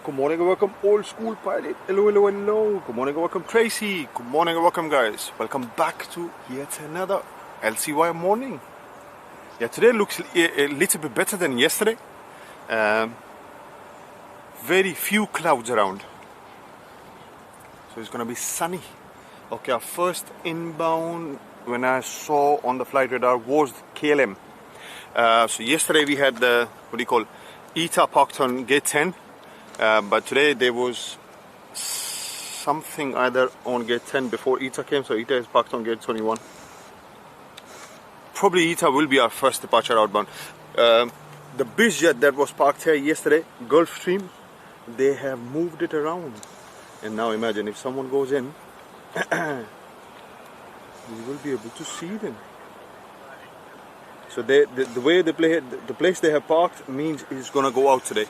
Good morning and welcome, old school pilot. Hello, hello, hello. Good morning and welcome, Tracy. Good morning and welcome, guys. Welcome back to yet another LCY morning. Yeah, today looks a little bit better than yesterday. Very few clouds around, so it's gonna be sunny. Okay, our first inbound when I saw on the flight radar was KLM. So yesterday we had the ITA parked on gate 10. But today there was something either on gate 10 before ITA came, so ITA is parked on gate 21. Probably ITA will be our first departure outbound. The BizJet that was parked here yesterday, Gulfstream, they have moved it around. And now imagine if someone goes in, we will be able to see them. So the way they play it, the place they have parked means it's gonna go out today.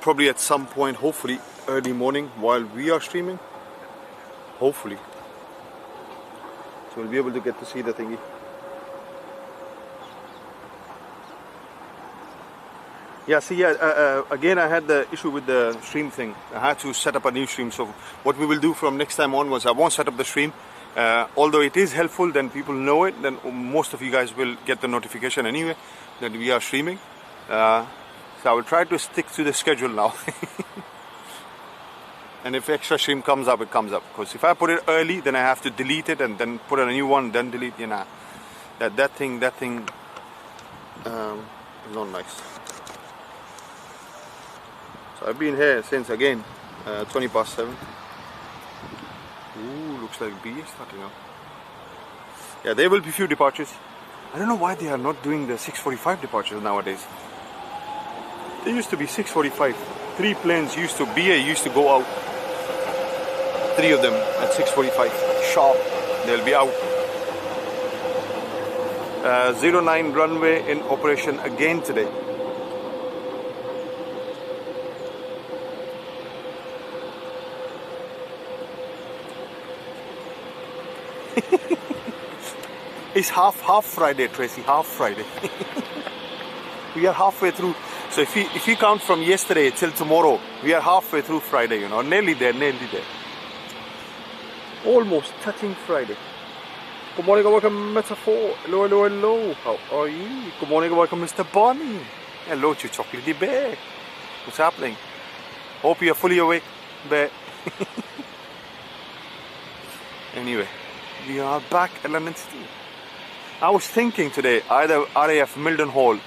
Probably at some point, hopefully early morning while we are streaming. Hopefully. So we'll be able to get to see the thingy. Yeah, see, again I had the issue with the stream thing. I had to set up a new stream. So what we will do from next time onwards, I won't set up the stream. Although it is helpful, then people know it, then most of you guys will get the notification anyway that we are streaming. So I will try to stick to the schedule now. And if extra stream comes up, it comes up. Because if I put it early, then I have to delete it and then put a new one, then delete. You know, that thing is not nice. So I've been here since again 20 past 7. Ooh, looks like B is starting up. Yeah, there will be few departures. I don't know why they are not doing the 6:45 departures nowadays. They used to be 6:45. 3 planes used to, BA used to go out. 3 of them at 6:45. Sharp, they'll be out. 09 runway in operation again today. It's half Friday, Tracy, half Friday. We are halfway through. So if you count from yesterday till tomorrow, we are halfway through Friday, you know, nearly there. Almost touching Friday. Good morning and welcome, Metaphor. Hello, hello, hello. How are you? Good morning and welcome, Mr. Bonnie. Hello to Chocolatey Bear. What's happening? Hope you are fully awake, Bear. Anyway, we are back at London City. I was thinking today either RAF Mildenhall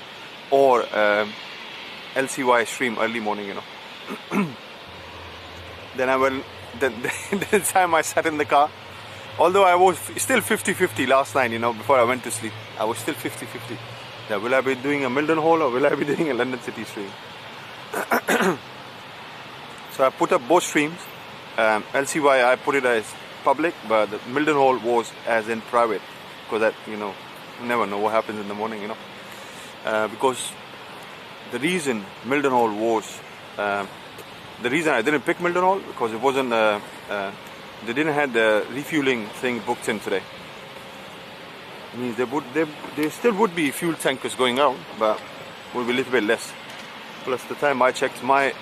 or LCY stream early morning, you know. Then the time I sat in the car, although I was still 50-50 last night, you know, before I went to sleep, I was still 50-50. Now, will I be doing a Mildenhall or will I be doing a London City stream? So I put up both streams. LCY I put it as public, but the Mildenhall was as in private, because that, you know, you never know what happens in the morning, you know. Because the reason Mildenhall was, the reason I didn't pick Mildenhall, because it wasn't, they didn't have the refueling thing booked in today. It means there still would be fuel tankers going out, but would be a little bit less. Plus the time I checked my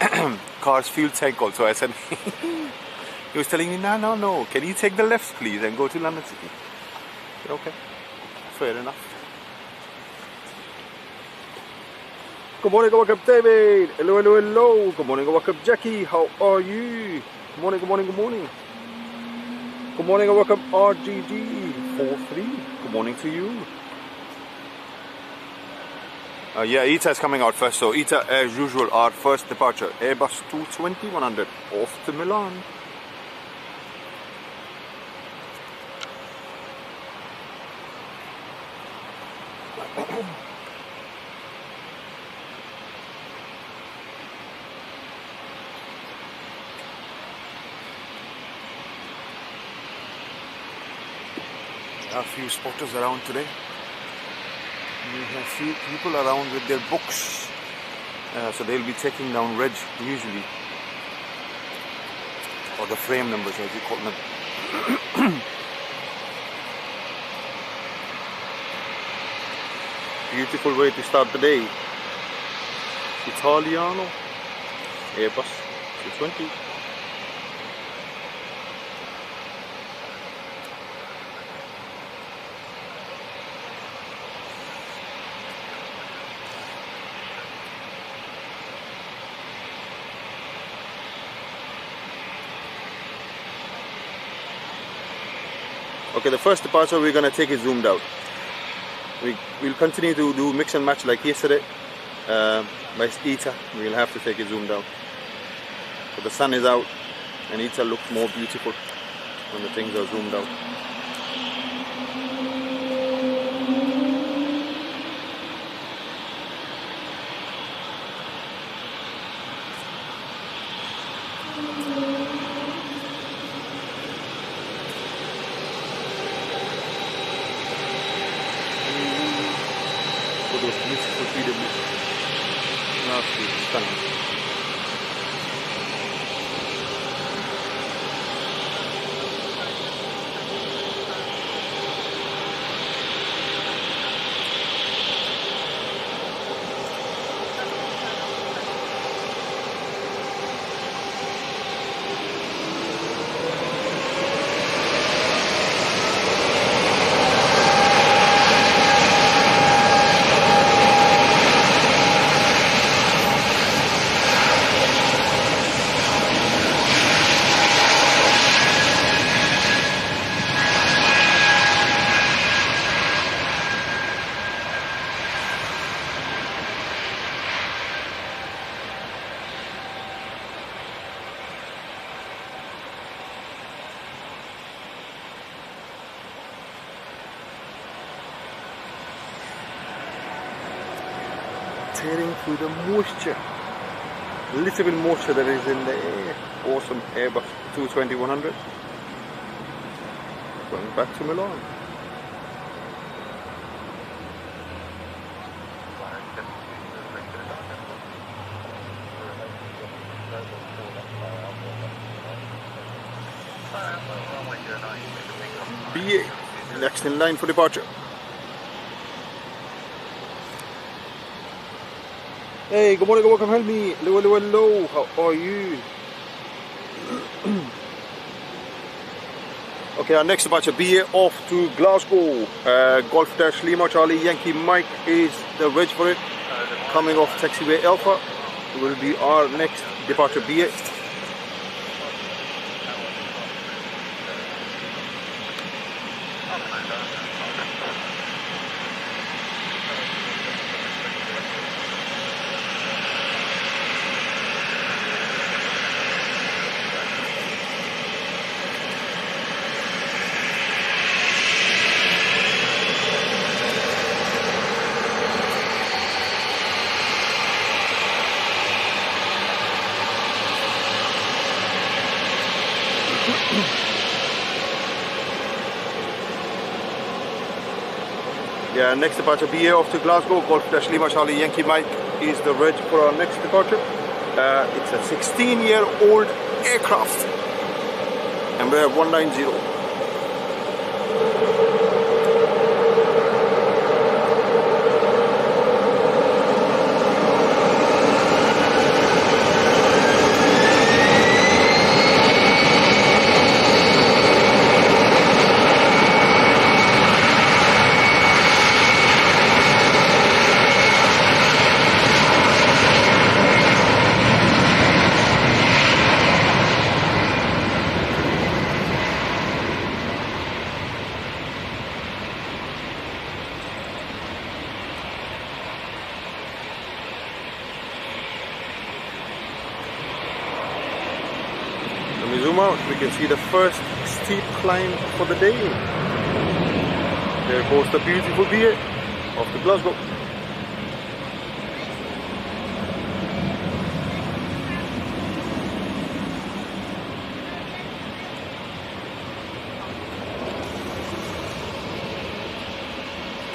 car's fuel tank also, I said, he was telling me, no, can you take the left please and go to London City? I said, okay, fair enough. Good morning, welcome David. Hello, hello, hello. Good morning, welcome Jackie. How are you? Good morning, good morning, good morning. Good morning, welcome RGD43. Good morning to you. Yeah, ITA is coming out first. So ITA, as usual, our first departure. Airbus A220-100 off to Milan. A few spotters around today. We have few people around with their books, so they'll be taking down reg usually, or the frame numbers as you call them. Beautiful way to start the day. Italiano Airbus. 220. Okay, the first departure we're gonna take is zoomed out. We'll continue to do mix and match like yesterday. By ITA, we'll have to take it zoomed out. So the sun is out and ITA looks more beautiful when the things are zoomed out. Those beautiful PW. Absolutely stunning. Tearing through the moisture, little bit moisture that is in the air. Awesome Airbus 220-100 going back to Milan. BA next in line for departure. Hey, good morning, welcome, help me. Hello, hello, hello, how are you? Okay, our next departure, BA off to Glasgow. Golf Dash Lima Charlie Yankee Mike is the reg for it. Coming off taxiway Alpha will be our next departure, BA. Yeah, next departure BA off to Glasgow. Golf Dash Lima Charlie Yankee Mike is the reg for our next departure. It's a 16-year-old aircraft, Embraer 190. When we zoom out, we can see the first steep climb for the day. There goes the beautiful BA off to Glasgow.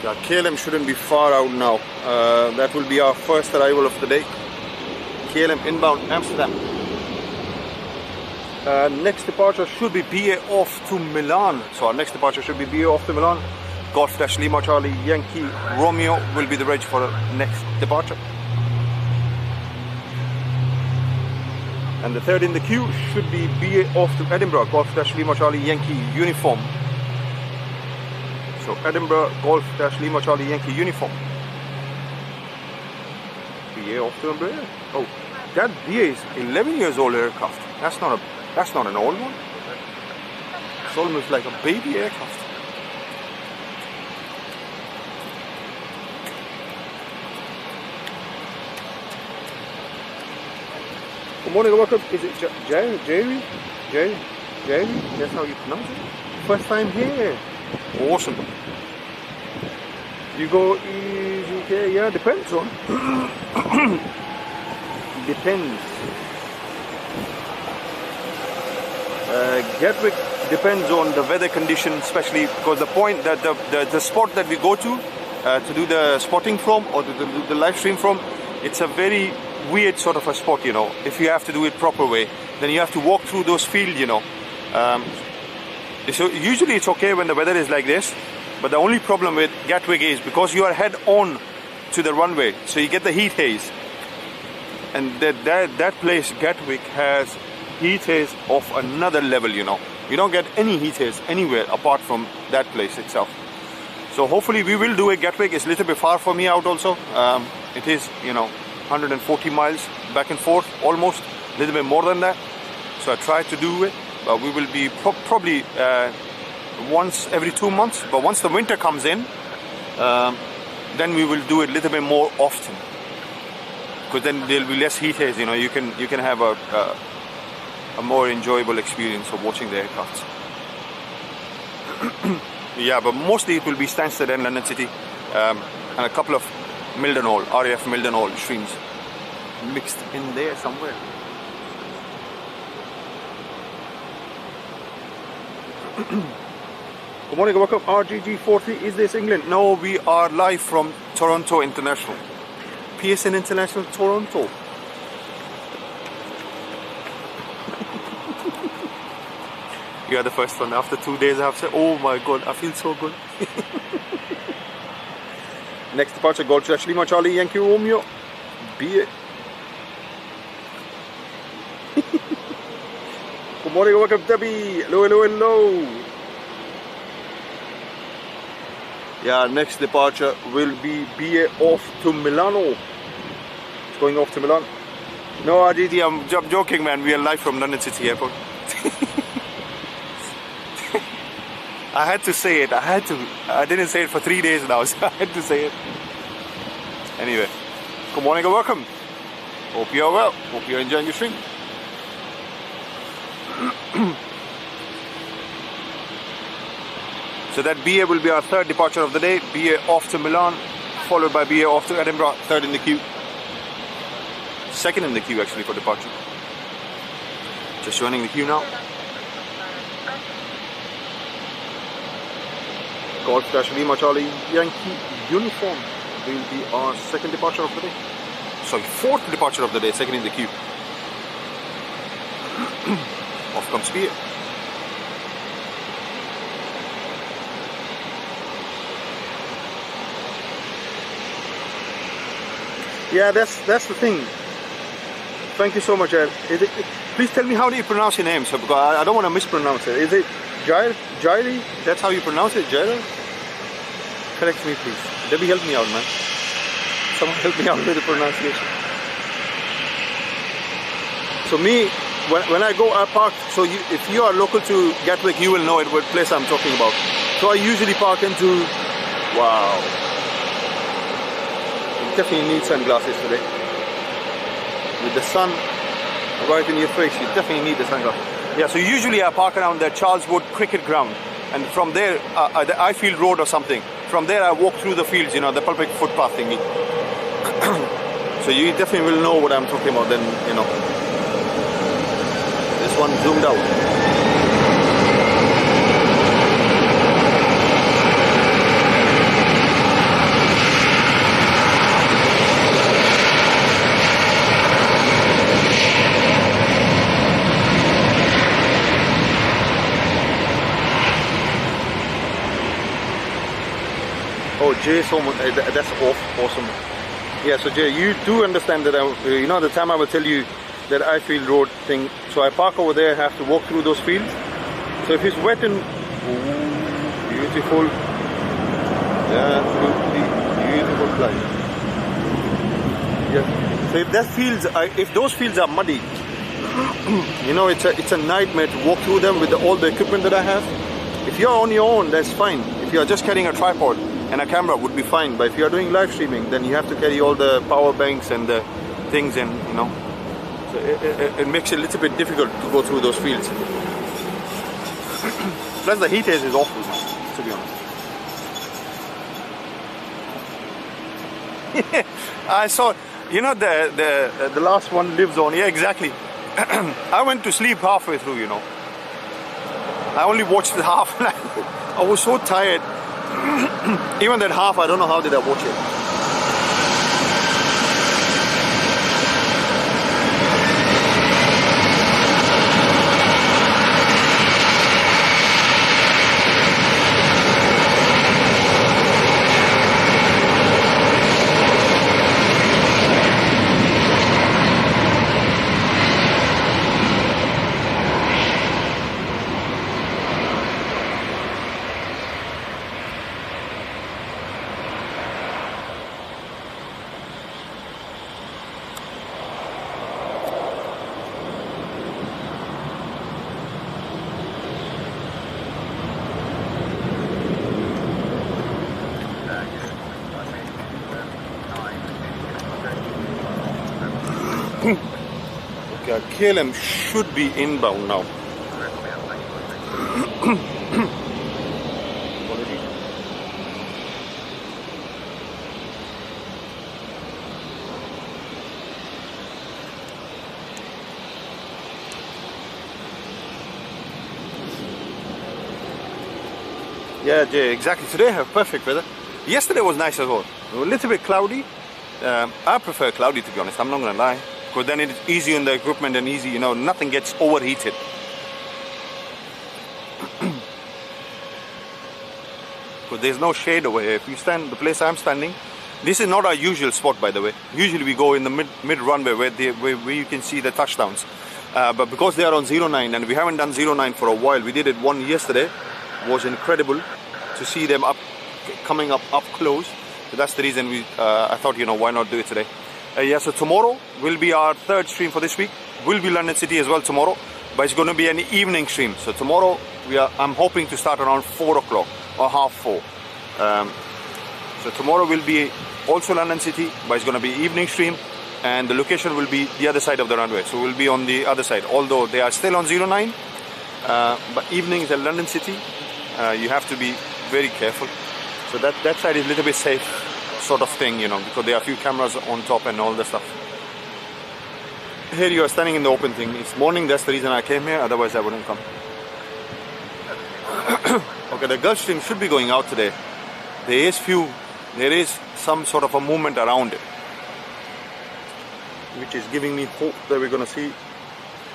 Yeah, KLM shouldn't be far out now. That will be our first arrival of the day. KLM inbound Amsterdam. Next departure should be BA off to Milan. So our next departure should be BA off to Milan. Golf Dash Lima Charlie Yankee Romeo will be the reg for the next departure. And the third in the queue should be BA off to Edinburgh, Golf-Lima Charlie Yankee uniform. So Edinburgh, Golf-Lima Charlie Yankee uniform. BA off to Embraer. Oh, that BA is 11 years old aircraft. That's not an old one. It's almost like a baby aircraft. Good morning, welcome. Is it Jerry? That's how you pronounce it? First time here. Awesome. You go EGK? Yeah, depends on. Depends. Gatwick depends on the weather condition, especially because the point that the spot that we go to do the spotting from, or to do the live stream from, it's a very weird sort of a spot, you know. If you have to do it proper way, then you have to walk through those fields, you know. So usually it's okay when the weather is like this, but the only problem with Gatwick is because you are head on to the runway, so you get the heat haze, and that place Gatwick has heat haze of another level, you know. You don't get any heat haze anywhere apart from that place itself. So hopefully we will do it. Gatwick is a little bit far for me out also. It is, you know, 140 miles back and forth, almost a little bit more than that. So I try to do it, but we will be probably once every 2 months. But once the winter comes in, then we will do it a little bit more often, because then there'll be less heat haze. You know, you can have a more enjoyable experience of watching the aircraft. Yeah, but mostly it will be Stansted and London City, and a couple of Mildenhall, RAF Mildenhall streams mixed in there somewhere. Good morning, welcome. RGG40, is this England? No, we are live from Toronto International. PSN International Toronto. You are the first one. After 2 days I have said, oh my god, I feel so good. Next departure, Golf-Lima Charlie Yankee Romeo BA. Good morning, welcome Debbie. Hello. Yeah, next departure will be BA off to Milano. It's going off to Milan. No, RGT, I'm joking, man. We are live from London City Airport. I had to say it. I didn't say it for 3 days now, so I had to say it. Anyway, good morning and welcome. Hope you're well. Hope you're enjoying your stream. So that BA will be our third departure of the day. BA off to Milan, followed by BA off to Edinburgh, third in the queue. Second in the queue actually for departure. Just joining the queue now. Golf-Lima Charlie Yankee uniform will be our second departure of the day. Sorry, fourth departure of the day, second in the queue. Off comes BA. Yeah, that's the thing. Thank you so much, Ed. Please tell me, how do you pronounce your name? So, because I don't want to mispronounce it. Is it Jairi? That's how you pronounce it, Jairi? Correct me, please. Debbie, help me out, man. Someone help me out with the pronunciation. So me, when I go, I park. So if you are local to Gatwick, you will know it, what place I'm talking about. So I usually park into. Wow. You definitely need sunglasses today. With the sun right in your face, you definitely need the sunglasses. Yeah, so usually I park around the Charles Wood cricket ground, and from there, the Ifield Road or something. From there I walk through the fields, you know, the public footpath thingy. So you definitely will know what I'm talking about then, you know. This one zoomed out. Oh, Jay, so much, that's awesome. Yeah, so Jay, you do understand that, you know, the time I will tell you that I field road thing. So I park over there, have to walk through those fields. So if it's wet and beautiful, absolutely beautiful flight. Yeah. So if that fields, if those fields are muddy, you know, it's a nightmare to walk through them with all the equipment that I have. If you're on your own, that's fine. If you're just carrying a tripod and a camera, would be fine. But if you're doing live streaming, then you have to carry all the power banks and the things, and you know, so it makes it a little bit difficult to go through those fields. Plus the heat is awful, to be honest. I saw, you know, the last one lives on. Yeah, exactly. I went to sleep halfway through, you know. I only watched the half. I was so tired. Even that half, I don't know how did I watch it. Okay, KLM should be inbound now. Yeah, Jay, exactly. Today I have perfect weather. Yesterday was nice as well. A little bit cloudy. I prefer cloudy, to be honest. I'm not gonna lie. Because then it's easy on the equipment and easy, you know, nothing gets overheated. Because there's no shade over here. If you stand the place I'm standing, this is not our usual spot, by the way. Usually we go in the mid runway where you can see the touchdowns. But because they are on 09 and we haven't done 09 for a while, we did it one yesterday. It was incredible to see them coming up close. So that's the reason I thought, you know, why not do it today. Yeah, so tomorrow will be our third stream for this week. Will be London City as well tomorrow, but it's going to be an evening stream. So tomorrow I'm hoping to start around 4 o'clock or half 4. So tomorrow will be also London City, but it's going to be evening stream, and the location will be the other side of the runway. So we'll be on the other side, although they are still on 09. But evenings at London City, you have to be very careful. So that side is a little bit safe, sort of thing, you know, because there are a few cameras on top and all the stuff. Here you are standing in the open thing. It's morning, that's the reason I came here, otherwise I wouldn't come. Okay, the Gulf Stream should be going out today. There is some sort of a movement around it, which is giving me hope that we're gonna see.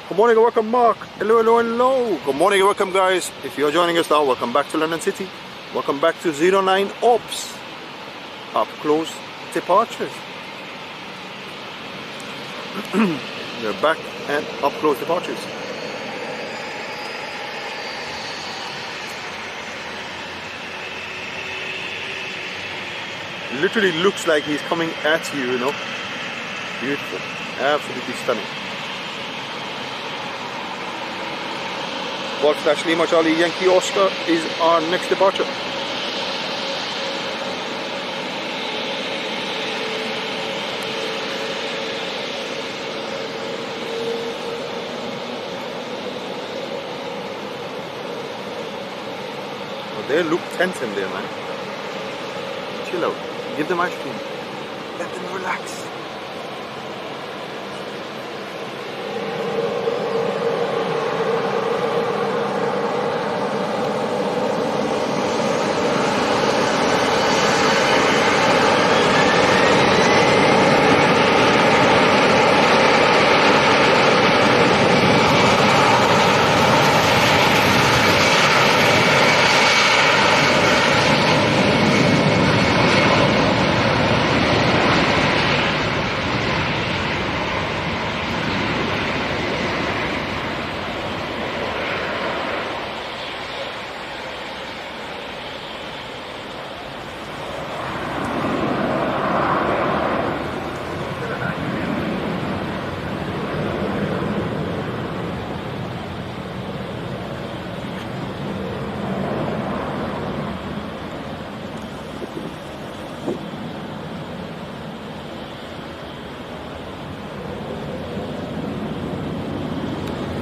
Good morning and welcome, Mark. Hello, hello, hello. Good morning and welcome, guys. If you're joining us now, welcome back to London City. Welcome back to 09 Ops. Up close departures. We're back at up close departures. Literally looks like he's coming at you, you know. Beautiful. Absolutely stunning. Golf / Lima Charlie Yankee Oscar is our next departure. They look tense in there, man. Chill out. Give them ice cream. Let them relax.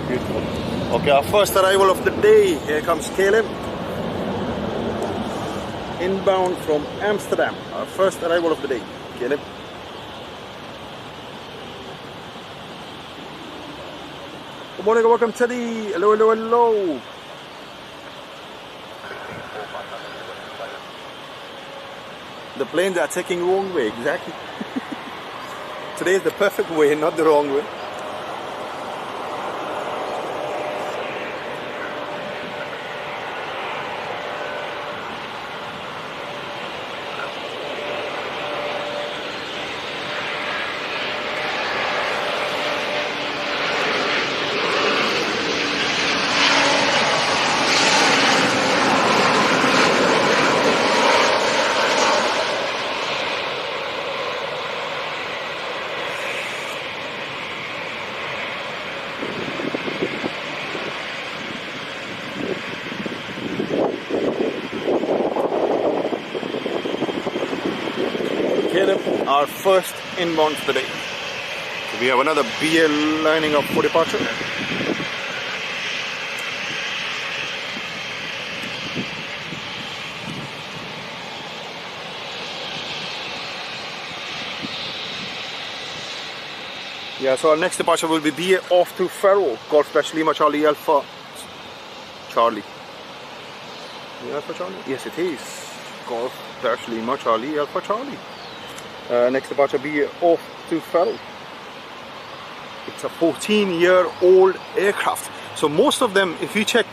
Beautiful. Okay, our first arrival of the day. Here comes KLM. Inbound from Amsterdam. Our first arrival of the day. KLM. Good morning and welcome, Teddy. Hello, hello, hello. The planes are taking wrong way, exactly. Today is the perfect way, not the wrong way. Our first inbound for the day. So we have another BL lining up for departure. Yeah, so our next departure will be BA off to Faro, Golf Dash Lima Charlie Alpha Charlie. Alpha Charlie? Yes, it is. Golf Dash Lima Charlie Alpha Charlie. Next departure be off to Faro. It's a 14-year-old aircraft. So most of them, if you check,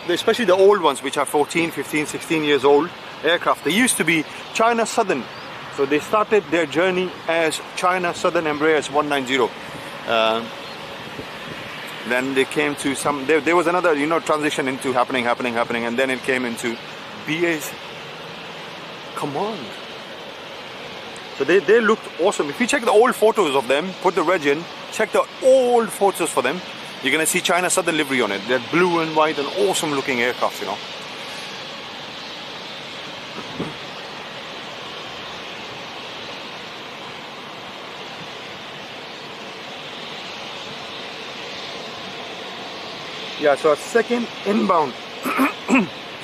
especially the old ones, which are 14, 15, 16 years old aircraft, they used to be China Southern. So they started their journey as China Southern Embraer 190. Then they came to some, there was another, transition into happening, and then it came into BA's Command. So they looked awesome. If you check the old photos of them, put the reg in, check the old photos for them, you're going to see China Southern livery on it. They're blue and white and awesome looking aircraft, Yeah, so our second inbound,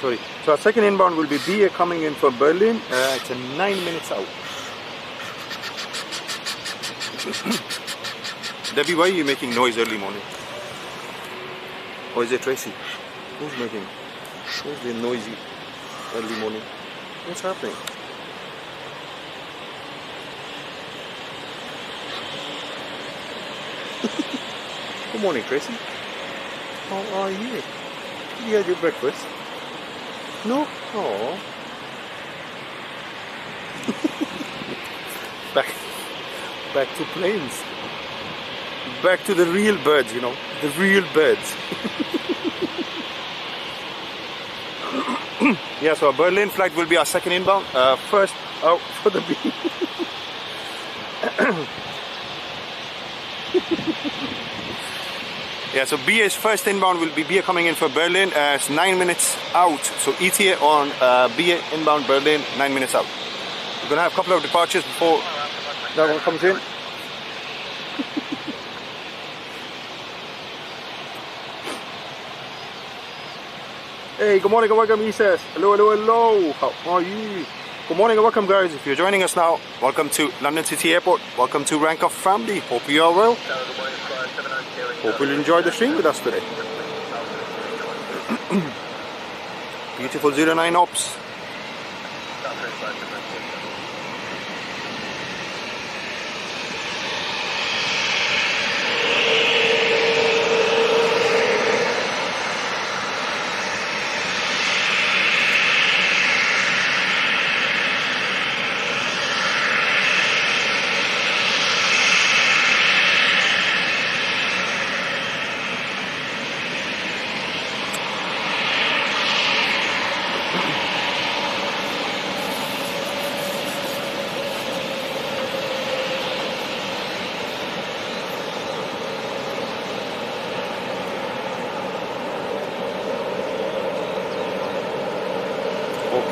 sorry. So our second inbound will be BA coming in from Berlin. It's 9 minutes out. Debbie, why are you making noise early morning? Or is it Tracy? Who's the noisy early morning? What's happening? Good morning, Tracy. How are you? Did you have your breakfast? No? Oh. Back to planes. Back to the real birds, the real birds. Yeah, so our Berlin flight will be our second inbound. First out for the B. Yeah, so BA's first inbound will be BA coming in for Berlin. It's 9 minutes out. So ETA on BA inbound Berlin, 9 minutes out. We're going to have a couple of departures before that one comes in. Hey, good morning and welcome, he says. Hello, hello, hello. How are you? Good morning and welcome, guys. If you're joining us now, welcome to London City Airport. Welcome to RankUp family. Hope you are well. Hope you'll enjoy the stream with us today. Beautiful 09 ops.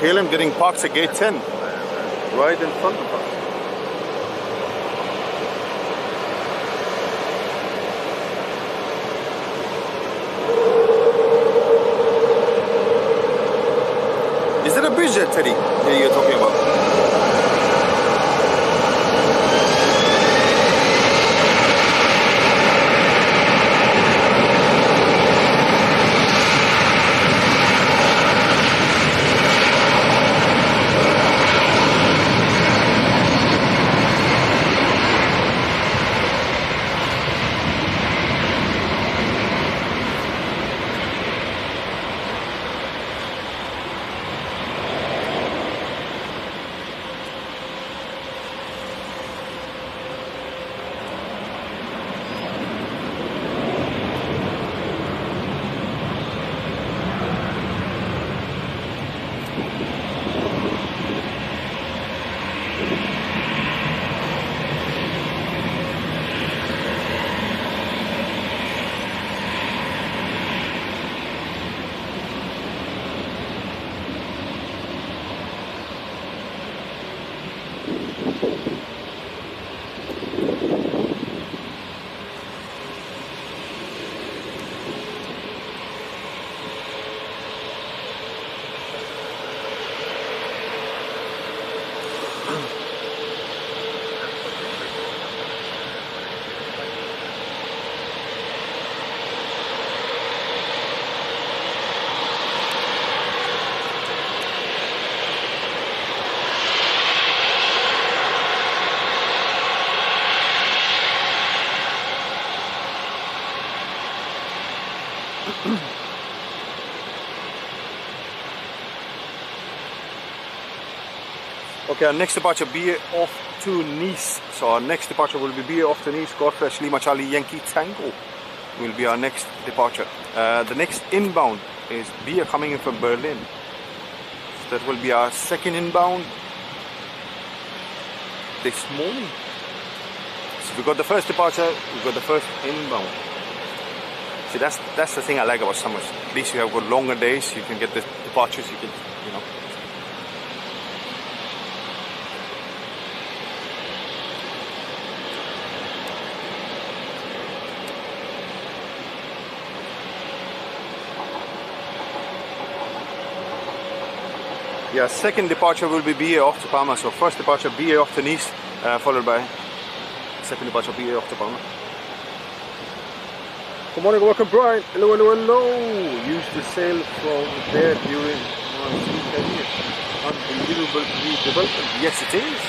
KLM getting parked at gate 10, right in front of us. Is it a bridge jet, Teddy, that you're talking about? Okay, our next departure BA off to Nice. So our next departure will be BA off to Nice. Godfresh Lima Charlie Yankee Tango will be our next departure. The next inbound is BA coming in from Berlin. So that will be our second inbound this morning. So we got the first departure, we got the first inbound. See, that's the thing I like about summers. At least you have got longer days. You can get the departures. You can, you know. Yeah, second departure will be BA off to Palma. So first departure BA off to Nice, followed by second departure BA off to Palma. Good morning, welcome Brian. Hello, hello, hello. Used to sail from there during my sea career. Unbelievable redevelopment. Yes, it is.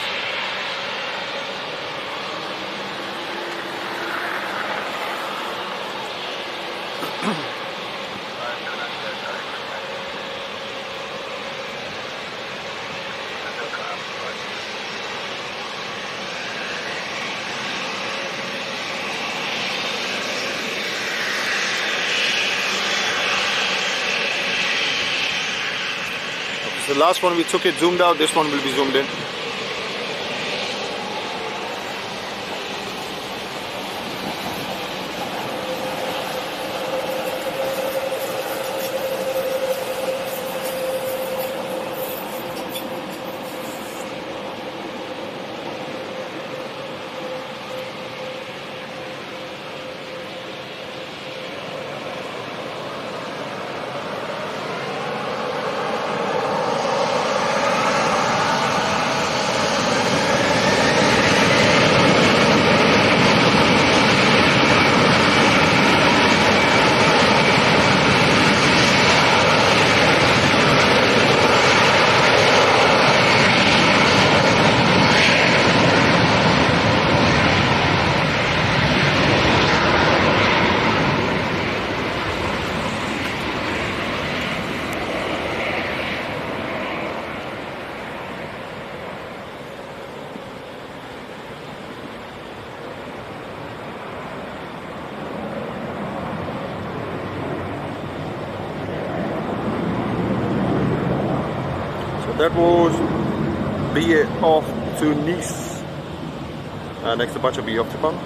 The last one we took it zoomed out, this one will be zoomed in. That was BA off to Nice. Next departure BA off to Palma.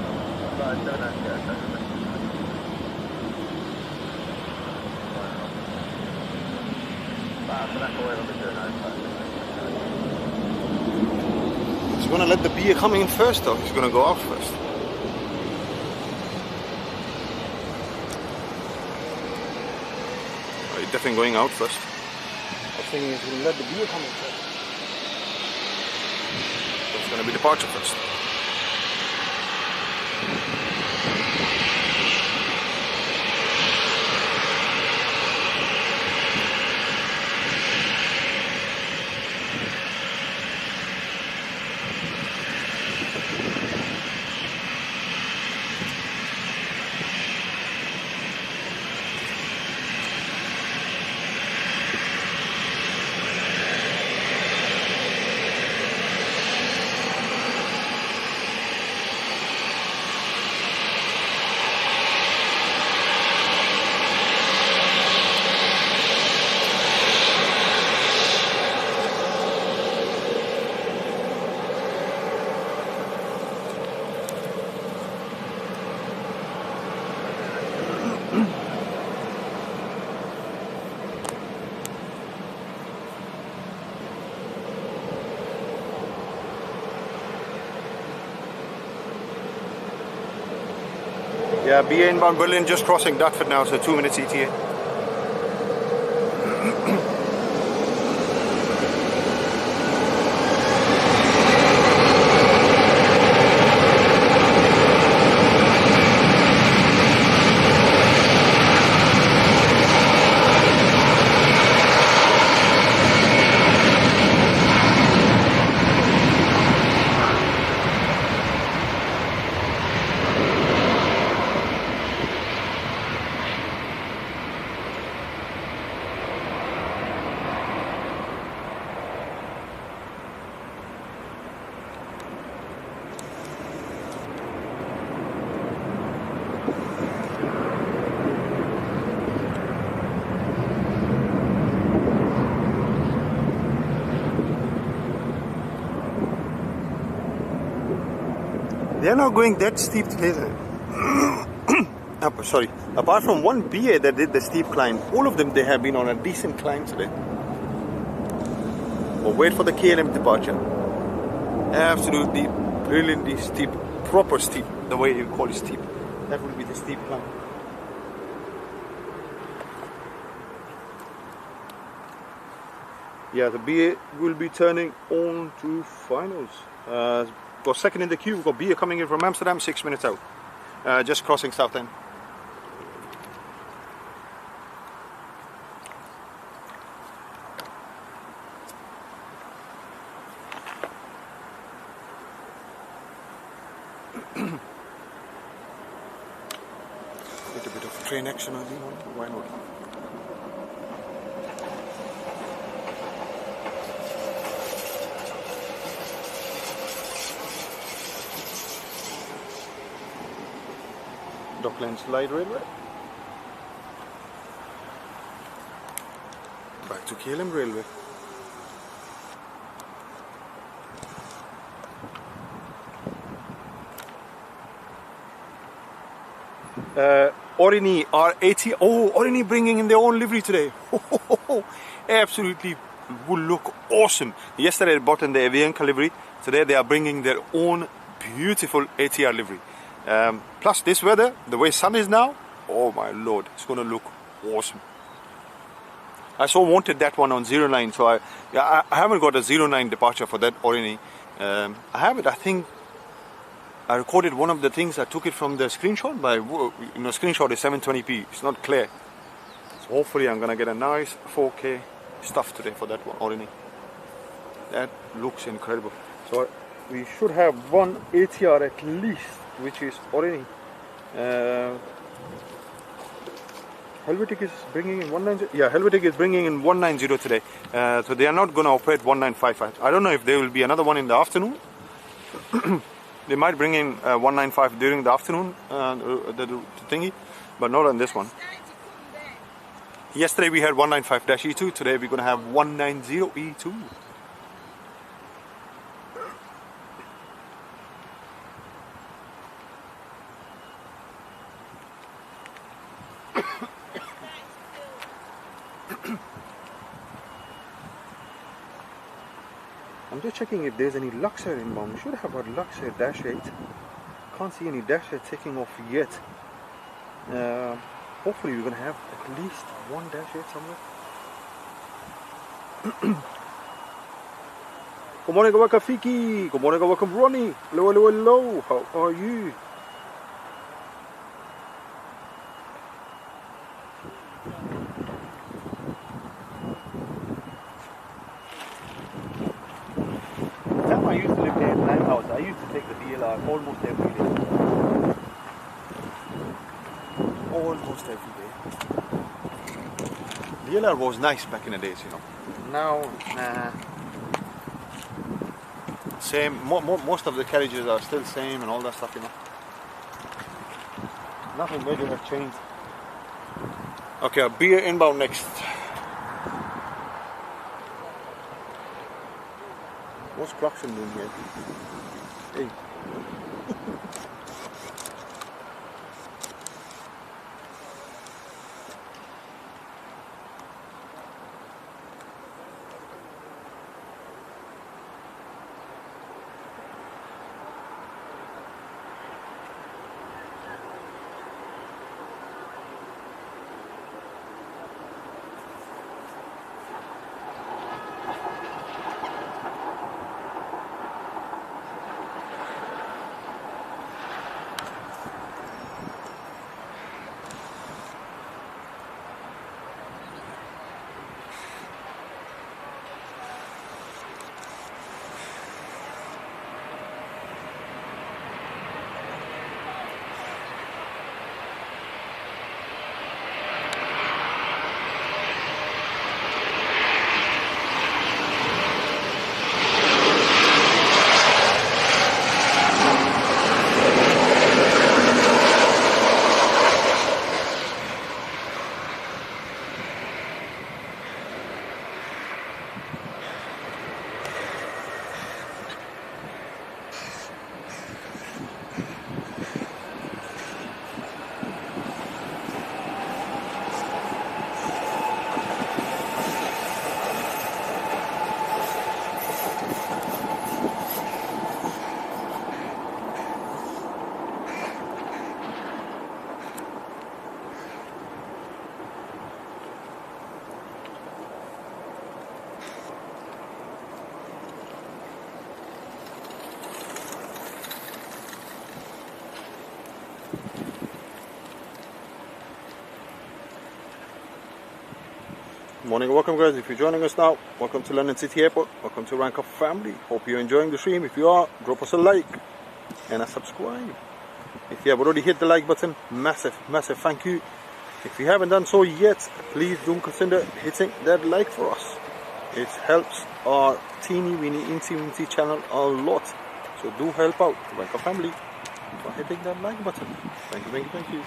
He's gonna let the BA come in first, though. He's gonna go out first. He's definitely going out first. was thinking it's going to let the BA come inside. So it's going to be departure first. Yeah, BA inbound Berlin just crossing Dartford now, so 2 minutes ETA. They're not going that steep today. Sorry. Apart from one BA that did the steep climb, all of them they have been on a decent climb today. But wait for the KLM departure. Absolutely brilliantly steep, proper steep, the way you call it steep. That will be the steep climb. Yeah, the BA will be turning on to finals. Got second in the queue. We've got BA coming in from Amsterdam, 6 minutes out. Just crossing Southend. Get a bit of train action on the morning. Why not? Docklands Light Railway. Back to KLM Railway. Oriny R80. Oh, Oriny bringing in their own livery today. Absolutely will look awesome. Yesterday they bought in the Avianca livery. Today they are bringing their own beautiful ATR livery. Plus this weather, the way sun is now, oh my lord, it's going to look awesome. I so wanted that one on 09, so I haven't got a 09 departure for that Oriny. I have it, I think I recorded one of the things, I took it from the screenshot, but screenshot is 720p, it's not clear. So hopefully I'm going to get a nice 4K stuff today for that one Oriny. That looks incredible. So we should have one ATR at least, which is Oriny. Helvetic is bringing in 190. Yeah, Helvetic is bringing in 190 today. So they are not going to operate 195. I don't know if there will be another one in the afternoon. They might bring in 195 during the afternoon, the thingy, but not on this one. Yesterday we had 195-E2. Today we're going to have 190-E2. I'm just checking if there's any Luxair inbound. We should have a Luxair Dash 8. Can't see any Dash 8 taking off yet. Hopefully we're going to have at least one Dash 8 somewhere. Good morning, welcome Fiki. Good morning, welcome Ronnie. Hello, hello, hello. How are you? The time I used to live there in Limehouse, I used to take the DLR almost every day. Almost every day. DLR was nice back in the days, you know. Now, nah. Same, most of the carriages are still same and all that stuff, you know. Nothing major has changed. Okay, a beer inbound next. What's Clarkson doing here? Hey. Morning, welcome guys. If you're joining us now, welcome to London City Airport. Welcome to RankUp family. Hope you're enjoying the stream. If you are, drop us a like and a subscribe. If you have already hit the like button, massive thank you. If you haven't done so yet, please do consider hitting that like for us. It helps our teeny weeny incy channel a lot. So do help out RankUp family by hitting that like button. Thank you.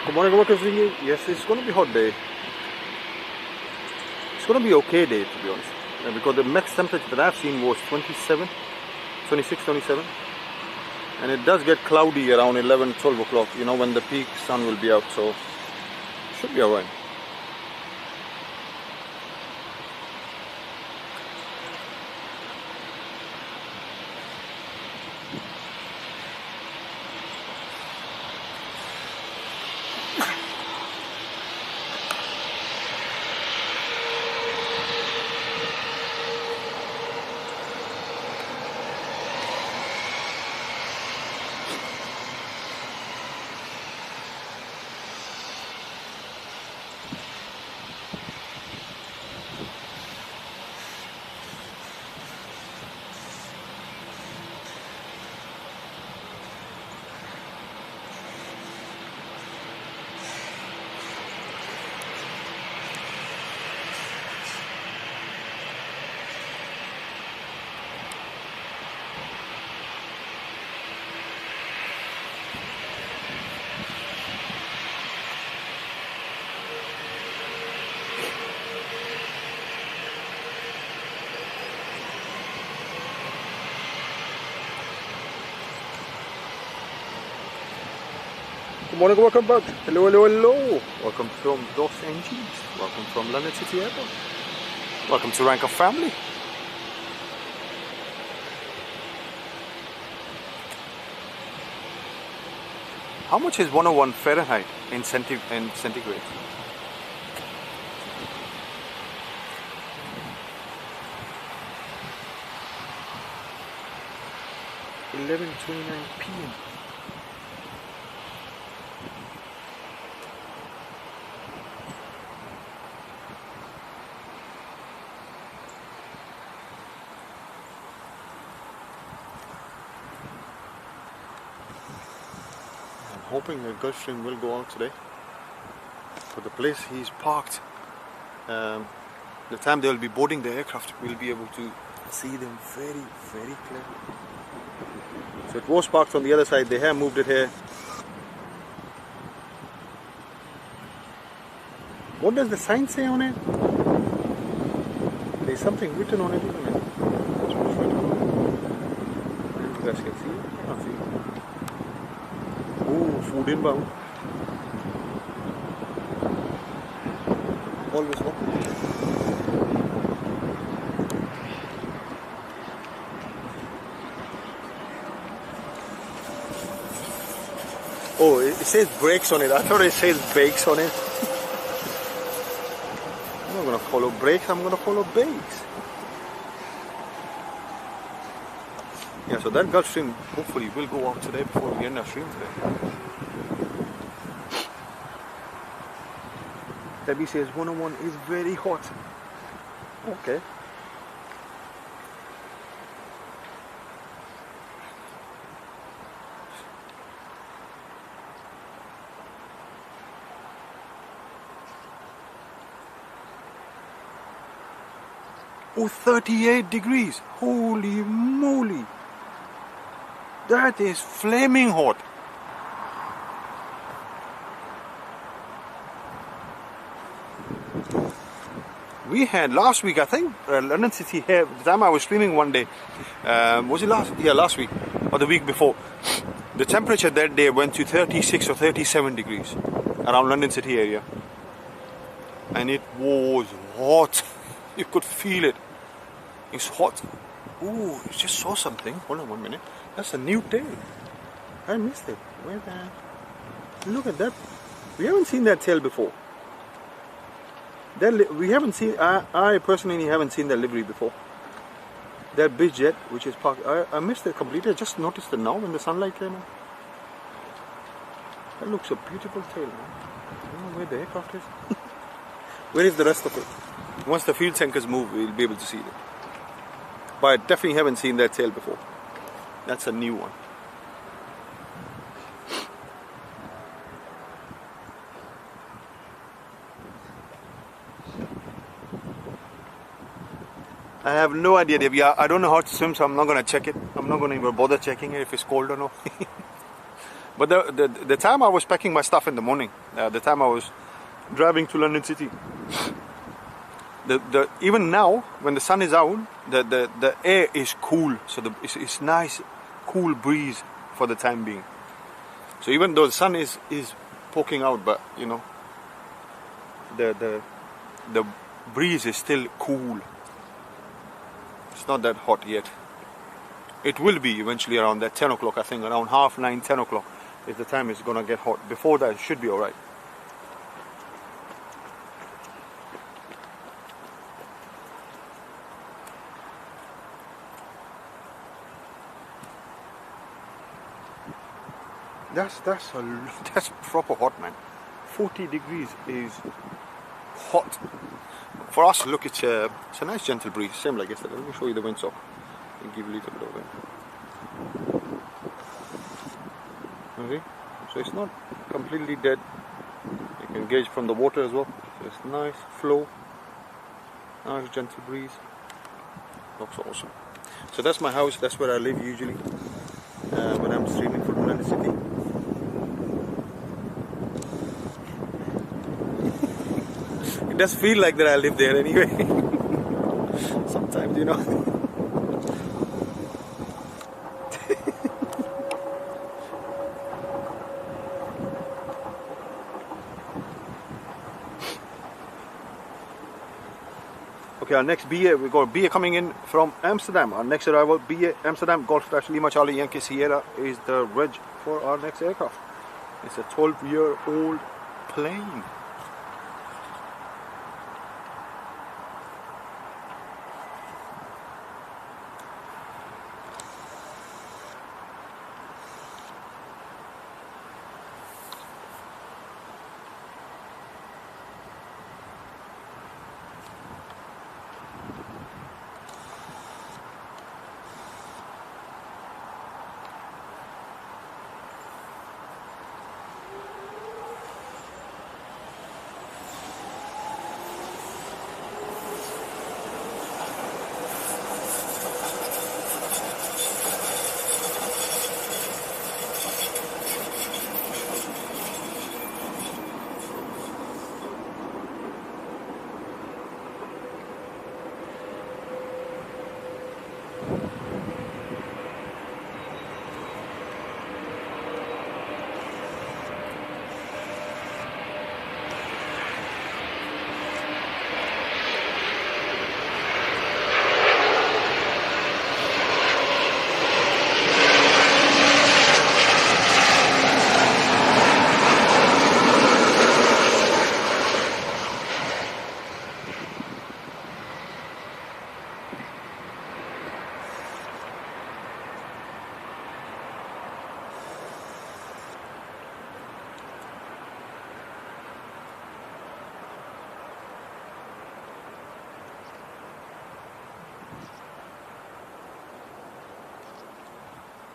Good morning, workers. Yes, it's going to be a hot day. It's going to be okay day, to be honest. Because the max temperature that I've seen was 26, 27. And it does get cloudy around 11, 12 o'clock, you know, when the peak sun will be out. So, should be alright. Good morning, welcome back. Hello, hello, hello. Welcome from Los Angeles. Welcome from London City Airport. Welcome to RankUp family. How much is 101 Fahrenheit in centigrade? (11:29 p.m.) Hoping the Gulfstream will go out today. For the place he's parked, the time they will be boarding the aircraft, we'll be able to see them very, very clearly. So it was parked on the other side. They have moved it here. What does the sign say on it? There's something written on it, isn't it? That's what's written on it. You guys can see it? I can't see it. Oh, food inbound. Always open. Oh, it says brakes on it. I thought it says bakes on it. I'm not going to follow brakes, I'm going to follow bakes. Yeah, so that Gulfstream hopefully will go out today before we end our stream today. Debbie says 101 is very hot. Okay. Oh, 38 degrees. Holy moly. That is flaming hot. We had last week, I think, London City here, the time I was streaming one day, was it last? Yeah, last week or the week before. The temperature that day went to 36 or 37 degrees around London City area. And it was hot. You could feel it. It's hot. Ooh, I just saw something. Hold on 1 minute. That's a new tail. I missed it. Where the... Look at that. We haven't seen that tail before. We haven't seen... I personally haven't seen that livery before. That big jet, which is parked... I missed it completely. I just noticed it now when the sunlight came in. That looks a beautiful tail, man. I don't know where the aircraft is. Where is the rest of it? Once the fuel tankers move, we'll be able to see it. But I definitely haven't seen that tail before. That's a new one. I have no idea, Debbie. I don't know how to swim, so I'm not going to check it. I'm not going to even bother checking it if it's cold or not. But the time I was packing my stuff in the morning, the time I was driving to London City, even now when the sun is out, the air is cool, so it's nice cool breeze for the time being. So even though the sun is poking out, but you know, the breeze is still cool. It's not that hot yet. It will be eventually around that 10 o'clock, I think, around 9:30, 10 o'clock is the time it's gonna get hot. Before that, it should be alright. That's proper hot, man. 40 degrees is hot. For us, look, it's a nice gentle breeze, same like yesterday. Let me show you the windsock. I'll give you a little bit of wind. Okay, so it's not completely dead. You can gauge from the water as well. So it's nice flow, nice gentle breeze. Looks awesome. So that's my house. That's where I live usually when I'm streaming from London City. It does feel like that I live there anyway. Sometimes, you know. Okay, our next BA, we got BA coming in from Amsterdam. Our next arrival, BA Amsterdam Golf-Lima Charlie Yankee Sierra is the reg for our next aircraft. It's a 12-year-old plane.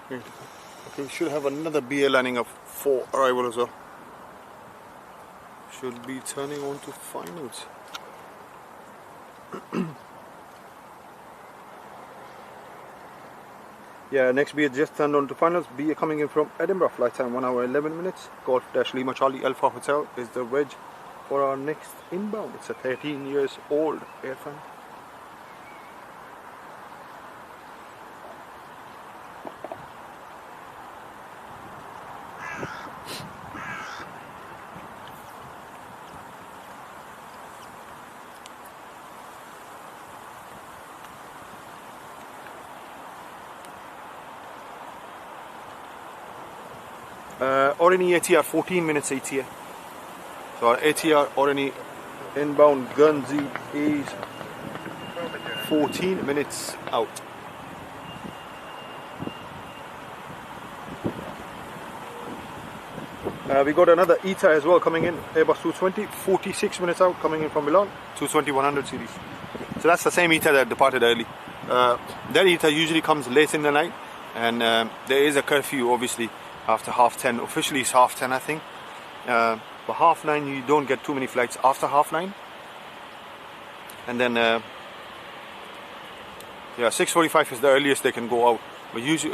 Okay, we should have another BA landing of 4 arrival as well. Should be turning on to finals. Yeah, next BA just turned on to finals. BA coming in from Edinburgh, flight time 1 hour 11 minutes. Golf-Lima Charlie Alpha Hotel is the reg for our next inbound. It's a 13 years old airframe. Already ATR 14 minutes ATR. So our ATR already inbound Guernsey is 14 minutes out. We got another ITA as well coming in, Airbus 220, 46 minutes out, coming in from Milan, 220-100 series. So that's the same ITA that departed early. That ITA usually comes late in the night, and there is a curfew obviously after 10:30. Officially it's 10:30 I think, but 9:30 you don't get too many flights after 9:30. And then yeah, 6:45 is the earliest they can go out. But usually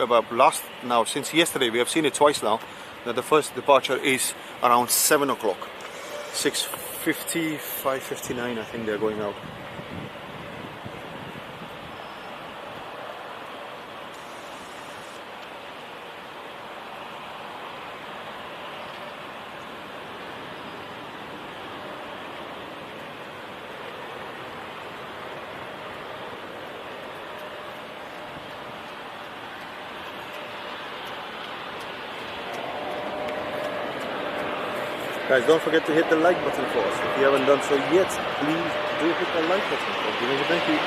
since yesterday we have seen it twice now, that the first departure is around 7 o'clock. 6:50, 5:59 I think they're going out. Guys, don't forget to hit the like button for us. If you haven't done so yet, please do hit the like button. Thank you.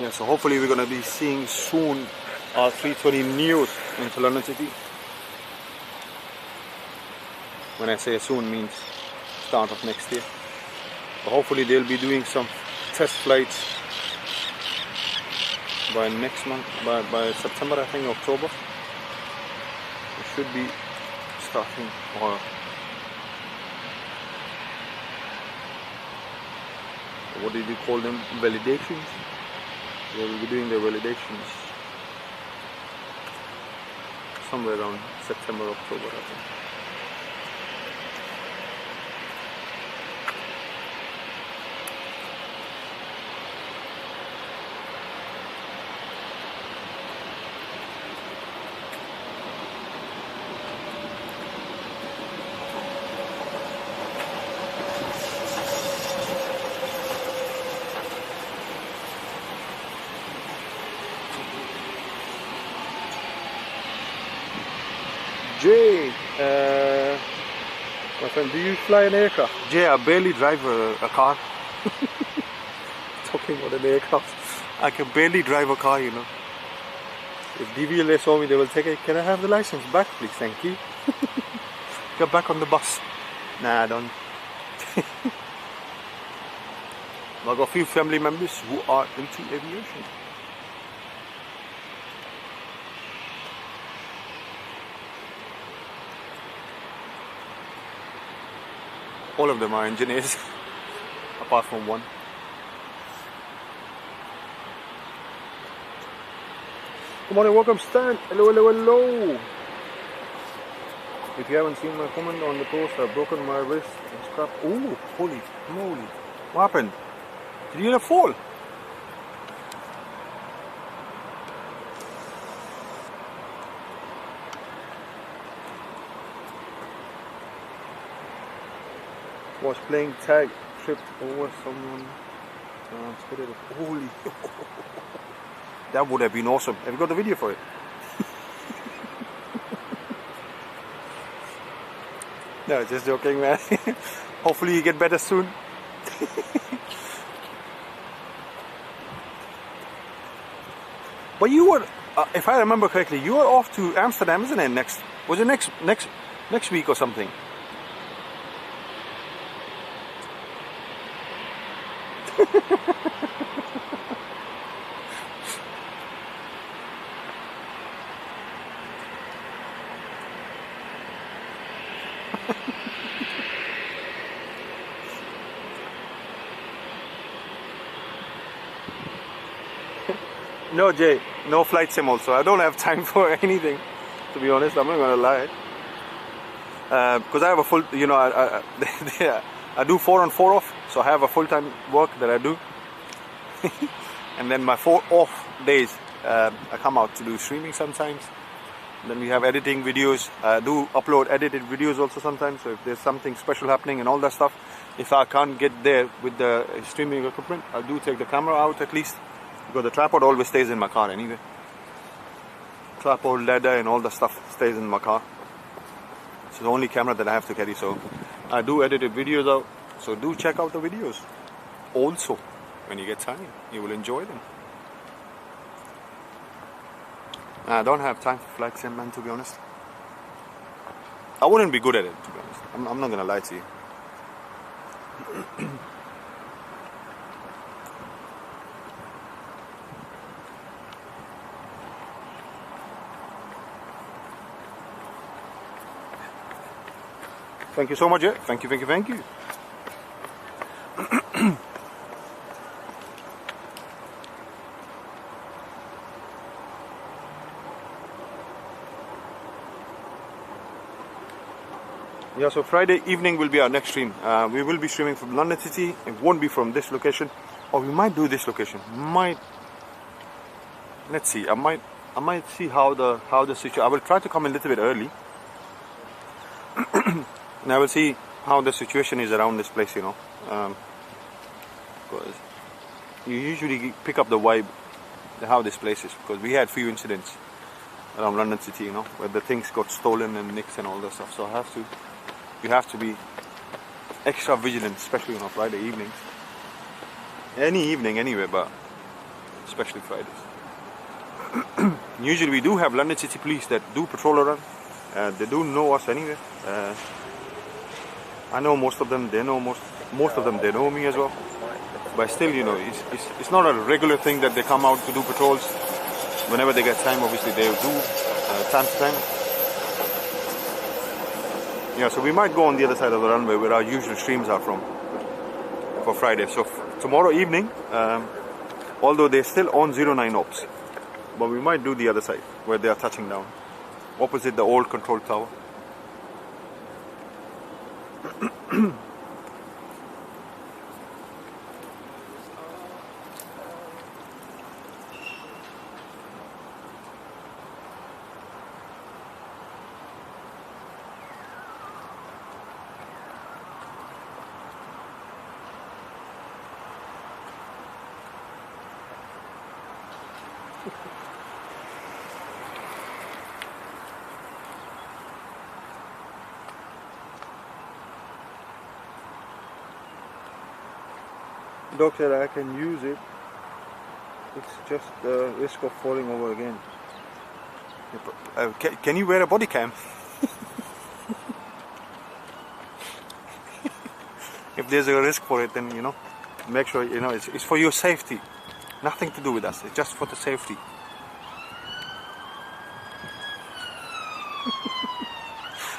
Yeah, so hopefully we're going to be seeing soon our 320 Neos into London City. When I say soon, means start of next year. But hopefully they'll be doing some test flights by next month, by September I think, October. It should be starting, or what did you call them? Validations. They will be doing their validations somewhere around September, October, I think. Jay, my friend, do you fly an aircraft? Jay, I barely drive a car. Talking about an aircraft, I can barely drive a car, you know. If DVLA saw me, they will take it. Can I have the license back, please? Thank you. Get back on the bus. Nah, I don't. I've got a few family members who are into aviation. All of them are engineers, apart from one. Good morning, welcome Stan. Hello, hello, hello. If you haven't seen my comment on the post, I've broken my wrist and scrap. Ooh, holy moly. What happened? Did you get a fall? Was playing tag, tripped over someone. Holy. That would have been awesome. Have you got the video for it? No, just joking, man. Hopefully you get better soon. But you were, if I remember correctly, you were off to Amsterdam, isn't it? Was it next week or something? No, Jay, no flight sim also. I don't have time for anything, to be honest. I'm not gonna lie. Because I have a full, you know, I do 4 on 4 off, so I have a full-time work that I do. And then my 4 off days, I come out to do streaming sometimes. And then we have editing videos. I do upload edited videos also sometimes. So if there's something special happening and all that stuff, if I can't get there with the streaming equipment, I do take the camera out at least. Because the tripod always stays in my car anyway. Tripod, ladder and all the stuff stays in my car. It's the only camera that I have to carry, so I do edited videos out. So do check out the videos. Also, when you get time, you will enjoy them. I don't have time for flight sim, man, to be honest. I wouldn't be good at it, to be honest. I'm not gonna lie to you. Thank you so much, yeah. Thank you, thank you, thank you. Yeah, so Friday evening will be our next stream. We will be streaming from London City. It won't be from this location, or we might do this location. Let's see. I might see how the situation. I will try to come a little bit early. And I will see how the situation is around this place, you know. Because you usually pick up the vibe, how this place is. Because we had few incidents around London City, you know, where the things got stolen and nicked and all that stuff. So you have to be extra vigilant, especially on Friday evenings. Any evening anyway, but especially Fridays. Usually we do have London City police that do patrol around. They do know us anyway. I know most of them. They know most of them. They know me as well. But still, you know, it's not a regular thing that they come out to do patrols. Whenever they get time, obviously they do time to time. Yeah, so we might go on the other side of the runway where our usual streams are from. for Friday. So tomorrow evening, although they're still on 09 ops, but we might do the other side where they are touching down, opposite the old control tower. Doctor, I can use it. It's just the risk of falling over again. Can you wear a body cam? If there's a risk for it, then you know, make sure you know it's for your safety. Nothing to do with us. It's just for the safety.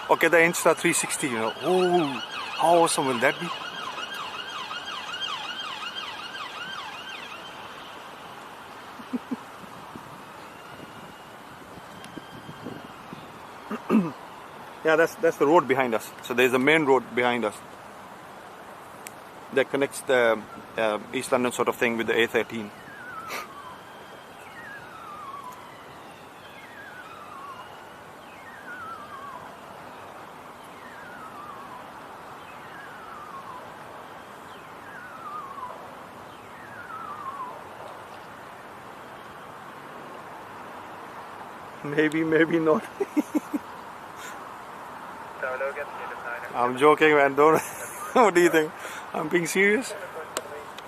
Okay, the Insta 360. You know, oh, how awesome will that be? Yeah, that's the road behind us. So there's a main road behind us that connects the East London sort of thing with the A13. Maybe, maybe not. I'm joking, man. Don't. What do you think? I'm being serious.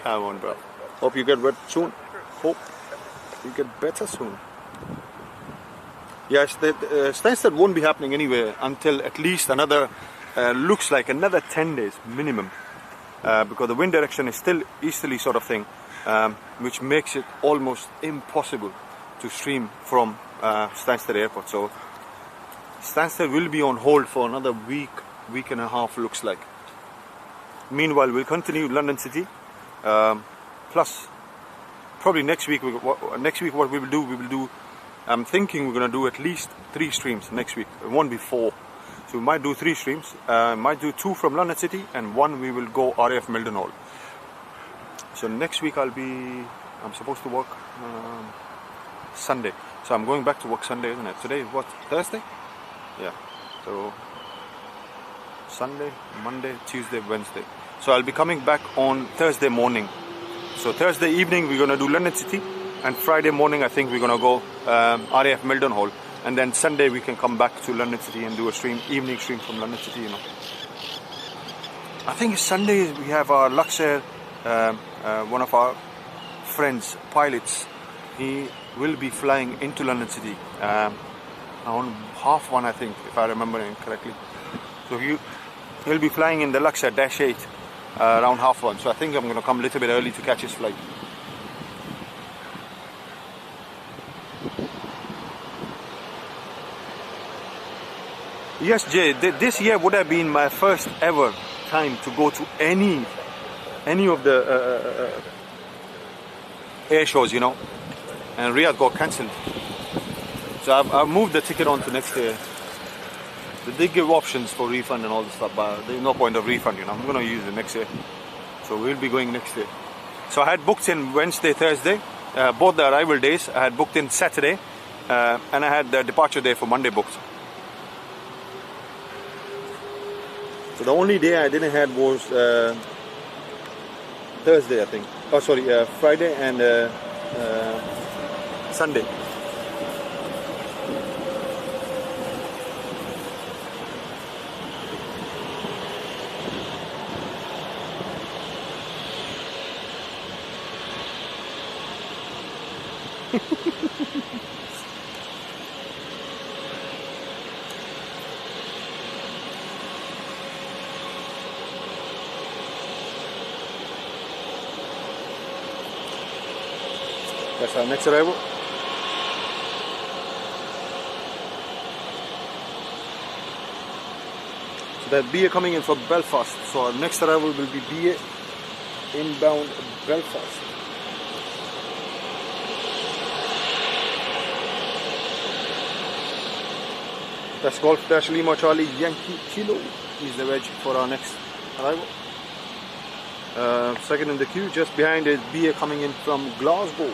Come on, bro. Hope you get wet soon. Hope you get better soon. Yes, the Stansted won't be happening anyway until at least another, looks like another 10 days minimum, because the wind direction is still easterly sort of thing, which makes it almost impossible to stream from Stansted Airport. So Stansted will be on hold for another week and a half, looks like. Meanwhile, we'll continue London City. Plus, probably next week what we will do, I'm thinking we're going to do at least 3 streams next week. It won't be 4. So we might do 3 streams. Might do 2 from London City, and 1 we will go RAF Mildenhall. So next week I'm supposed to work Sunday. So I'm going back to work Sunday, isn't it? Today is what? Thursday? Yeah. So Sunday, Monday, Tuesday, Wednesday. So I'll be coming back on Thursday morning. So Thursday evening we're going to do London City, and Friday morning I think we're going to go RAF Mildenhall, and then Sunday we can come back to London City and do a evening stream from London City, you know. I think Sunday we have our Luxair, one of our friends, pilots. He will be flying into London City around 1:30, I think, if I remember correctly. So he'll be flying in the Luxair -8 around 1:30. So I think I'm going to come a little bit early to catch his flight. Yes, Jay, this year would have been my first ever time to go to any of the air shows, you know, and Riyadh got cancelled. So I've moved the ticket on to next year. They give options for refund and all this stuff, but there's no point of refund, you know. I'm going to use it next year. So we'll be going next year. So I had booked in Wednesday, Thursday, both the arrival days. I had booked in Saturday, and I had the departure day for Monday booked. So the only day I didn't have was Thursday, I think. Oh, sorry, Friday and Sunday. That's our next arrival. So that BA coming in for Belfast. So our next arrival will be BA inbound Belfast. That's Golf Dash Lima Charlie Yankee Kilo is the wedge for our next arrival. Second in the queue, just behind is BA coming in from Glasgow.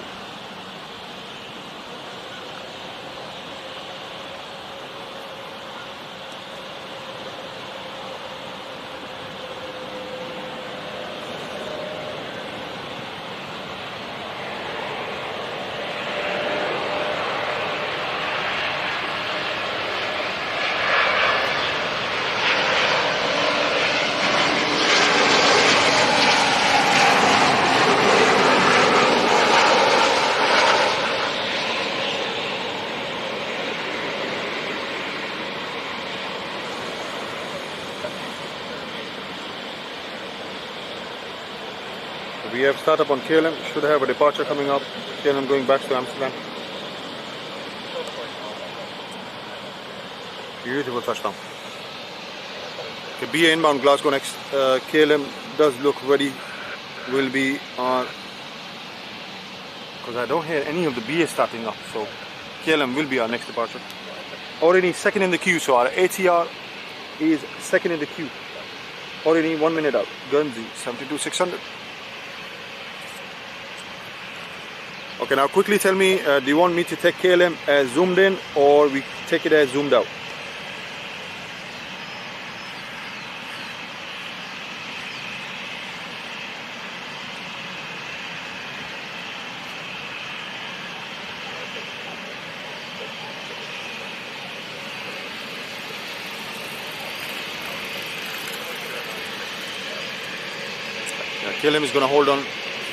We have startup on KLM, should have a departure coming up. KLM going back to Amsterdam. Beautiful touchdown. Okay, BA inbound Glasgow next. KLM does look ready. Will be on, because I don't hear any of the BA starting up, so KLM will be our next departure. Already second in the queue, so our ATR is second in the queue. Already 1 minute out. Guernsey 72-600. Okay, now quickly tell me, do you want me to take KLM as zoomed in or we take it as zoomed out? Yeah, KLM is going to hold on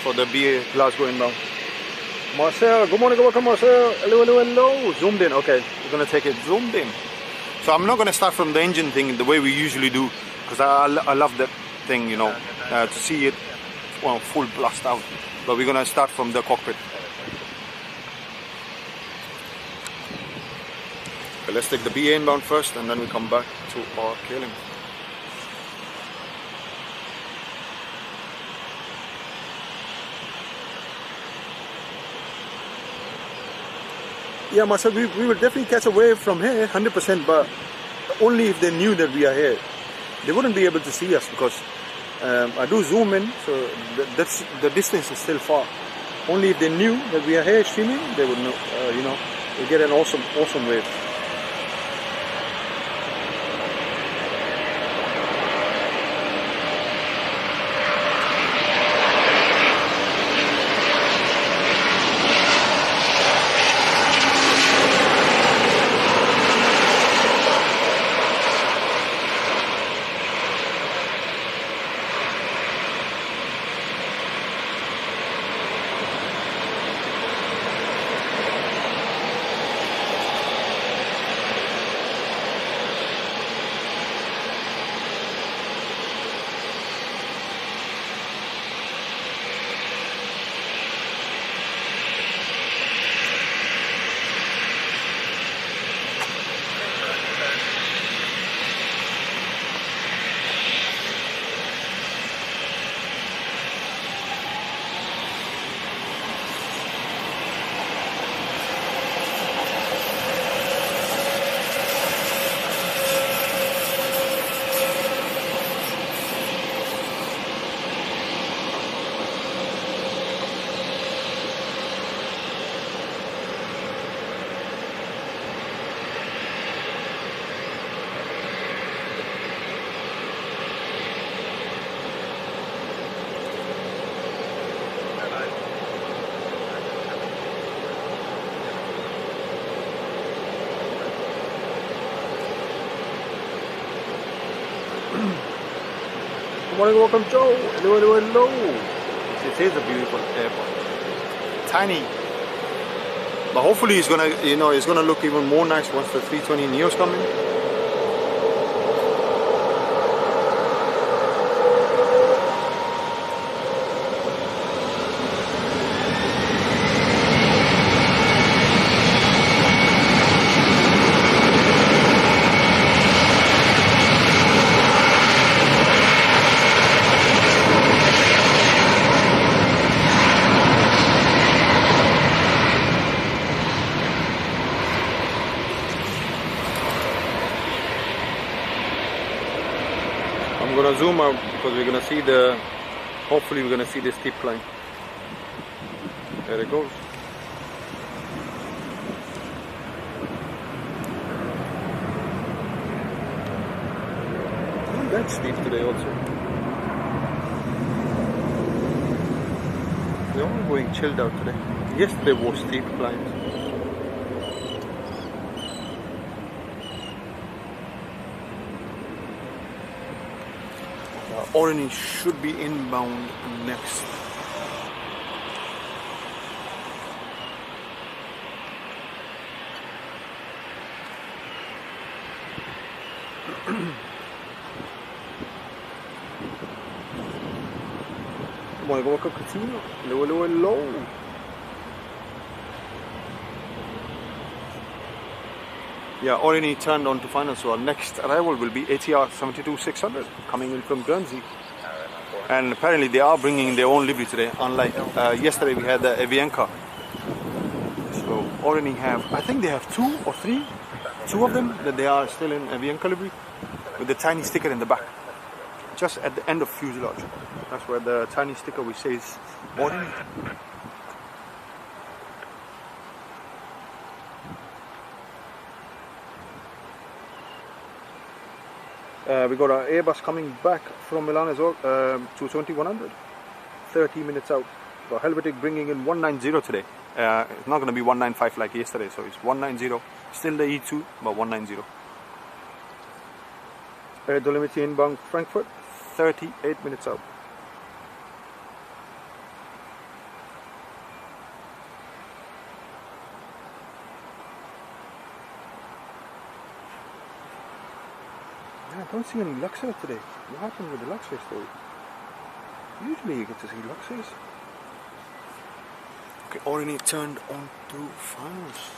for the BA Glasgow inbound. Marcel, good morning, welcome Marcel. Hello, hello, hello. Zoomed in, okay. We're going to take it zoomed in. So I'm not going to start from the engine thing the way we usually do, because I love that thing, you know, to see it full blast out. But we're going to start from the cockpit. Okay, let's take the BA inbound first and then we come back to our KLM. Yeah, Marcel, we will definitely catch a wave from here, 100%, but only if they knew that we are here. They wouldn't be able to see us because I do zoom in, so the distance is still far. Only if they knew that we are here streaming, they would know, you know, we'll get an awesome wave. Good morning, welcome Joe. Hello, hello, hello. It is a beautiful airport. Tiny. But hopefully it's gonna, you know, it's gonna look even more nice once the 320 Neos come in. I'm gonna zoom out because we're gonna see the, hopefully we're gonna see the steep climb. There it goes. Not that steep today also. They're all going chilled out today. Yesterday was steep climbs. Orani should be inbound next. Want to go back up casino? Low, low, low. Yeah, Orani turned on to final, so our next arrival will be ATR 72-600 coming in from Guernsey. And apparently they are bringing their own livery today, unlike yesterday we had the Avianca. So Orani have, I think they have two or three, two of them that they are still in Avianca livery with the tiny sticker in the back. Just at the end of fuselage. That's where the tiny sticker which says Orani. We got our Airbus coming back from Milan as well, 220-100, 30 minutes out. So Helvetic bringing in 190 today. It's not going to be 195 like yesterday, so it's 190. Still the E2, but 190. Air Dolomiti inbound Frankfurt, 38 minutes out. I don't see any Luxair today. What happened with the Luxair story? Usually you get to see Luxairs. Okay, Orani turned on to finals.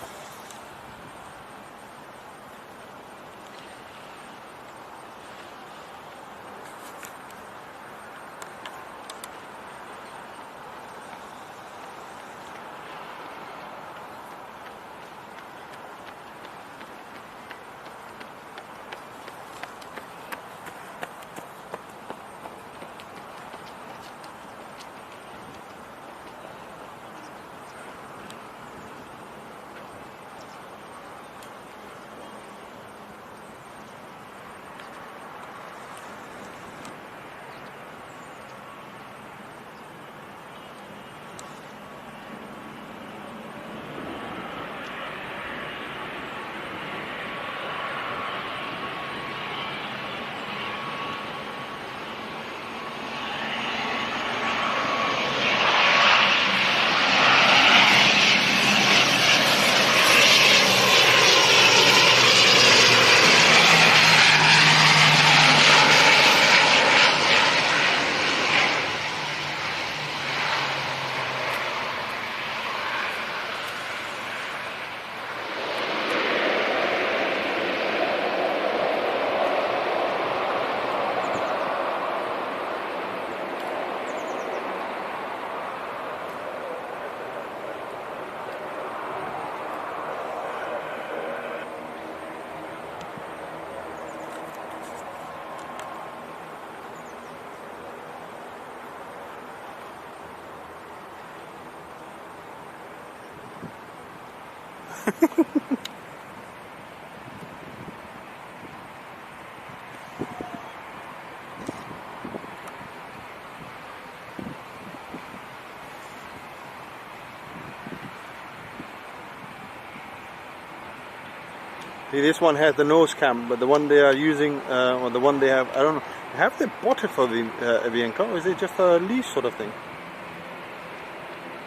See, this one has the nose cam, but the one they are using, or the one they have, I don't know, have they bought it for the Avianca, or is it just a lease sort of thing?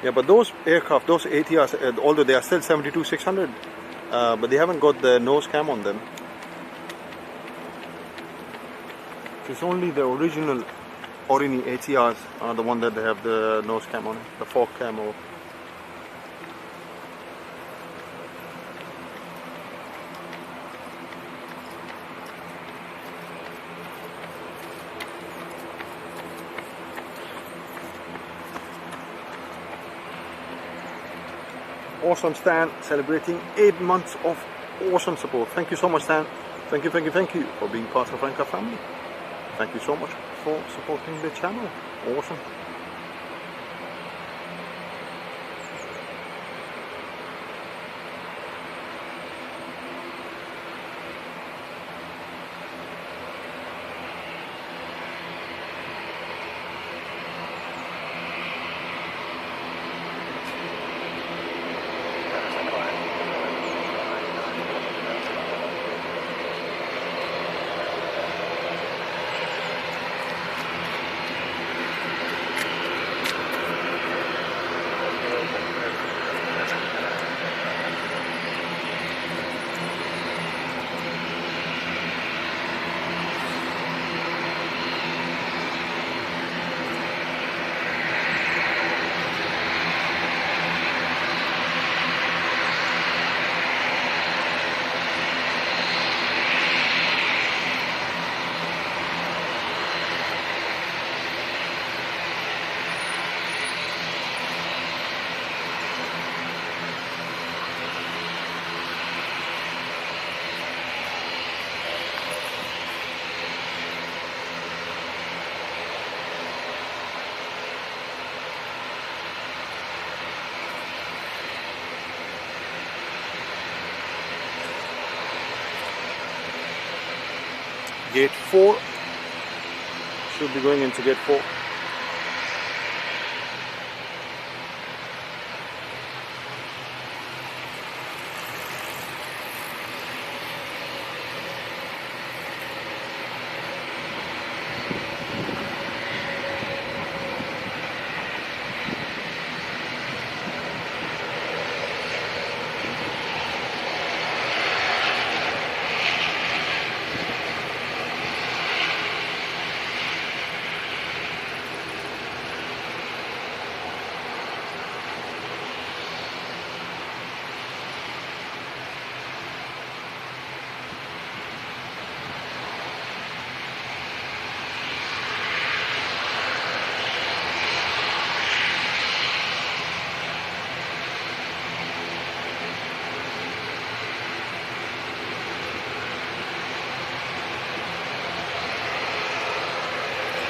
Yeah, but those aircraft, those ATRs, although they are still 72-600, but they haven't got the nose cam on them. It's only the original Orani ATRs are the one that they have the nose cam on it, the fork cam or... Awesome Stan, celebrating 8 months of awesome support. Thank you so much, Stan. Thank you for being part of RankUp family. Thank you so much for supporting the channel. Awesome. Gate 4, should be going into gate 4.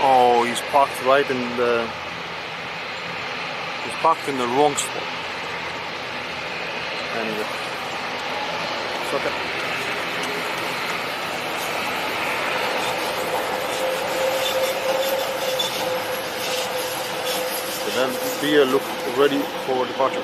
Oh, he's parked right in the... He's parked in the wrong spot. Anyway, it's okay. So then be a look ready for departure.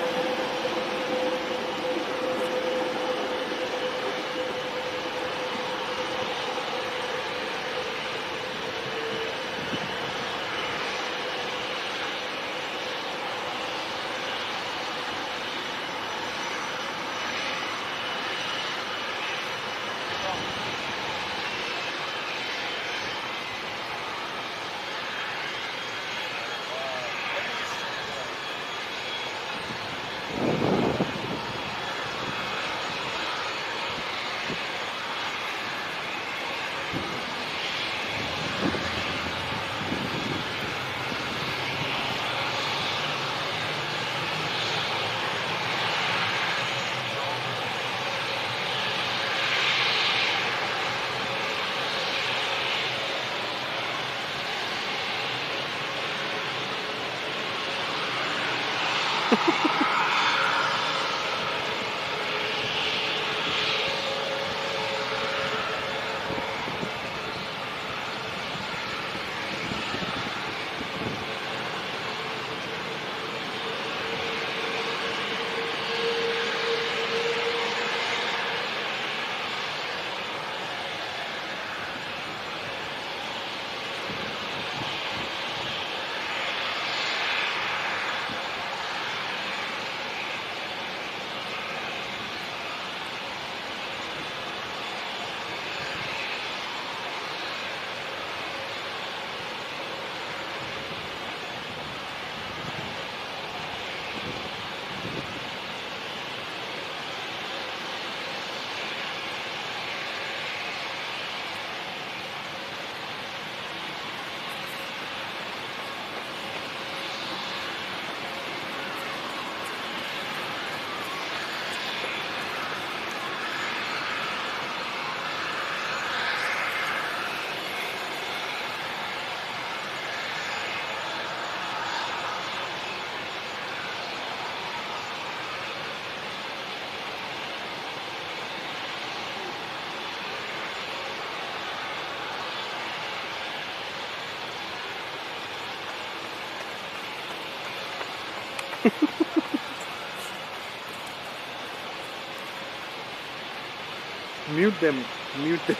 Mute them. Mute them.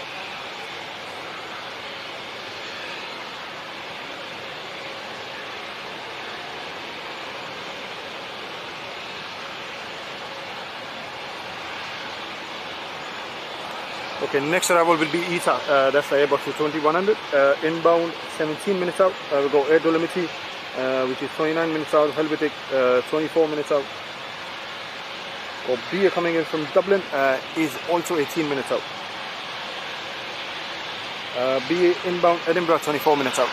Okay, next arrival will be ITA, that's the Airbus A220-100, inbound 17 minutes out. We'll go Air Dolomiti, which is 29 minutes out, Helvetic 24 minutes out. Or BA coming in from Dublin is also 18 minutes out. BA inbound Edinburgh 24 minutes out.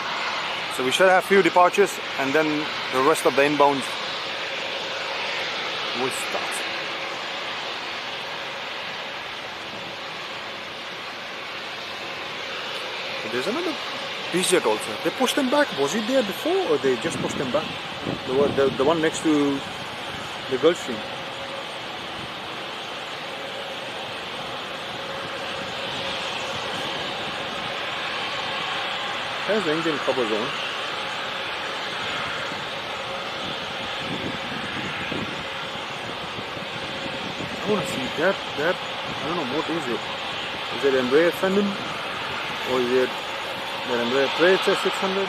So we should have few departures and then the rest of the inbounds will start. There's another BizJet also. They pushed them back. Was it there before or they just pushed them back? The one next to the Gulfstream. There's the engine covers on. I want to see that, I don't know, what is it? Is it Embraer Phantom? Or is it the Embraer Praetor 600?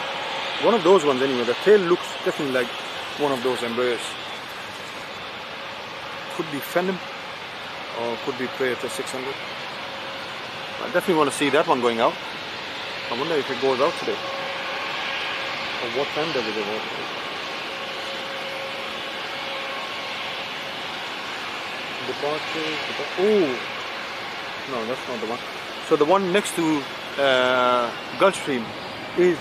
One of those ones anyway. The tail looks definitely like one of those Embraers. Could be Phantom or could be Praetor 600. I definitely want to see that one going out. I wonder if it goes out today. Or what time does it go out? Departure. Oh! No, that's not the one. So the one next to Gulfstream is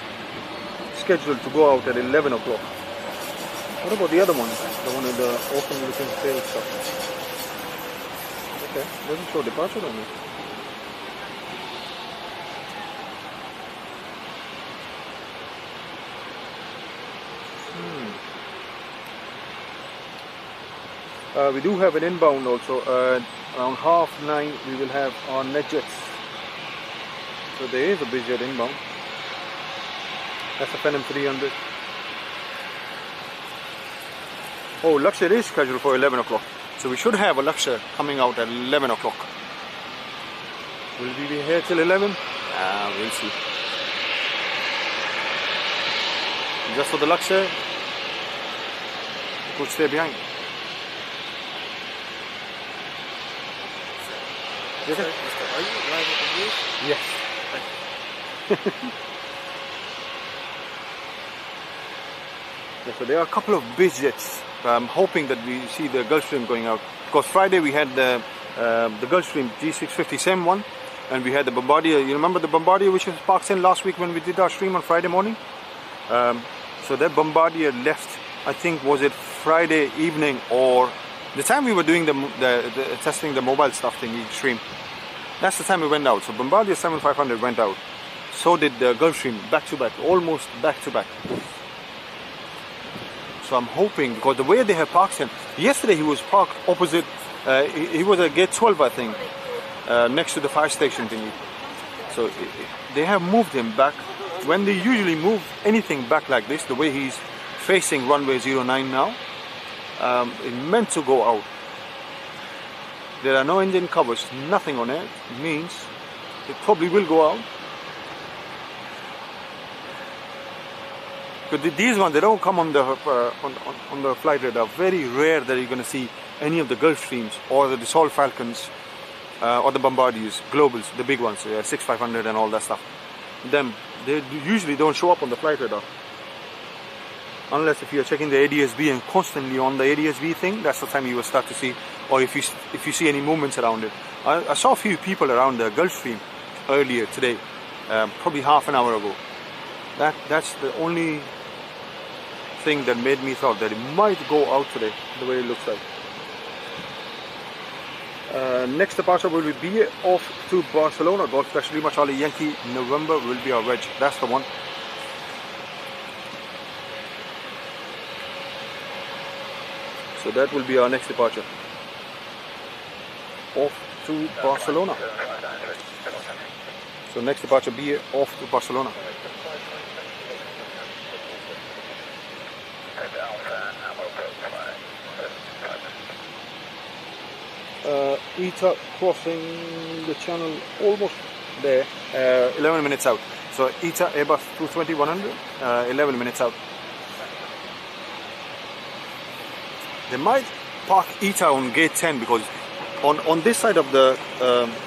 scheduled to go out at 11 o'clock. What about the other one? The one with the open looking tail stuff. Okay, doesn't show departure on it. We do have an inbound also. Around 9:30 we will have our NetJets. So there is a BizJet inbound. That's a Phantom 300. Oh, Luxair is scheduled for 11 o'clock. So we should have a Luxair coming out at 11 o'clock. Will we be here till 11? We'll see. Just for the Luxair, could stay behind. Yes, sir. Are you live at the news? Yes. Yeah, so there are a couple of BizJets. I'm hoping that we see the Gulfstream going out. Because Friday we had the Gulfstream G650 same one, and we had the Bombardier. You remember the Bombardier which was parked in last week when we did our stream on Friday morning? So that Bombardier left, I think, was it Friday evening or the time we were doing the testing the mobile stuff thing stream. That's the time we went out. So Bombardier 7500 went out. So did the Gulfstream, back to back, almost back to back. So I'm hoping, because the way they have parked him, yesterday he was parked opposite, he was at gate 12 I think, next to the fire station thingy. So they have moved him back. When they usually move anything back like this, the way he's facing runway 09 now, it's meant to go out. There are no engine covers, nothing on it. It means it probably will go out. But these ones, they don't come on the flight radar. Very rare that you're going to see any of the Gulfstreams or the Dassault Falcons or the Bombardiers, Globals, the big ones, 6500 and all that stuff. They usually don't show up on the flight radar. Unless if you're checking the ADS-B and constantly on the ADS-B thing, that's the time you will start to see, or if you see any movements around it. I saw a few people around the Gulfstream earlier today, probably half an hour ago. That's the only thing that made me thought that it might go out today, the way it looks like. Next departure will be off to Barcelona. Golf Special Lima Charlie Yankee November will be our reg. That's the one. So that will be our next departure. Off to Barcelona. So next departure be off to Barcelona. ITA crossing the channel almost there, 11 minutes out. So ITA Airbus A220-100, 11 minutes out. They might park ITA on gate 10 because on this side of the,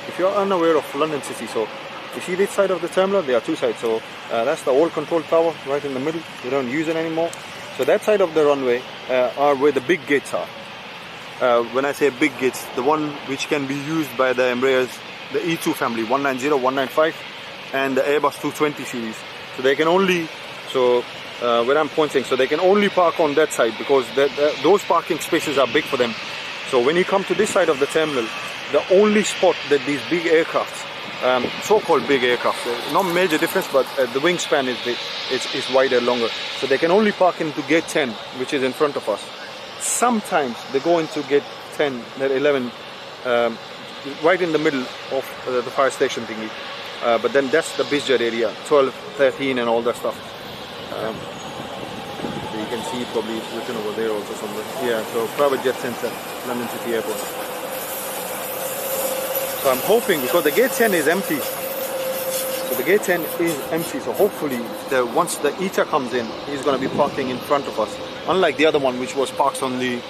if you're unaware of London City, so you see this side of the terminal, there are two sides. So that's the old control tower right in the middle. We don't use it anymore. So that side of the runway are where the big gates are. When I say big gates, the one which can be used by the Embraers, the E2 family, 190, 195, and the Airbus 220 series. So they can only, so where I'm pointing, so they can only park on that side because those parking spaces are big for them. So when you come to this side of the terminal, the only spot that these big aircrafts, so-called big aircraft, not major difference, but the wingspan is big, it's wider, longer. So they can only park into gate 10, which is in front of us. Sometimes they go into gate 10, that 11, right in the middle of the fire station thingy. But then that's the bizjet area, 12, 13 and all that stuff. So you can see probably it's written over there also somewhere. Yeah, so private jet center, London City Airport. So I'm hoping, because the gate 10 is empty. So the gate 10 is empty, so hopefully once the ITA comes in, he's going to be parking in front of us. Unlike the other one, which was parked on the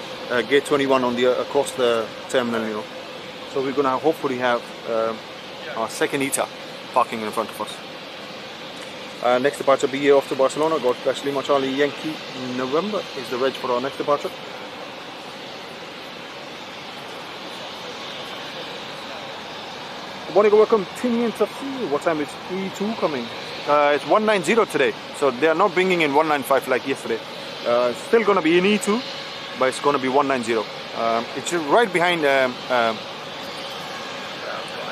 gate 21 on the across the terminal, you know. So we're going to hopefully have our second ITA parking in front of us. Next departure, BA off to Barcelona. Golf Flash Lima Charlie Yankee November is the reg for our next departure. Morning, welcome, Tinian Tafi. What time is E2 coming? It's 190 today, so they are not bringing in 195 like yesterday. It's still going to be in E2, but it's going to be 190. It's right behind the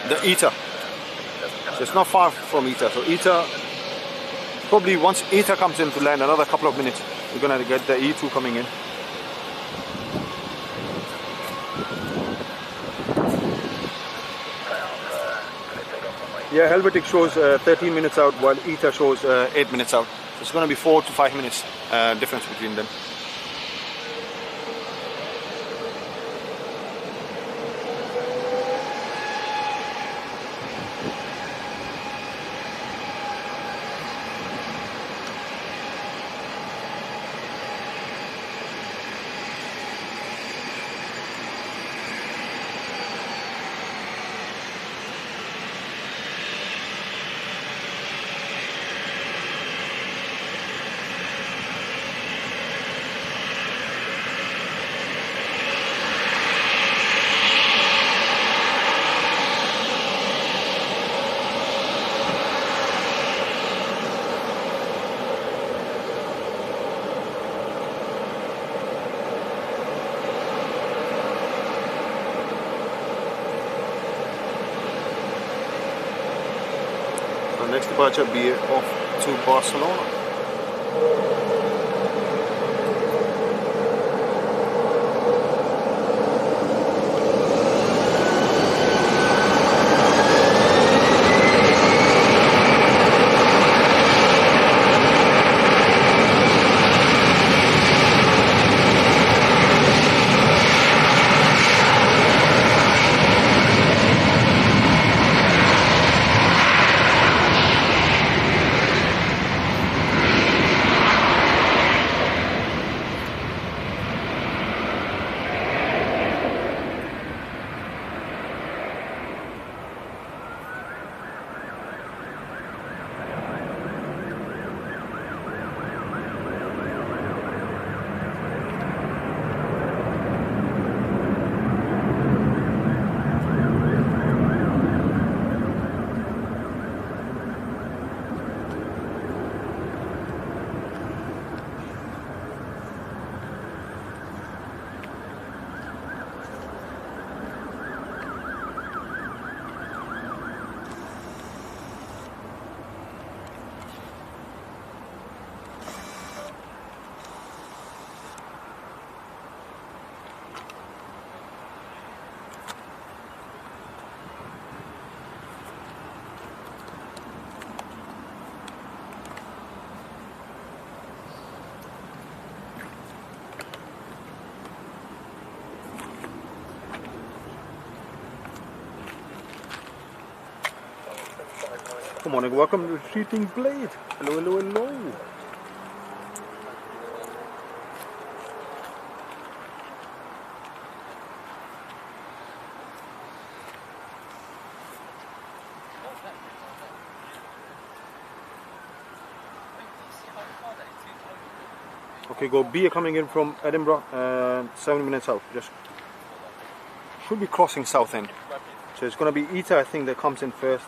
ITA. So it's not far from ITA. So ITA, probably once ITA comes in to land, another couple of minutes, we're going to get the E2 coming in. Yeah, Helvetic shows 13 minutes out while ITA shows 8 minutes out. So it's going to be 4 to 5 minutes difference between them. Next departure be off to Barcelona. Good morning, welcome to Retreating Blade. Hello, hello, hello. Okay, go B coming in from Edinburgh, 7 minutes out. Just should be crossing south end. So it's going to be ITA, I think, that comes in first,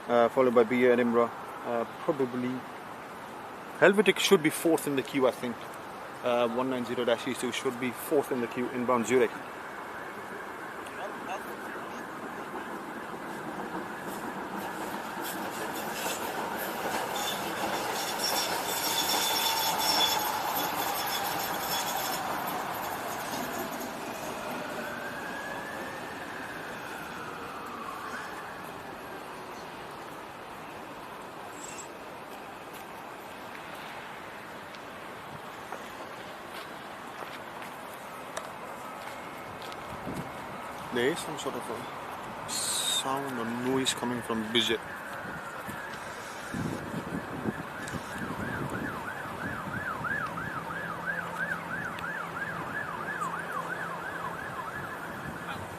followed by B Edinburgh. Probably Helvetic should be fourth in the queue, I think. 190-E2 should be fourth in the queue inbound Zurich. There is some sort of a sound or noise coming from Bizet.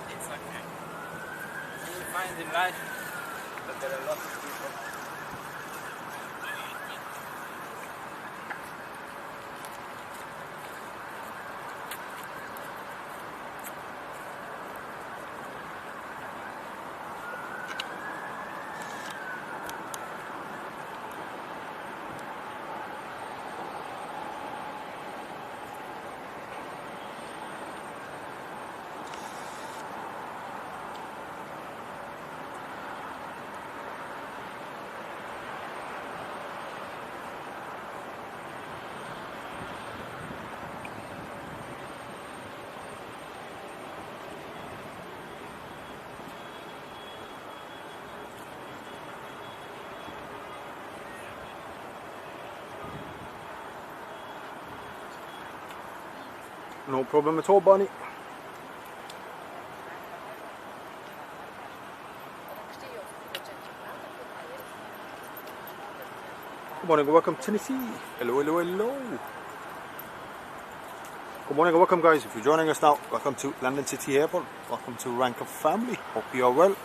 It's okay. You find in life that there are lots of people. No problem at all, Bonnie. Good morning, welcome to Tennessee. Hello, hello, hello. Good morning, welcome guys. If you're joining us now, welcome to London City Airport. Welcome to RankUp family. Hope you are well.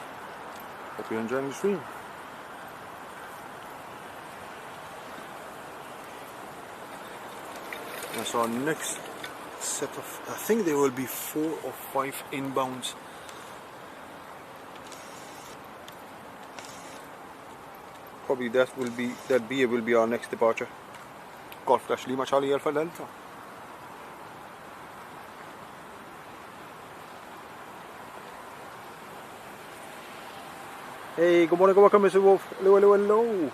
Hope you're enjoying the stream. So our next set of, I think there will be 4 or 5 inbounds. Probably that BA will be our next departure. Golf Dash Lima Charlie Alpha Delta. Hey, good morning, welcome Mr. Wolf. Hello, hello, hello.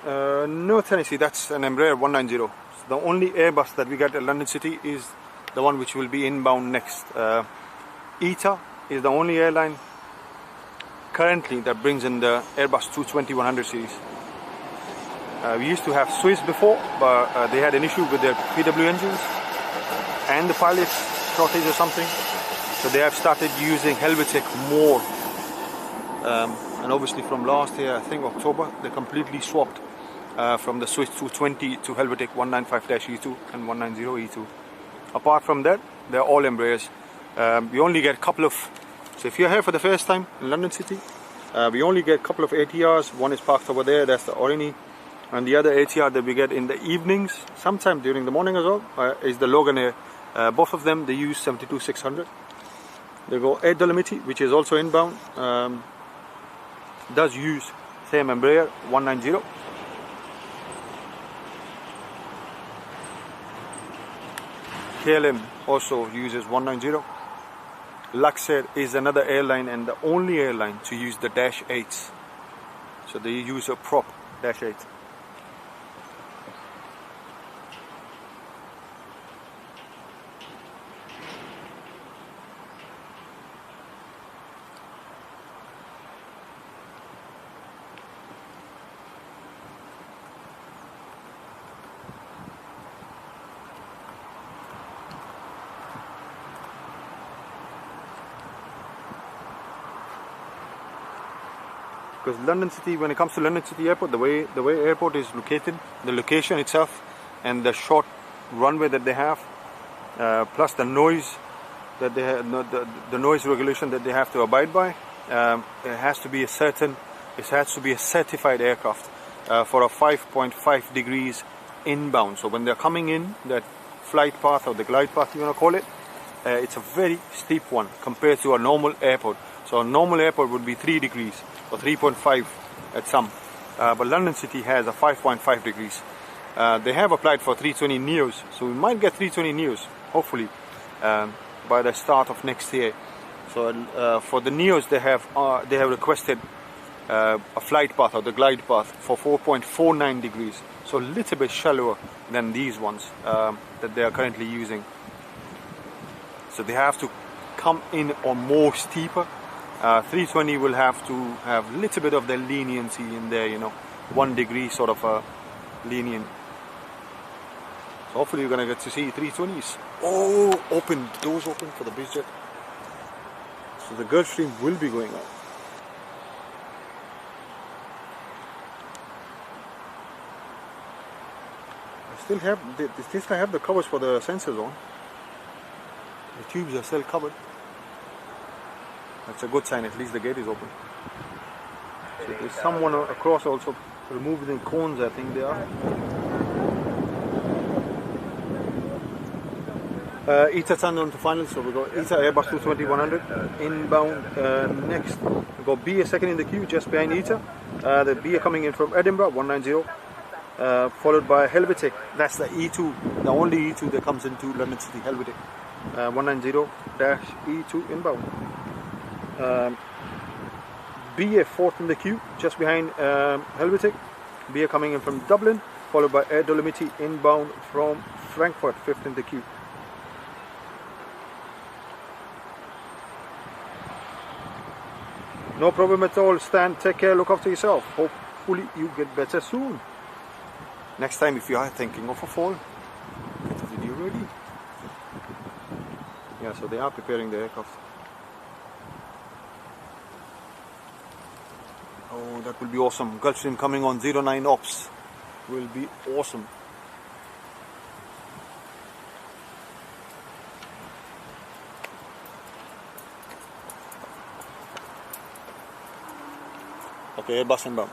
No, Tennessee, that's an Embraer 190. The only Airbus that we get at London City is the one which will be inbound next. ITA is the only airline currently that brings in the Airbus A220-100 series. We used to have Swiss before, but they had an issue with their PW engines and the pilot shortage or something. So they have started using Helvetic more. And obviously from last year, I think October, they completely swapped from the Swiss 220 to Helvetic 195-E2 and 190-E2. Apart from that, they're all Embraers. We only get a couple of, so if you're here for the first time in London City, we only get a couple of ATRs. One is parked over there, that's the Orani. And the other ATR that we get in the evenings, sometime during the morning as well, is the Logan Air. Both of them, they use 72-600. They go Air Dolomiti, which is also inbound. Does use same Embraer 190. KLM also uses 190. Luxair is another airline and the only airline to use the Dash 8s. So they use a prop Dash 8. Because London City, when it comes to London City Airport, the way airport is located, the location itself, and the short runway that they have, plus the noise that they have, the noise regulation that they have to abide by, it has to be a certified aircraft for a 5.5 degrees inbound. So when they're coming in, that flight path or the glide path you want to call it, it's a very steep one compared to a normal airport. So a normal airport would be 3 degrees or 3.5 at some, but London City has a 5.5 degrees. They have applied for 320 Neos, so we might get 320 Neos hopefully by the start of next year. So for the Neos, they have requested a flight path or the glide path for 4.49 degrees, so a little bit shallower than these ones that they are currently using. So they have to come in or more steeper. 320 will have to have a little bit of the leniency in there, 1 degree sort of lenient. So hopefully you're going to get to see 320s. Oh, open, doors open for the BizJet. So the Gulfstream will be going on. They still have the covers for the sensors on. The tubes are still covered. That's a good sign, at least the gate is open. So there's someone across also removing the cones, I think they are. ITA turned on to final, so we got ITA Airbus A220-100 inbound next. We got BA second in the queue, just behind ITA. The BA coming in from Edinburgh, 190, followed by Helvetic. That's the E2, the only E2 that comes into London City, Helvetic. 190-E2 inbound. BA fourth in the queue, just behind Helvetic. BA coming in from Dublin, followed by Air Dolomiti inbound from Frankfurt, fifth in the queue. No problem at all, Stan. Take care, look after yourself. Hopefully you get better soon. Next time, if you are thinking of a fall, get the video ready. Yeah, so they are preparing the aircraft. Oh, that will be awesome. Gulfstream coming on 09 ops will be awesome. Okay, Airbus inbound.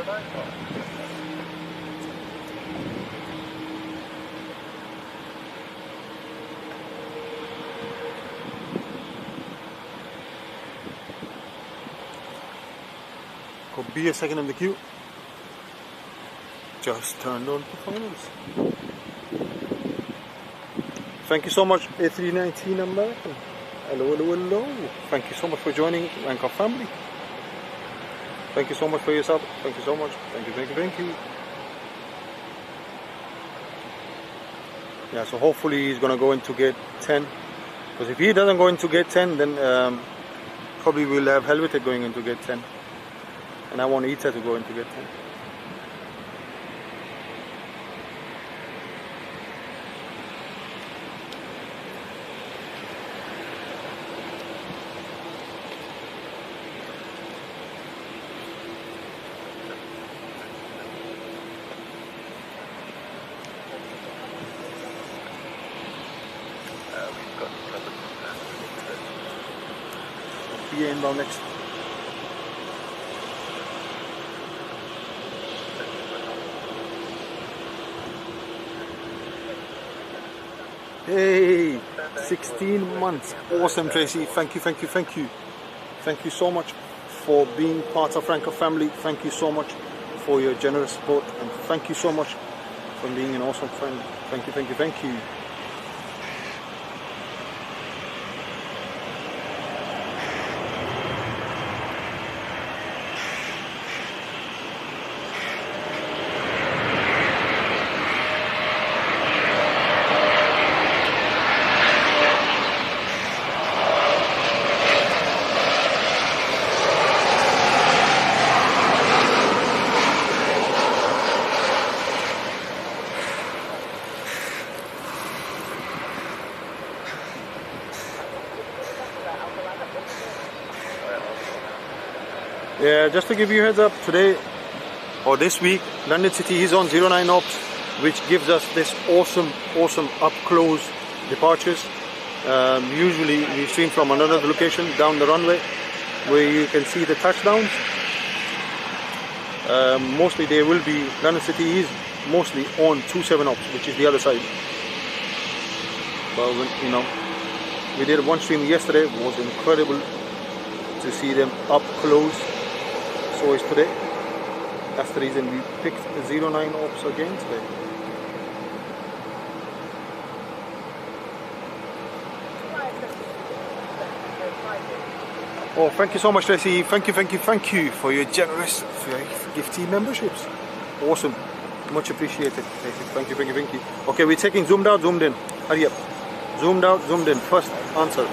Could be a second in the queue. Just turned on performance. Thank you so much, A319 American. Hello, hello, hello. Thank you so much for joining RankUp family. Thank you so much for your sub. Thank you so much. Thank you, thank you, thank you. Yeah, so hopefully he's gonna go into gate 10. Because if he doesn't go into gate 10, then probably we'll have Helvetic going into gate 10. And I want ITA to go into gate 10. PA inbound next. Hey, 16 months. Awesome, Tracy. Thank you, thank you, thank you. Thank you so much for being part of RankUp family. Thank you so much for your generous support. And thank you so much for being an awesome friend. Thank you, thank you, thank you. Yeah, just to give you a heads up, today or this week, London City is on 09 ops, which gives us this awesome up close departures. Usually we stream from another location down the runway where you can see the touchdowns. Mostly they will be, London City is mostly on 27 ops, which is the other side. But you know, we did one stream yesterday. It was incredible to see them up close. So is today. That's the reason we picked the 09 ops again today. Oh, thank you so much, Tracy. Thank you, thank you, thank you for your generous giftee memberships. Awesome. Much appreciated. Thank you, thank you, thank you. Okay, we're taking zoomed out, zoomed in. Hurry up. Zoomed out, zoomed in. First answer.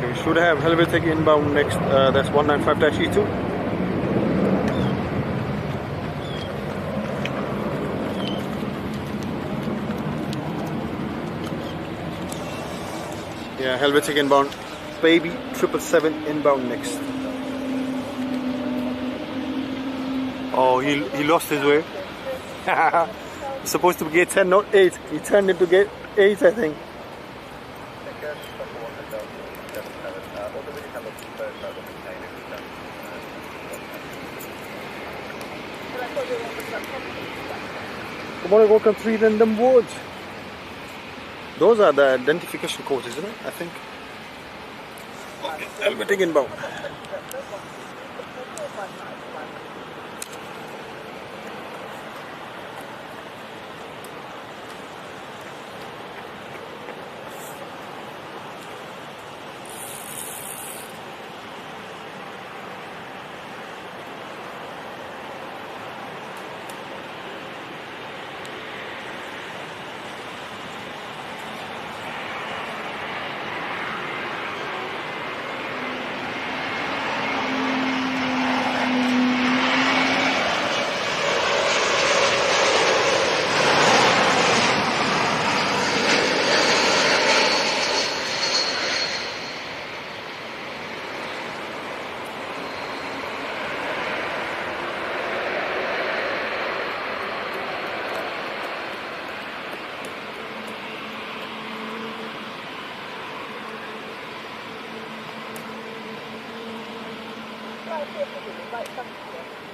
We should have Helvetic inbound next, that's 195-E2. Yeah, Helvetic inbound, baby 777 inbound next. Oh, he lost his way. It's supposed to be gate 10, not 8. He turned into gate 8, I think. Come on, welcome 3 random words. Those are the identification codes, isn't it? I think. Okay, Helvetic inbound.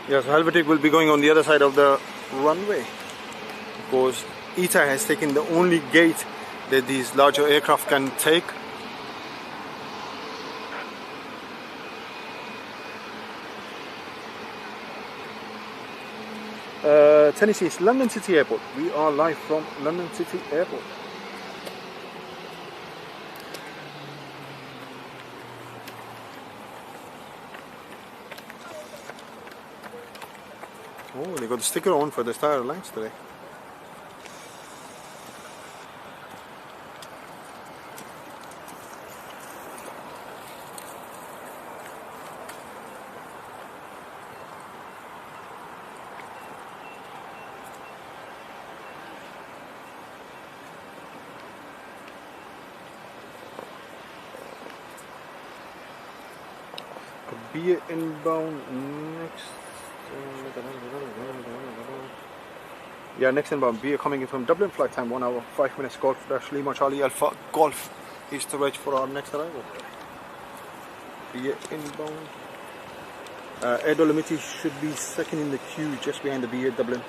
Yes, Helvetic will be going on the other side of the runway because ITA has taken the only gate that these larger aircraft can take. Tennessee is London City Airport. We are live from London City Airport. Oh, they got the sticker on for the Star Airlines today. BA inbound next. Yeah, next inbound BA coming in from Dublin, flight time 1 hour 5 minutes. Golf Dash Lima Charlie Alpha Golf is to reach for our next arrival. BA inbound. Air Dolomiti should be second in the queue, just behind the BA Dublin.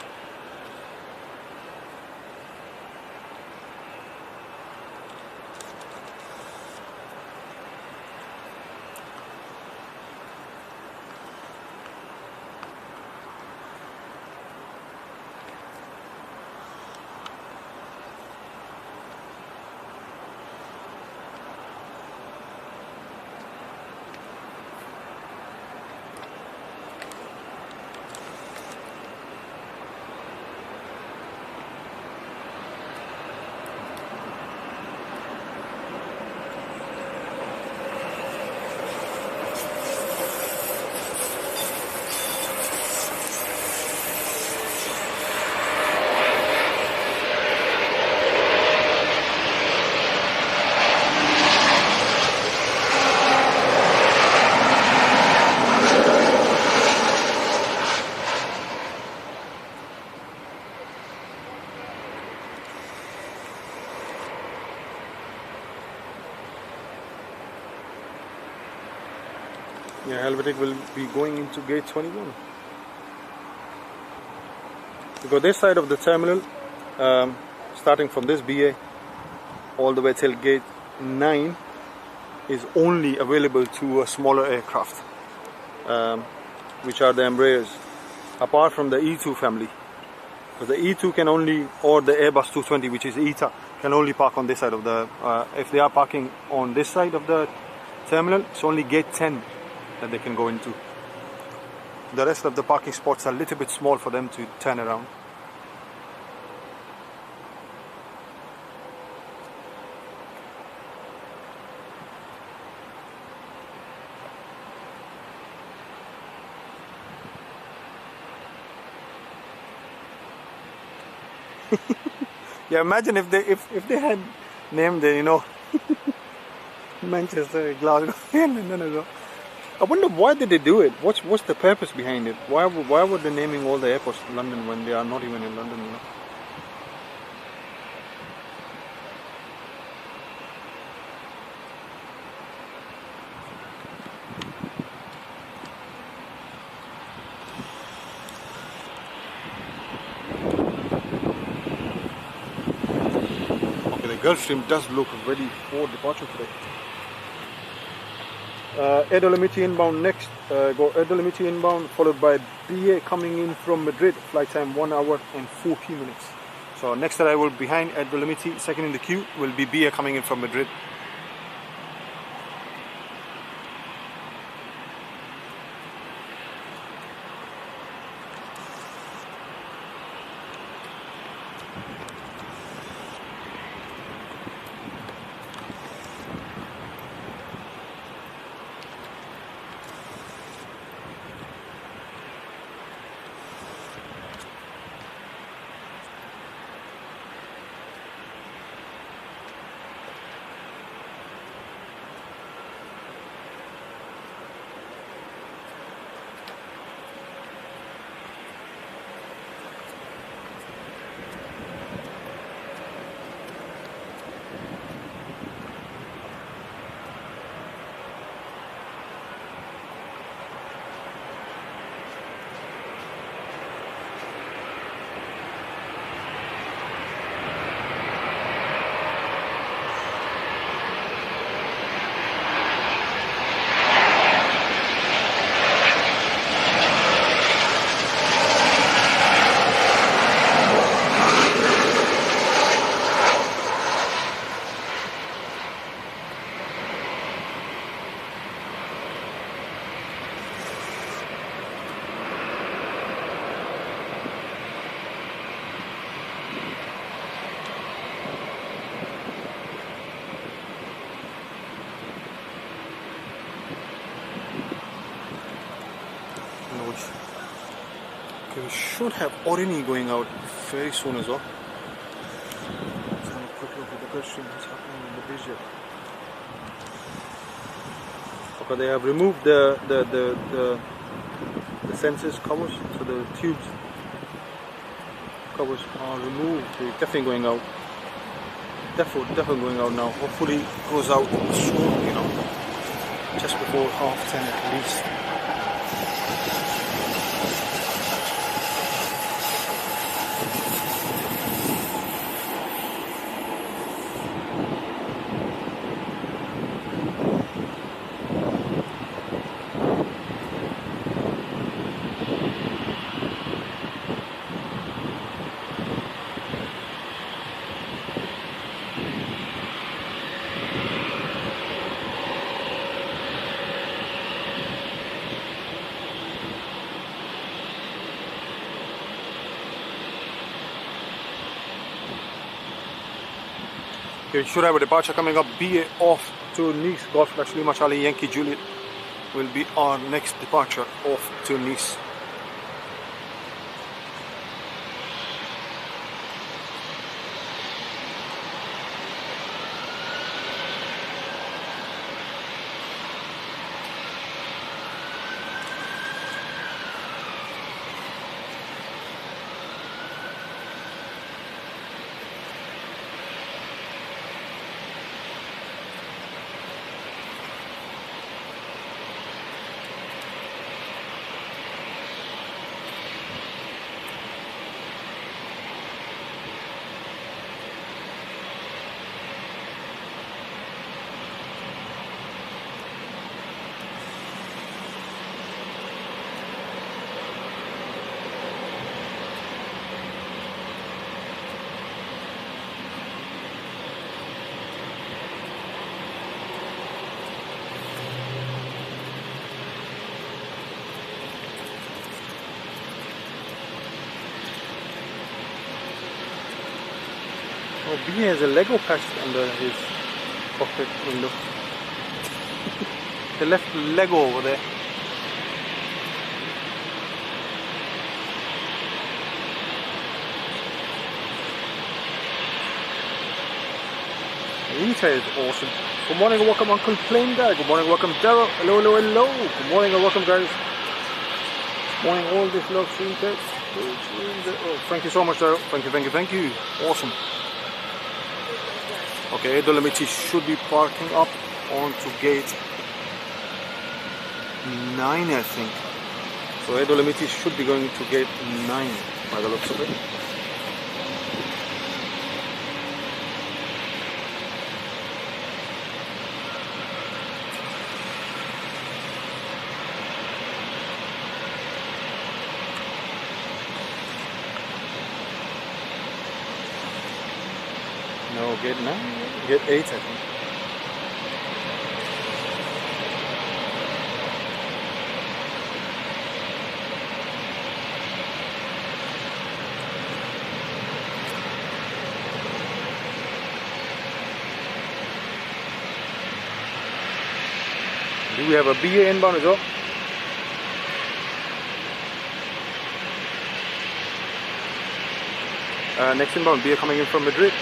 Yeah, Helvetic will be going into gate 21. You go this side of the terminal, starting from this BA all the way till gate 9 is only available to a smaller aircraft, which are the Embraers, apart from the E2 family. Because the E2 can only, or the Airbus 220, which is ITA, can only park on this side of the, if they are parking on this side of the terminal, it's only gate 10 that they can go into. The rest of the parking spots are a little bit small for them to turn around. Yeah, imagine if they had named the, you know, Manchester, Glasgow, and London as well. I wonder why did they do it? What's the purpose behind it? Why were they naming all the airports London when they are not even in London? You know? Okay, the Gulfstream does look ready for departure today. Air Dolomiti inbound next. Go Air Dolomiti inbound, followed by BA coming in from Madrid. Flight time 1 hour and 40 minutes. So next arrival behind Air Dolomiti, second in the queue, will be BA coming in from Madrid. Nice. Okay, we should have Orini going out very soon as well. Let's have a quick look at the grid stream. What's happening in the visual? Okay, they have removed the sensors covers, so the tubes covers are removed. They're definitely going out. Definitely going out now. Hopefully it goes out soon, you know, just before 10:30 at least. Okay, we should have a departure coming up. BA off to Nice. Golf Actually Charlie Yankee Juliet will be our next departure off to Nice. Oh, B has a Lego patch under his cockpit window. They left Lego over there. ITA is awesome. Good morning and welcome Uncle Plain Guy. Good morning and welcome Daryl. Hello, hello, hello. Good morning and welcome guys. Good morning all this love stream text. Oh, thank you so much Daryl. Thank you. Awesome. Okay, Dolomiti should be parking up onto gate 9, I think. So Dolomiti should be going to gate 9 by the looks of it. No, gate 9? Gate 8, I think. Do we have a BA inbound as well? Next inbound, BA coming in from Madrid.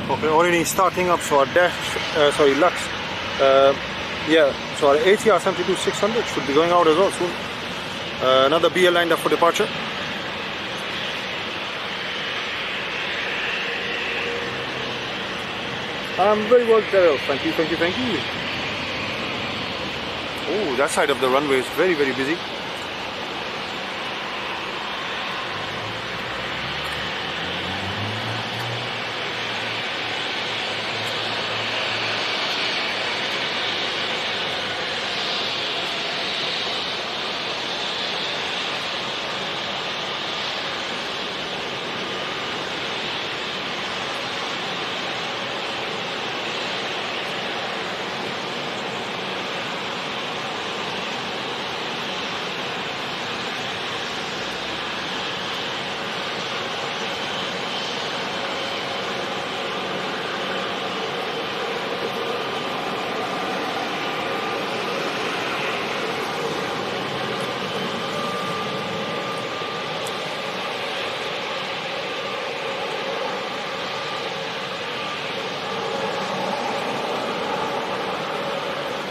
Okay, already starting up, so our dash, sorry, Lux, yeah, so our ATR 72-600 should be going out as well soon. Another BL lined up for departure. I'm very well, Daryl. Thank you, thank you, thank you. Oh, that side of the runway is very, very busy.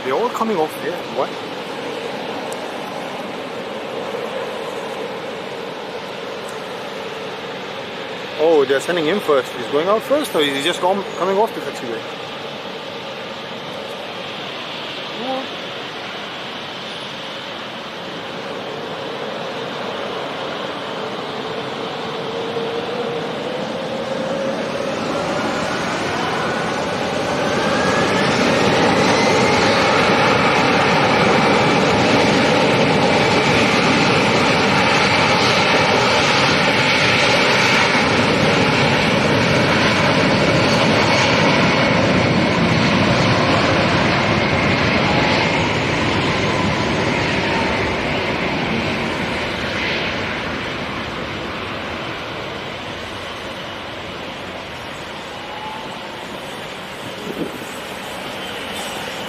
They're all coming off here. What? Oh, they're sending him first. He's going out first, or is he just coming off the taxiway?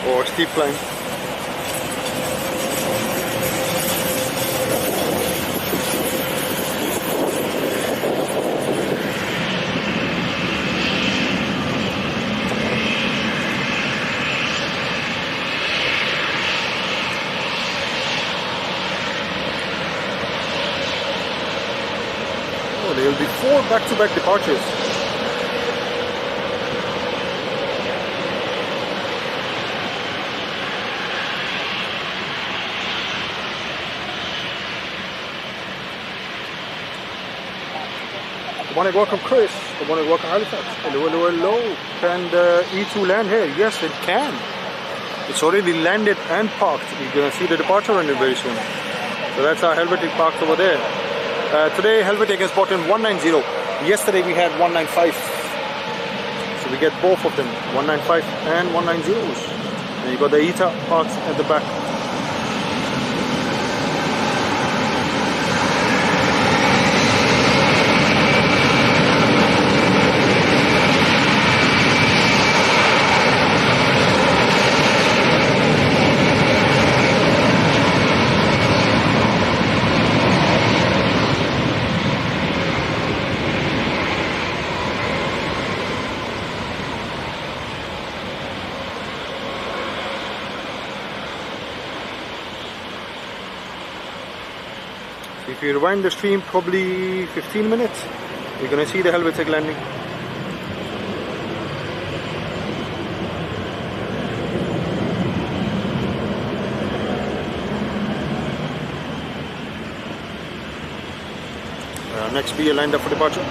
Or steep climb. Oh, there will be 4 back-to-back departures. Good morning, welcome Chris. Good morning, welcome Halifax. Hello, hello, hello. Can the E2 land here? Yes, it can. It's already landed and parked. You're going to see the departure runway very soon. So that's our Helvetic parked over there. Today Helvetic has brought in 190. Yesterday we had 195. So we get both of them, 195 and 190s. And you got the ITA parked at the back. If you rewind the stream probably 15 minutes, you're going to see the Helvetic landing. Next BL lined up for departure.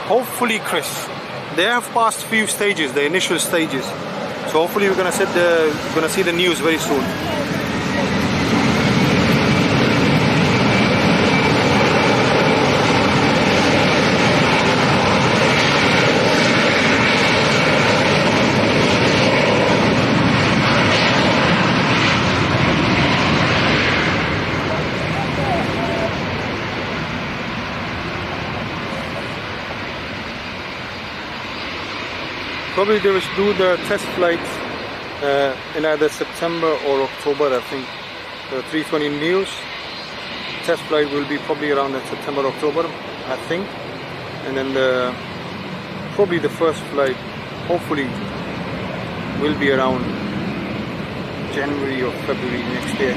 Hopefully, Chris, They have passed few stages, the initial stages. So hopefully we're gonna see the news very soon. Probably they will do the test flights in either September or October, I think. The 320 Neos test flight will be probably around September, October, I think. And then probably the first flight, hopefully, will be around January or February next year.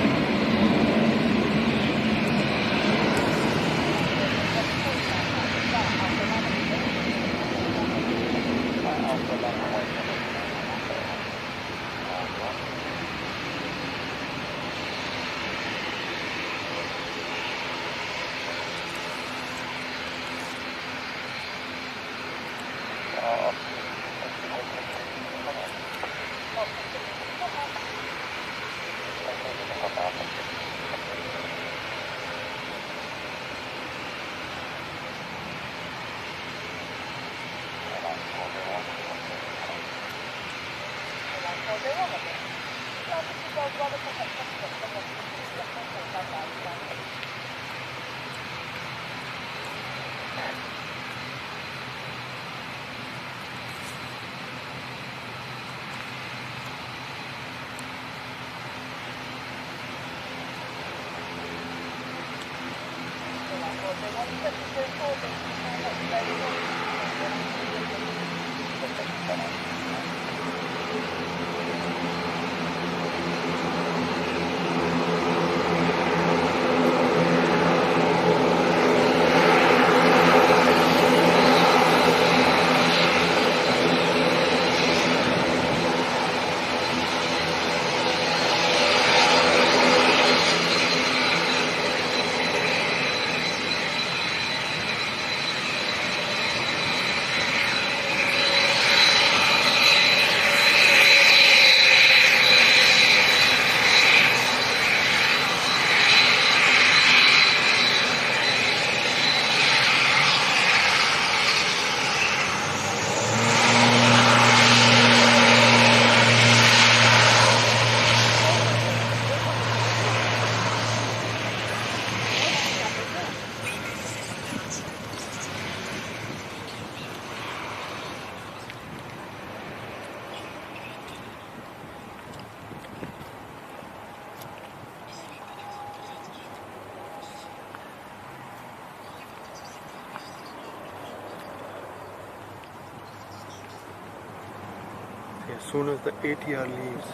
As soon as the ATR leaves,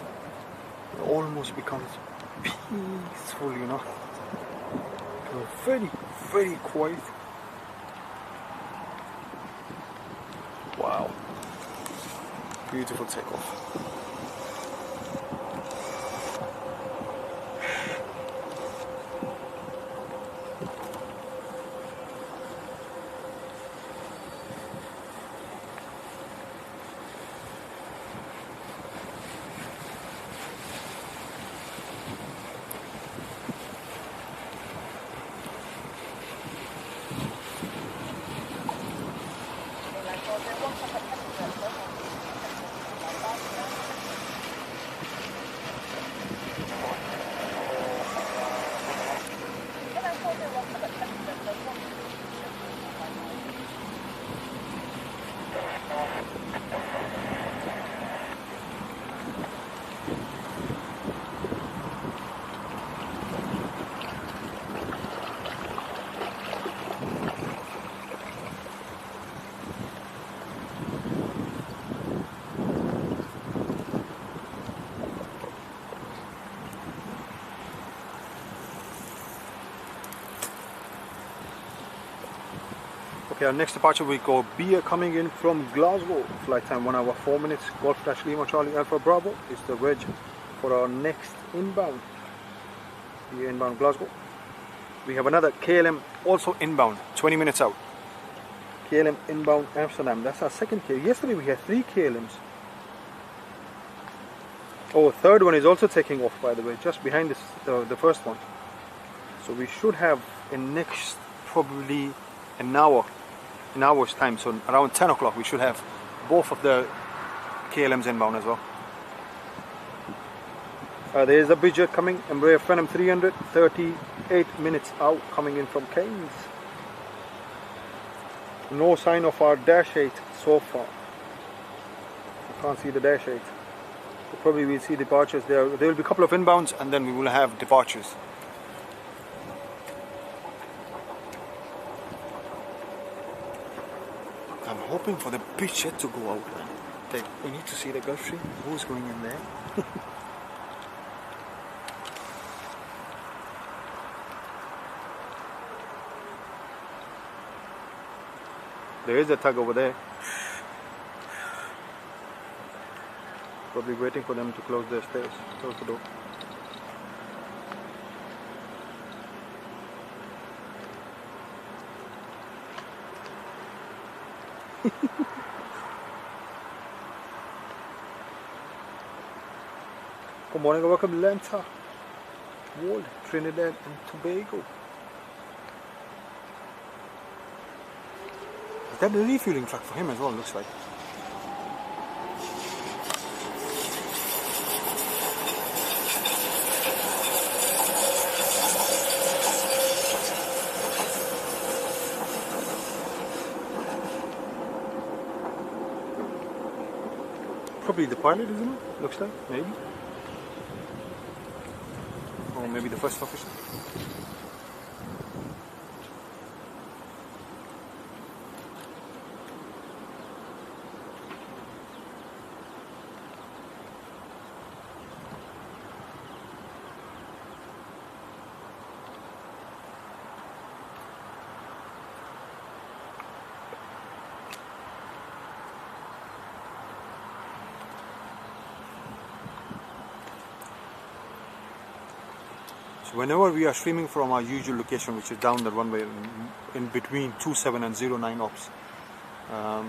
it almost becomes peaceful, you know. Very, very quiet. Wow. Beautiful takeoff. Okay, our next departure we go Beer coming in from Glasgow. Flight time 1 hour 4 minutes. Golf Lima Charlie Alpha Bravo is the reg for our next inbound. Beer inbound Glasgow. We have another KLM also inbound, 20 minutes out. KLM inbound Amsterdam. That's our second KLM. Yesterday we had 3 KLMs. Oh, third one is also taking off, by the way, just behind this, the first one. So we should have in next probably an hour's time. So around 10 o'clock we should have both of the KLMs inbound as well. There is a big jet coming, Embraer Phenom 300, 38 minutes out, coming in from Keynes. No sign of our Dash 8 so far. You can't see the Dash 8. So probably we'll see departures there. There will be a couple of inbounds and then we will have departures. I'm hoping for the big jet to go out. We need to see the Gulf Stream. Who's going in there? There is a tug over there. Probably waiting for them to close their stairs, close the door. Good morning and welcome to Atlanta, World, Trinidad and Tobago. Is that the refueling truck for him as well, looks like? Probably the pilot, isn't it? Looks like, maybe. Or maybe the first officer. Whenever we are streaming from our usual location, which is down the runway in between 27 and 09 ops,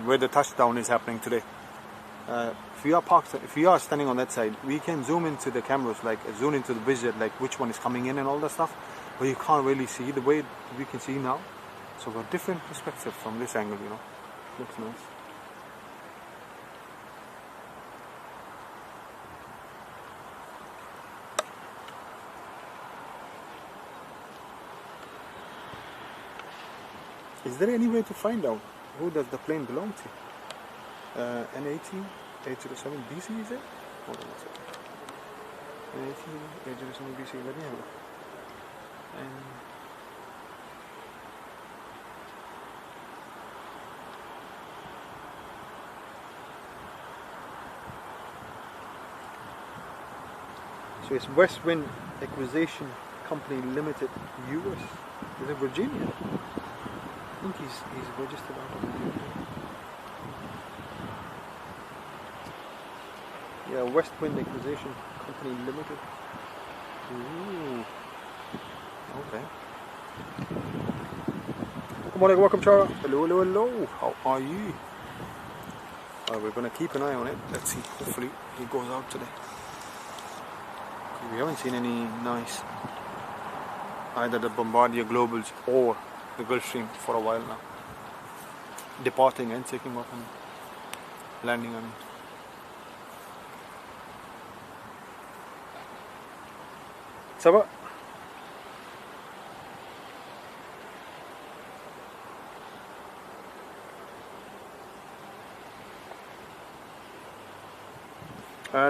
where the touchdown is happening today, if we are standing on that side, we can zoom into the cameras, like zoom into the visit, like which one is coming in and all that stuff, but you can't really see the way we can see now. So a different perspective from this angle, you know. Looks nice. Is there any way to find out who does the plane belong to? N18 807 BC, is it? Hold on a second. N18 807 BC, let me have a look. So it's West Wind Acquisition Company Limited, US. Is it Virginia? I think he's registered out of Virginia. Yeah, West Wind Acquisition Company Limited. Ooh. Okay. Good morning, welcome Chara. Hello, hello, hello. How are you? We're gonna keep an eye on it. Let's see. Hopefully he goes out today. We haven't seen any nice either the Bombardier Globals or the Gulfstream for a while now, departing and taking off and landing on it. Ça va?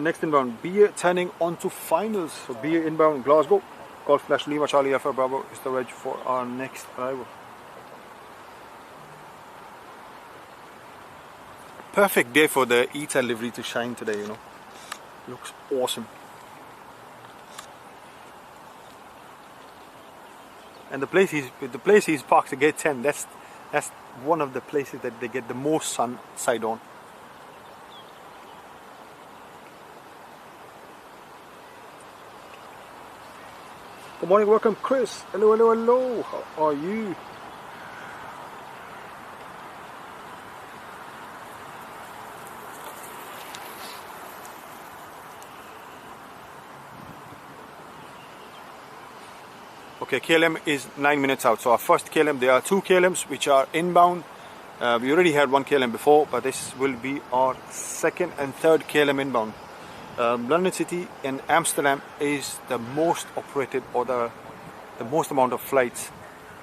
Next inbound, BA turning onto finals. So BA inbound Glasgow. Golf Flash Lima Charlie Alpha Bravo is the reg for our next arrival. Perfect day for the ITA livery to shine today, you know. Looks awesome. And the place he's parked to gate 10, that's one of the places that they get the most sun side on. Good morning, welcome Chris. Hello, hello, hello. How are you? Okay, KLM is 9 minutes out. So our first KLM, there are 2 KLMs which are inbound. We already had 1 KLM before, but this will be our second and third KLM inbound. London City and Amsterdam is the most operated, or the most amount of flights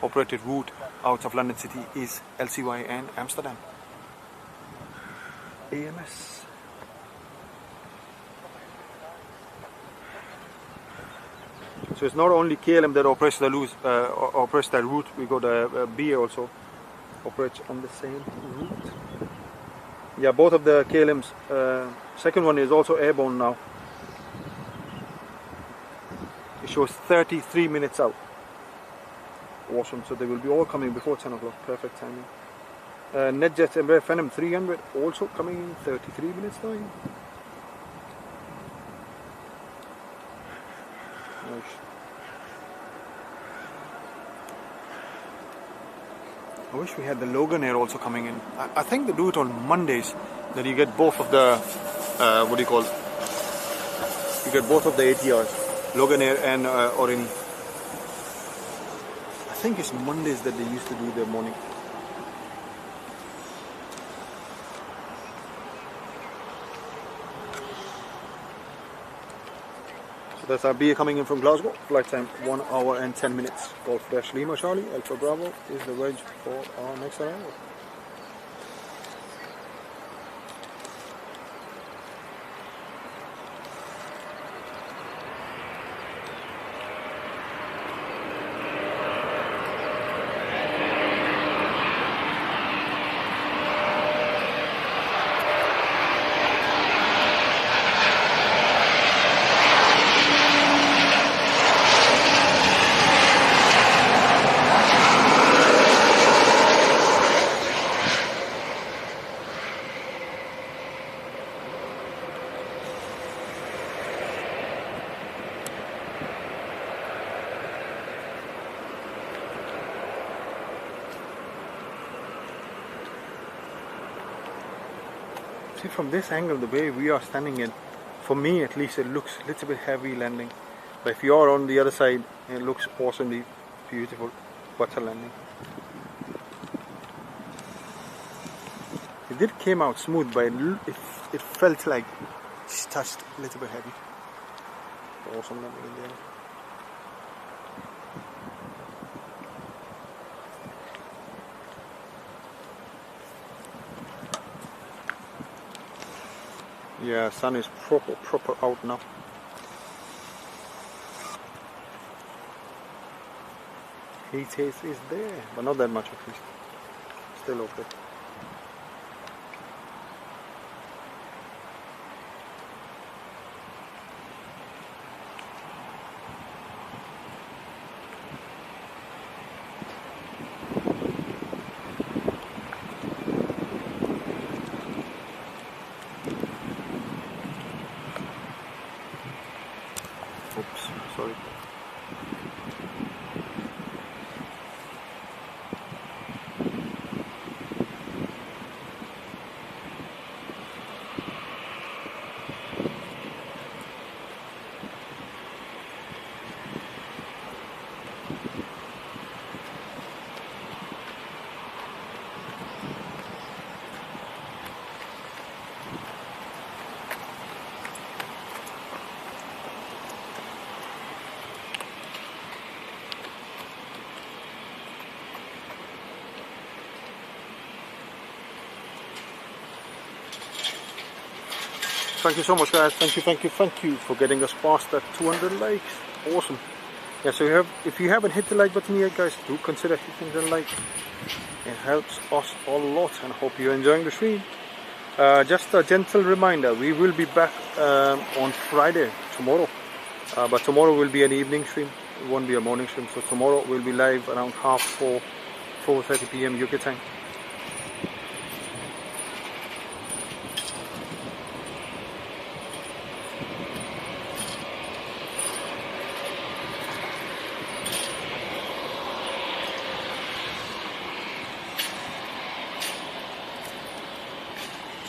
operated route out of London City is LCY and Amsterdam. AMS. So it's not only KLM that operates that route. We got BA also operates on the same route. Yeah, both of the KLMs. Second one is also airborne now. It shows 33 minutes out. Awesome. So they will be all coming before 10 o'clock. Perfect timing. NetJets Embraer Phenom 300 also coming in 33 minutes time. Nice. I wish we had the Logan Air also coming in. I think they do it on Mondays, that you get both of the what do you call? You get both of the ATRs, Logan Air and Orani. I think it's Mondays that they used to do their morning. So that's our BA coming in from Glasgow. Flight time 1 hour and 10 minutes. Golf Dash Lima Charlie, Alpha Bravo is the wedge for our next arrival. See, from this angle, the way we are standing in, for me at least, it looks a little bit heavy landing. But if you are on the other side, it looks awesomely beautiful butter landing. It did came out smooth, but it felt like just touched a little bit heavy. Awesome landing in there. Yeah, sun is proper out now. Heat is there, but not that much at least. Still okay. Oops, sorry. Thank you so much, guys. Thank you for getting us past that 200 likes. Awesome. Yeah, so if you haven't hit the like button yet, guys, do consider hitting the like. It helps us a lot, and I hope you're enjoying the stream. Just a gentle reminder, we will be back on Friday, tomorrow. But tomorrow will be an evening stream. It won't be a morning stream. So tomorrow we'll be live around 4:30 p.m. UK time.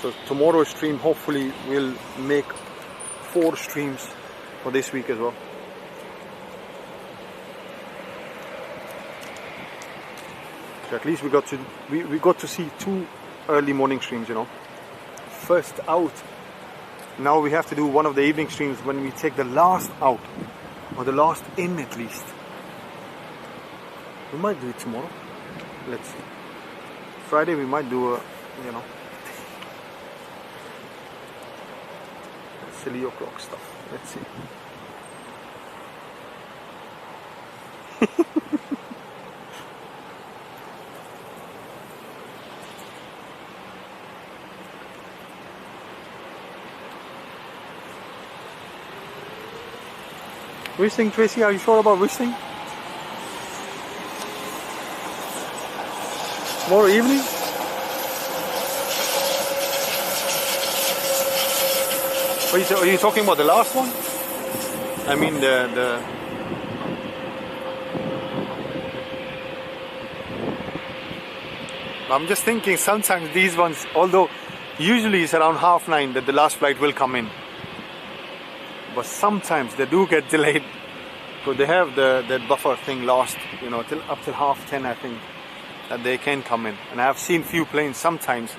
So tomorrow's stream hopefully will make 4 streams for this week as well. So at least we got to see 2 early morning streams, you know. First out. Now we have to do one of the evening streams when we take the last out, or the last in at least. We might do it tomorrow. Let's see. Friday we might do a, you know, silly o'clock stuff. Let's see. Whistling, Tracy, are you sure about whistling? Tomorrow evening? Are you talking about the last one? I mean the I'm just thinking sometimes these ones, although usually it's around 9:30 that the last flight will come in, but sometimes they do get delayed because they have that buffer thing lost, you know, up till 10:30 I think that they can come in. And I have seen few planes sometimes,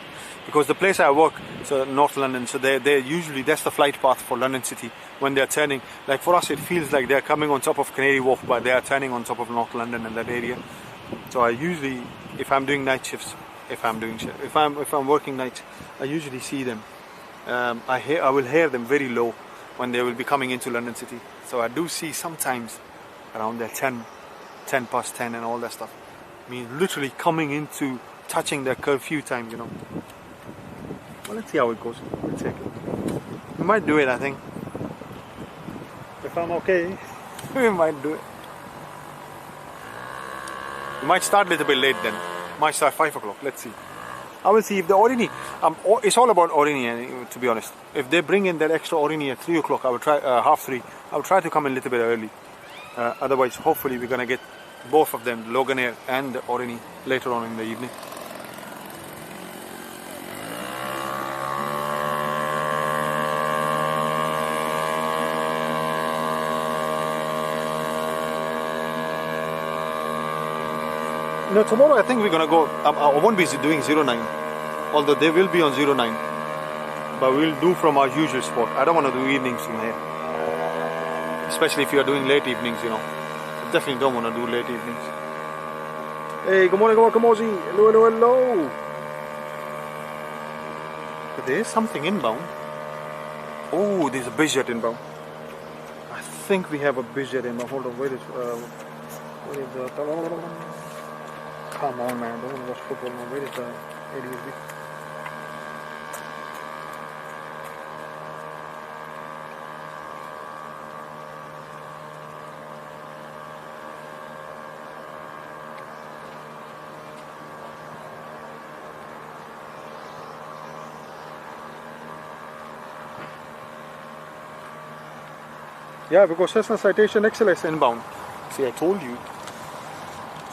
because the place I work, so North London, so they're usually, that's the flight path for London City when they're turning. Like for us it feels like they're coming on top of Canary Wharf, but they are turning on top of North London and that area. So I usually, if I'm doing night shifts, if I'm working nights, I usually see them. I will hear them very low when they will be coming into London City. So I do see sometimes around there 10 past 10 and all that stuff. I mean literally coming into, touching their curfew time, you know. Well, let's see how it goes. We'll take it. We might do it, I think. If I'm okay, we might do it. We might start a little bit late then. Might start 5 o'clock. Let's see. I will see if the Orini, it's all about Orini, to be honest. If they bring in that extra Orini at 3 o'clock, I will try, 3:30, I will try to come in a little bit early. Otherwise, hopefully we're going to get both of them, Logan Air and the Orini, later on in the evening. No, tomorrow I think we're gonna go. I won't be doing 09, although they will be on 09. But we'll do from our usual spot. I don't want to do evenings from here, especially if you are doing late evenings. You know, I definitely don't want to do late evenings. Hey, good morning, welcome, Ozzy. Hello, hello, hello. But there is something inbound. Oh, there's a bizjet inbound. I think we have a bizjet inbound. Hold on, where is the? Come on, man, don't want to watch football now. Where is the ADSB? Yeah, because Cessna Citation XLS inbound. See, I told you.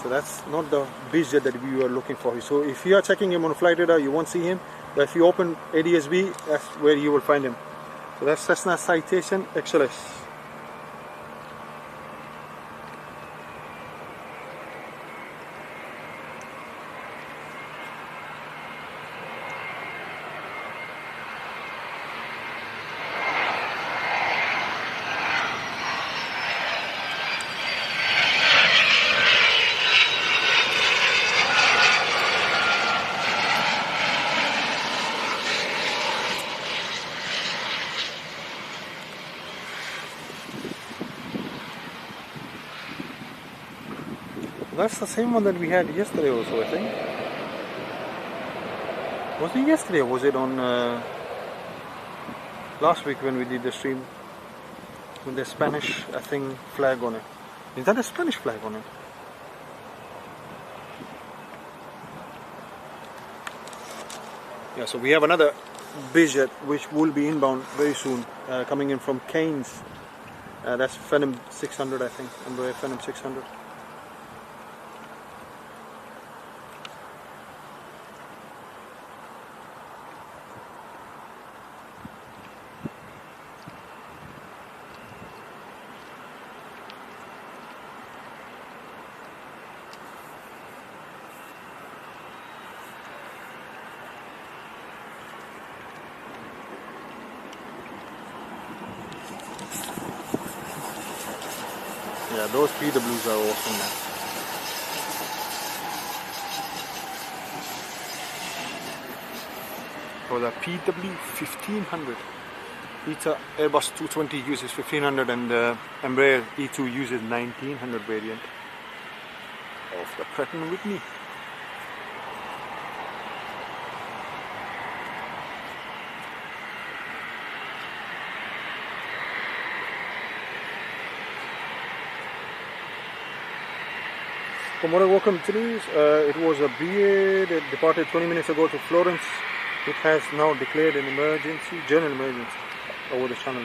So that's not the bizjet that we were looking for. So if you are checking him on flight radar, you won't see him. But if you open ADSB, that's where you will find him. So that's Cessna Citation XLS. That's the same one that we had yesterday also, I think. Was it yesterday or was it on last week when we did the stream with the Spanish, I think, flag on it? Is that a Spanish flag on it? Yeah, so we have another bizjet which will be inbound very soon, coming in from Keynes. That's Phenom 600, I think, Embraer Phenom 600. Yeah, those PWs are awesome, man. For the PW 1500, ITA Airbus 220 uses 1500 and the Embraer E2 uses 1900 variant of the Pratt & Whitney. Good morning, welcome to this. It was a BA that departed 20 minutes ago to Florence. It has now declared an emergency, general emergency over the channel.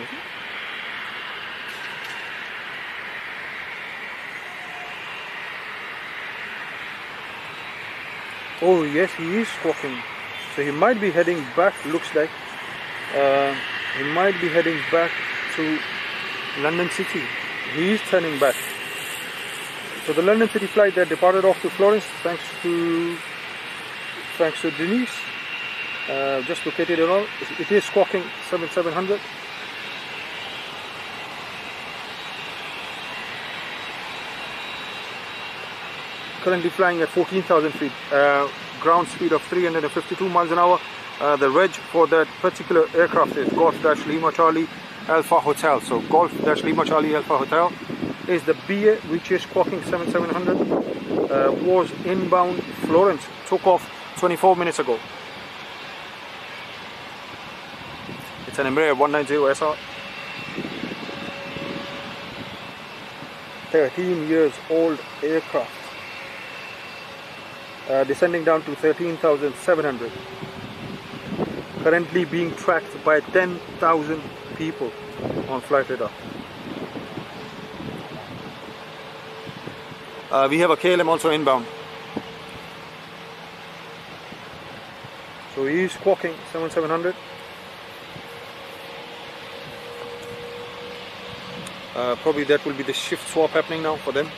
Oh yes, he is squawking. So he might be heading back, looks like. He might be heading back to London City. He is turning back. So the London City flight that departed off to Florence, thanks to Denise, just located it all. It is squawking 7700. Currently flying at 14,000 feet, ground speed of 352 miles an hour. The reg for that particular aircraft is Golf-Lima Charlie Alpha Hotel. So Golf-Lima Charlie Alpha Hotel is the BA which is squawking 7700, was inbound Florence, took off 24 minutes ago. It's an Embraer 190 SR, 13 years old aircraft, descending down to 13,700, currently being tracked by 10,000 people on flight radar. We have a KLM also inbound. So he is squawking 7700. Probably that will be the shift swap happening now for them.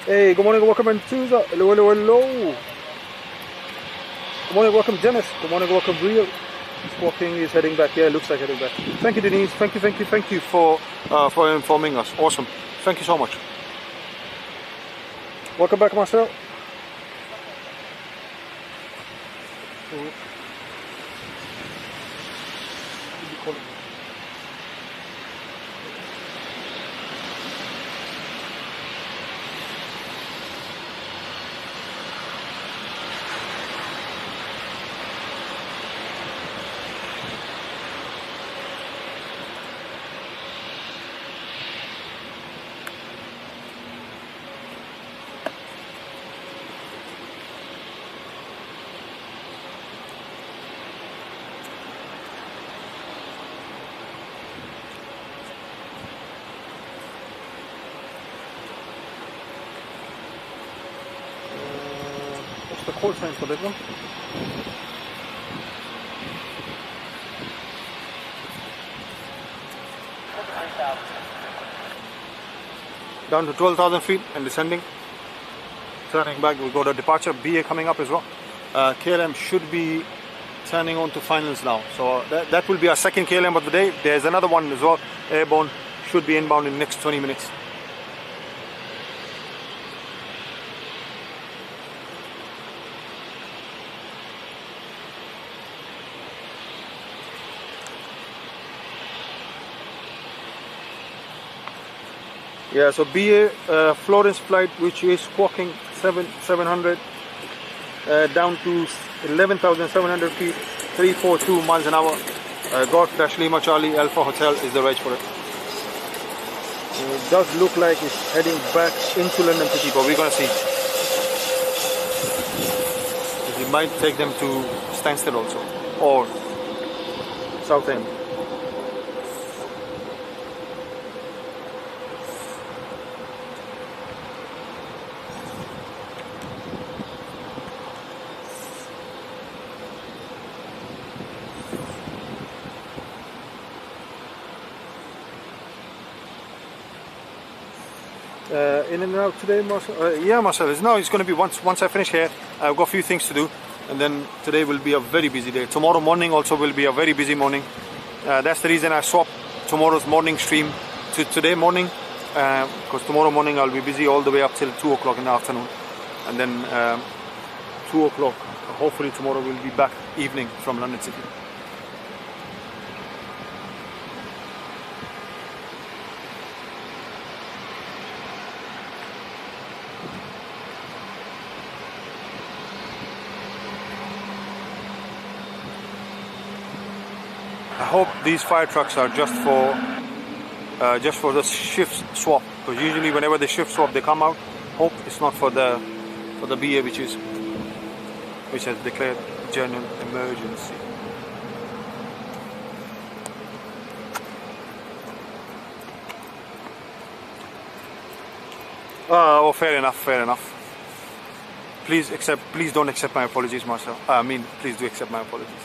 Hey, good morning, welcome and Tuesday. Hello, hello, hello. Good morning, welcome Dennis. Good morning, welcome Real. Squawking is heading back. Yeah, looks like heading back. Thank you, Denise. Thank you for informing us. Awesome. Thank you so much. Welcome back, Marcel. The call sign for that one. Down to 12,000 feet and descending. Turning back, we've got a departure BA coming up as well. KLM should be turning on to finals now. So that will be our second KLM of the day. There's another one as well, airborne, should be inbound in the next 20 minutes. Yeah, so BA Florence flight, which is squawking 700, down to 11,700 feet, 342 miles an hour. Golf-Lima Charlie Alpha Hotel is the reg for it. It does look like it's heading back into London City, but we're going to see. It might take them to Stansted also, or Southend. In and out today, Marcel? Yeah, Marcel. It's going to be once I finish here. I've got a few things to do, and then today will be a very busy day. Tomorrow morning also will be a very busy morning. That's the reason I swapped tomorrow's morning stream to today morning, because tomorrow morning I'll be busy all the way up till 2 o'clock in the afternoon, and then 2 o'clock, hopefully tomorrow we'll be back evening from London City. I hope these fire trucks are just for the shift swap, because usually whenever they shift swap they come out. Hope it's not for the BA which has declared general emergency. Oh, fair enough. Please don't accept my apologies, Marcel. Please do accept my apologies.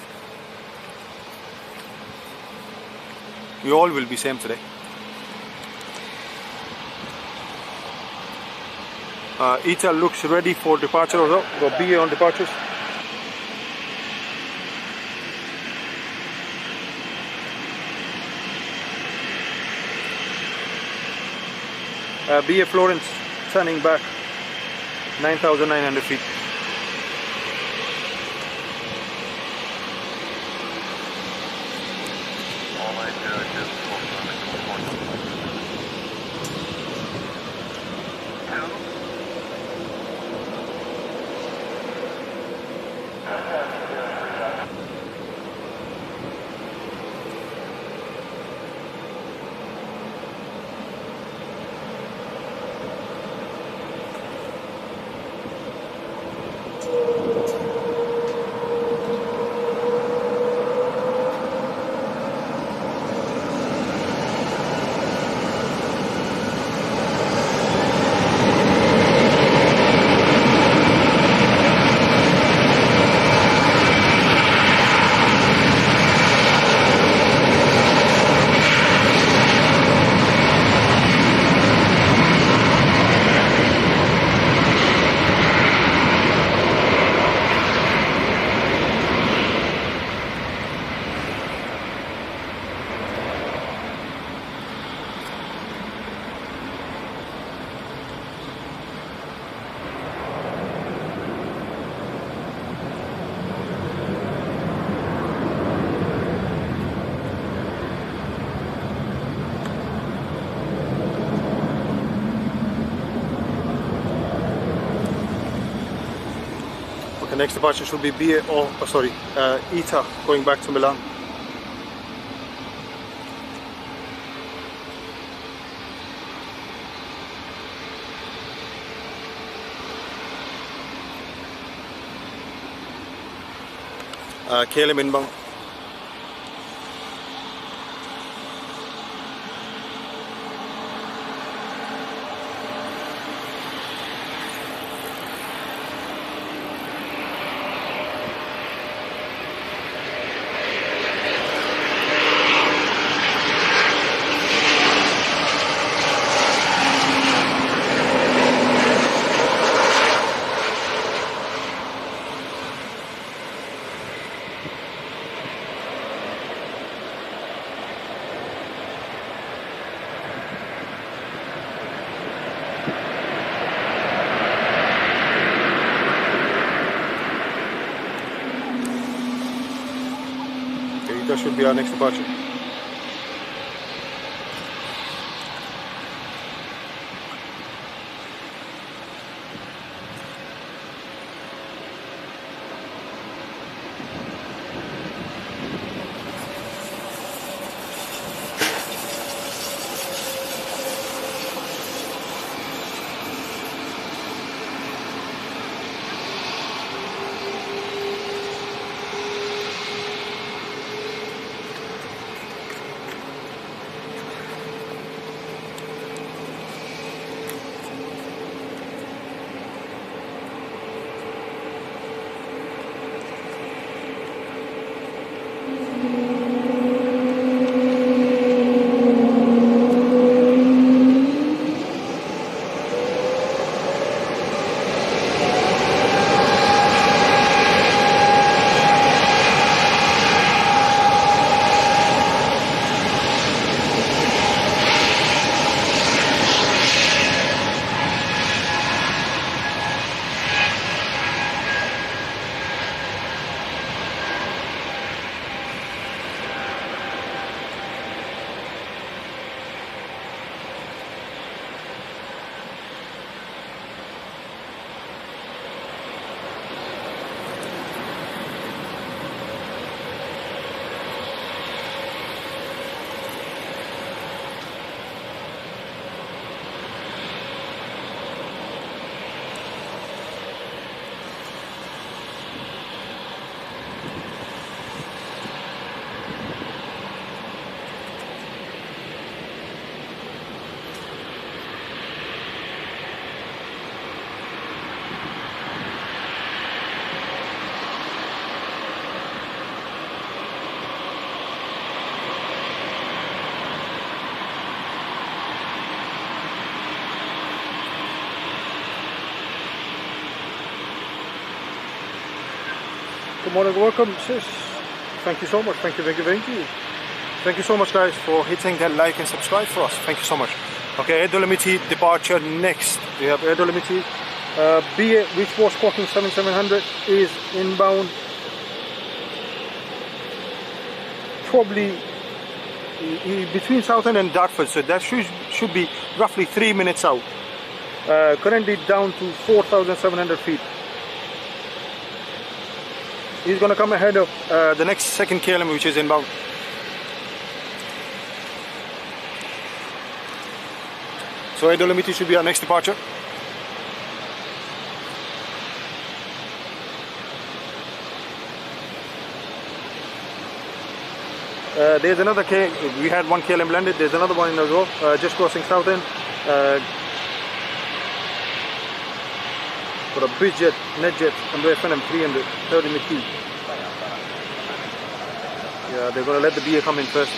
We all will be same today. ITA looks ready for departure also. Got BA on departures. BA Florence turning back 9,900 feet. The next departure should be ITA going back to Milan. KLM inbound. That should be our next departure. Good morning, welcome, sis. Thank you so much. Thank you, thank you, thank you. Thank you so much, guys, for hitting that like and subscribe for us. Thank you so much. Okay, Air Dolomiti departure next. We have Air Dolomiti. BA, which was clocking 7700, is inbound. Probably between Southend and Dartford, so that should be roughly 3 minutes out. Currently down to 4,700 feet. He's going to come ahead of the next second KLM, which is inbound. So Air Dolomiti should be our next departure. There's another we had one KLM landed, there's another one in as well, just crossing Southend. For a BizJet, NetJet, Embraer 300, third in the queue. Yeah, they're going to let the BA come in first.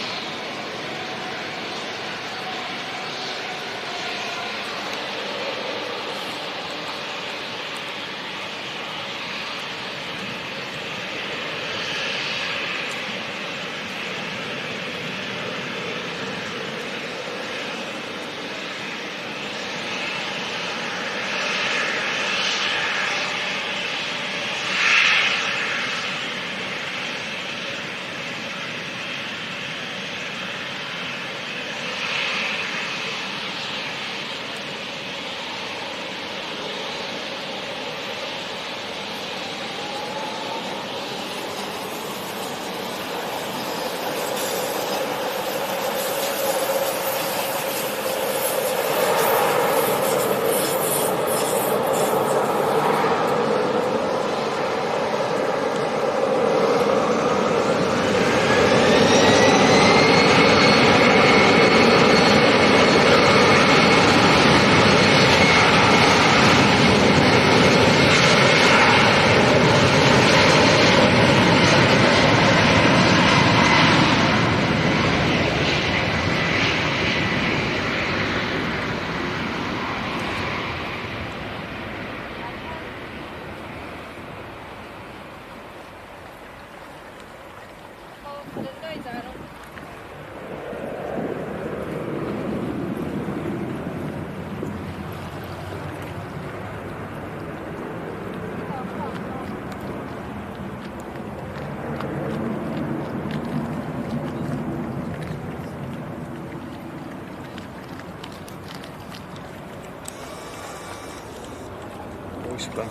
Plan.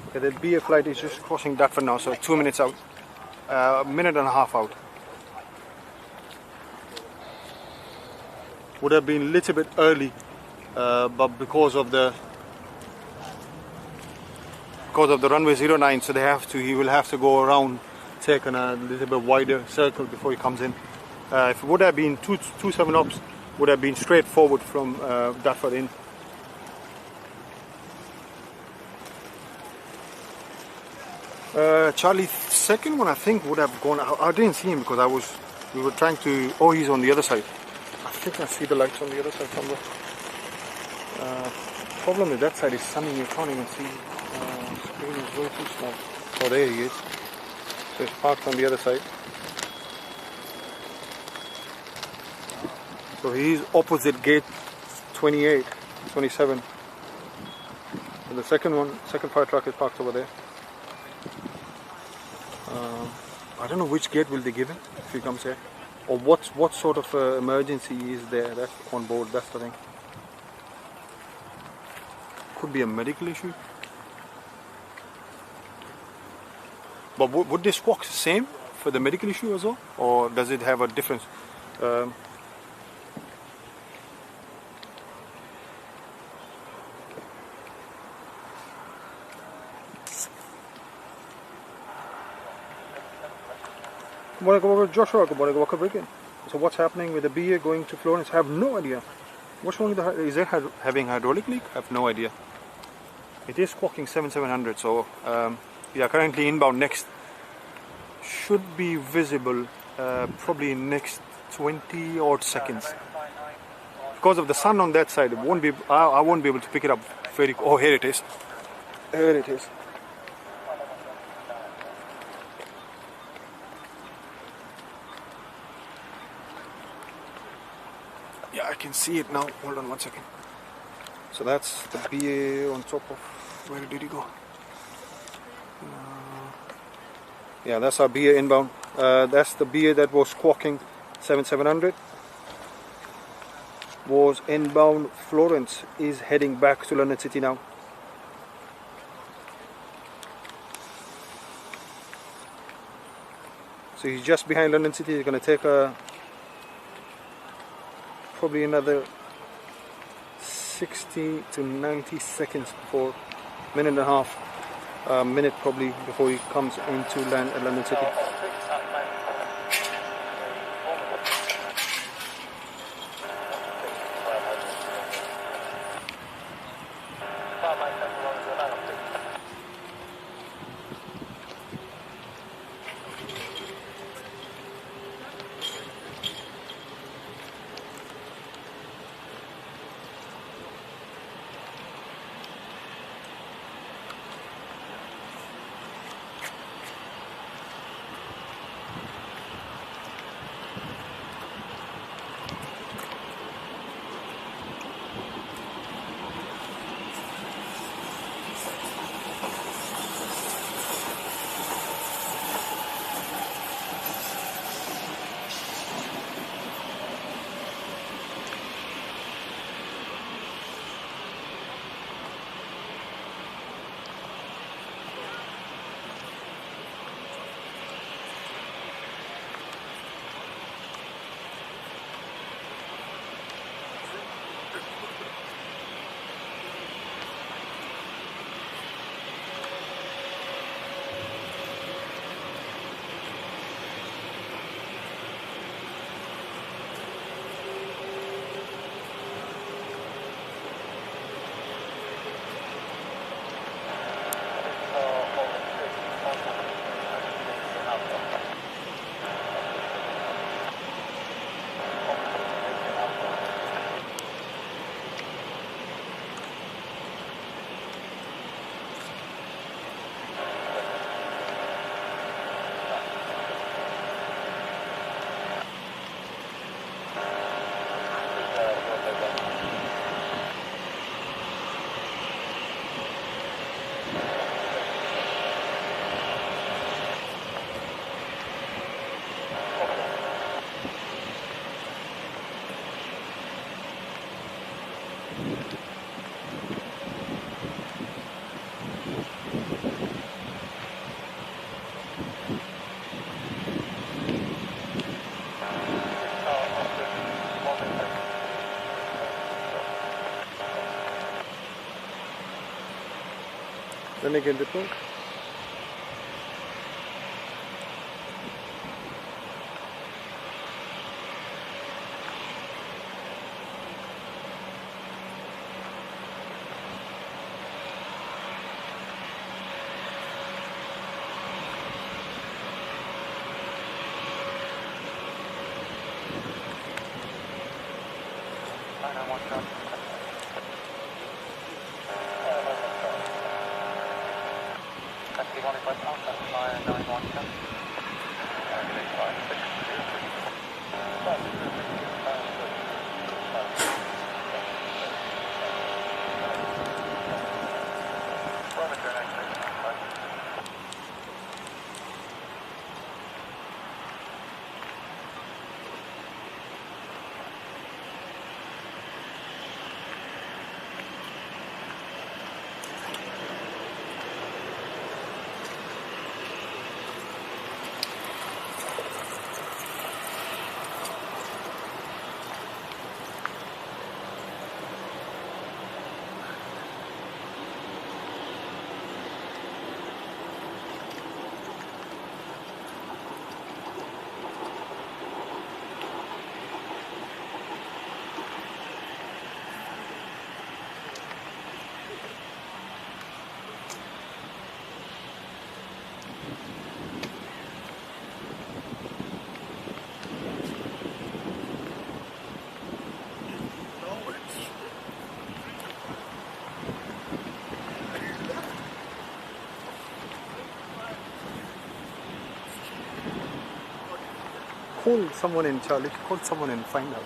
Okay, the BA flight is just crossing Dartford now, so 2 minutes out, a minute and a half out. Would have been a little bit early, but because of the runway 09, so he will have to go around, take on a little bit wider circle before he comes in. If it would have been 27 ops, would have been straight forward from Dartford in. Charlie second one, I think, would have gone. I didn't see him because we were trying to. Oh, he's on the other side. I think I see the lights on the other side somewhere. Problem with that side is sunny, you can't even see. Screen is way too small. Oh, there he is. So it's parked on the other side. So he's opposite gate 28, 27. And the second fire truck is parked over there. I don't know which gate will they give him if he comes here, or what sort of emergency is there that's on board. That's the thing. Could be a medical issue. But would this squawk the same for the medical issue as well, or does it have a difference? Joshua, so what's happening with the BA going to Florence? I have no idea. What's wrong with is it having hydraulic leak? I have no idea. It is squawking 7700, so we are currently inbound next. should be visible probably in next 20 odd seconds. Because of the sun on that side, it won't be. I won't be able to pick it up very. Oh, here it is. Here it is. Yeah, I can see it now. Hold on one second. So that's the BA on top of. Where did he go? Yeah, that's our BA inbound. That's the BA that was squawking 7700. Was inbound Florence, is heading back to London City now. So he's just behind London City. He's going to take probably another 60 to 90 seconds before, minute and a half, minute probably before he comes into land at London City. Then again the point. call someone in, Charlie. Call someone and find out.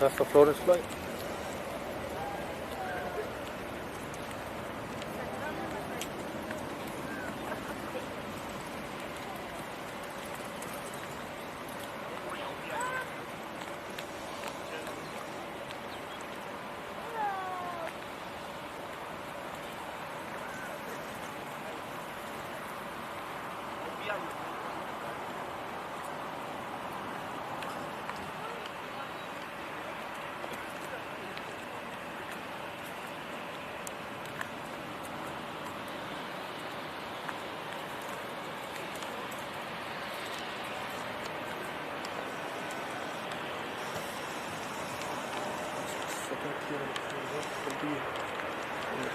That's the Florence flight.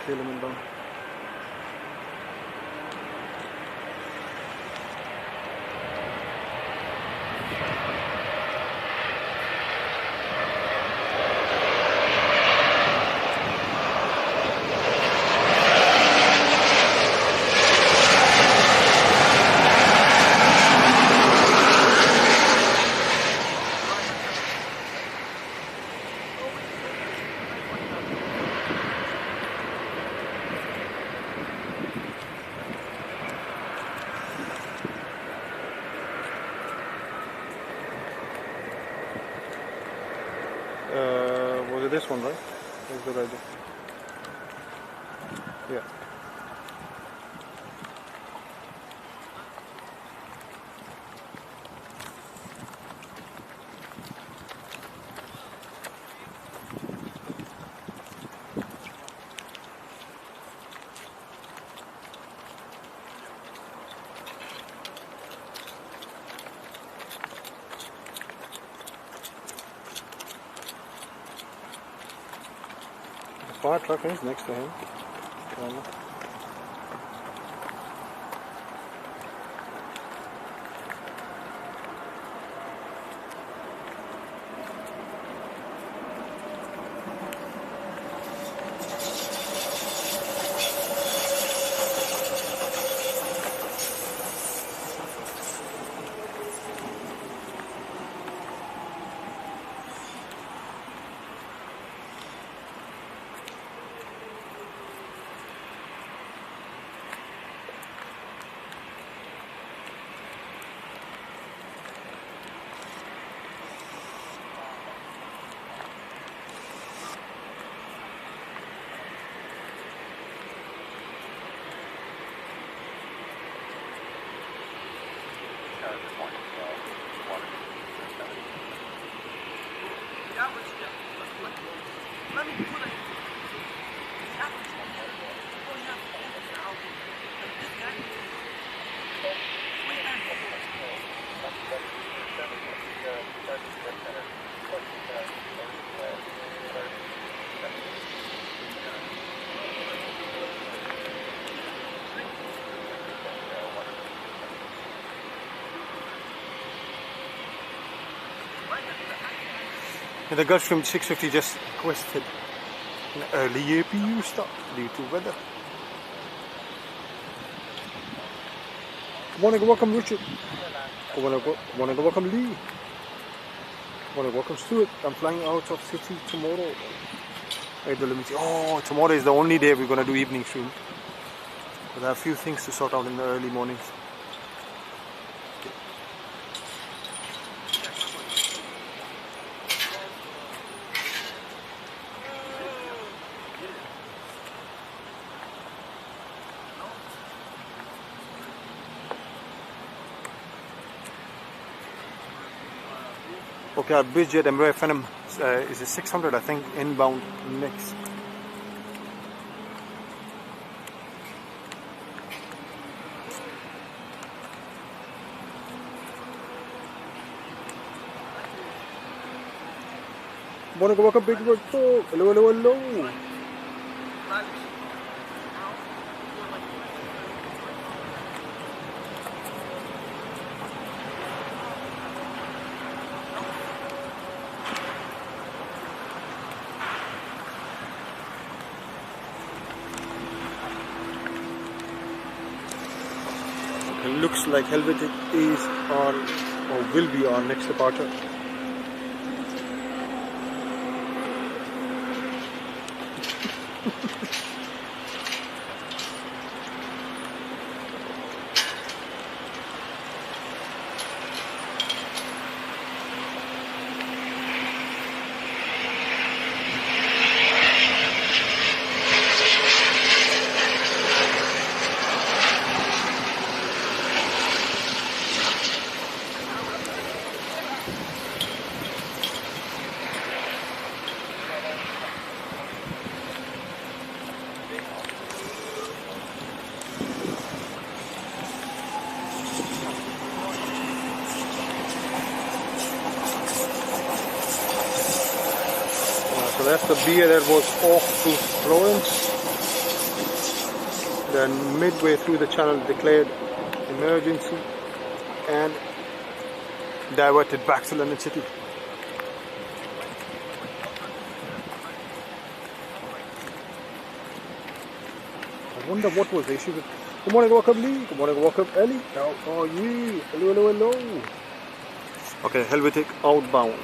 KLM down. Was it this one, right? Is the rider? Yeah. fire truck is next to him. The Gulfstream 650 just requested an early APU stop due to weather. Good morning, welcome Richard. Good morning, welcome Lee. Good morning, welcome Stuart. I'm flying out of city tomorrow. Oh, tomorrow is the only day we're going to do evening stream. But I have a few things to sort out in the early mornings. Okay, our bridge at Embraer Phenom is a 600, I think, inbound next. Wanna go walk a big road talk? Hello, hello, hello. It looks like Helvetic is on, or will be on next departure. So that's the beer that was off to Florence. Then midway through the channel declared emergency and diverted back to London City. I wonder what was the issue with. Good morning, welcome Lee. Good morning, welcome Ellie. How are you? Hello, hello, hello. Okay, Helvetic outbound.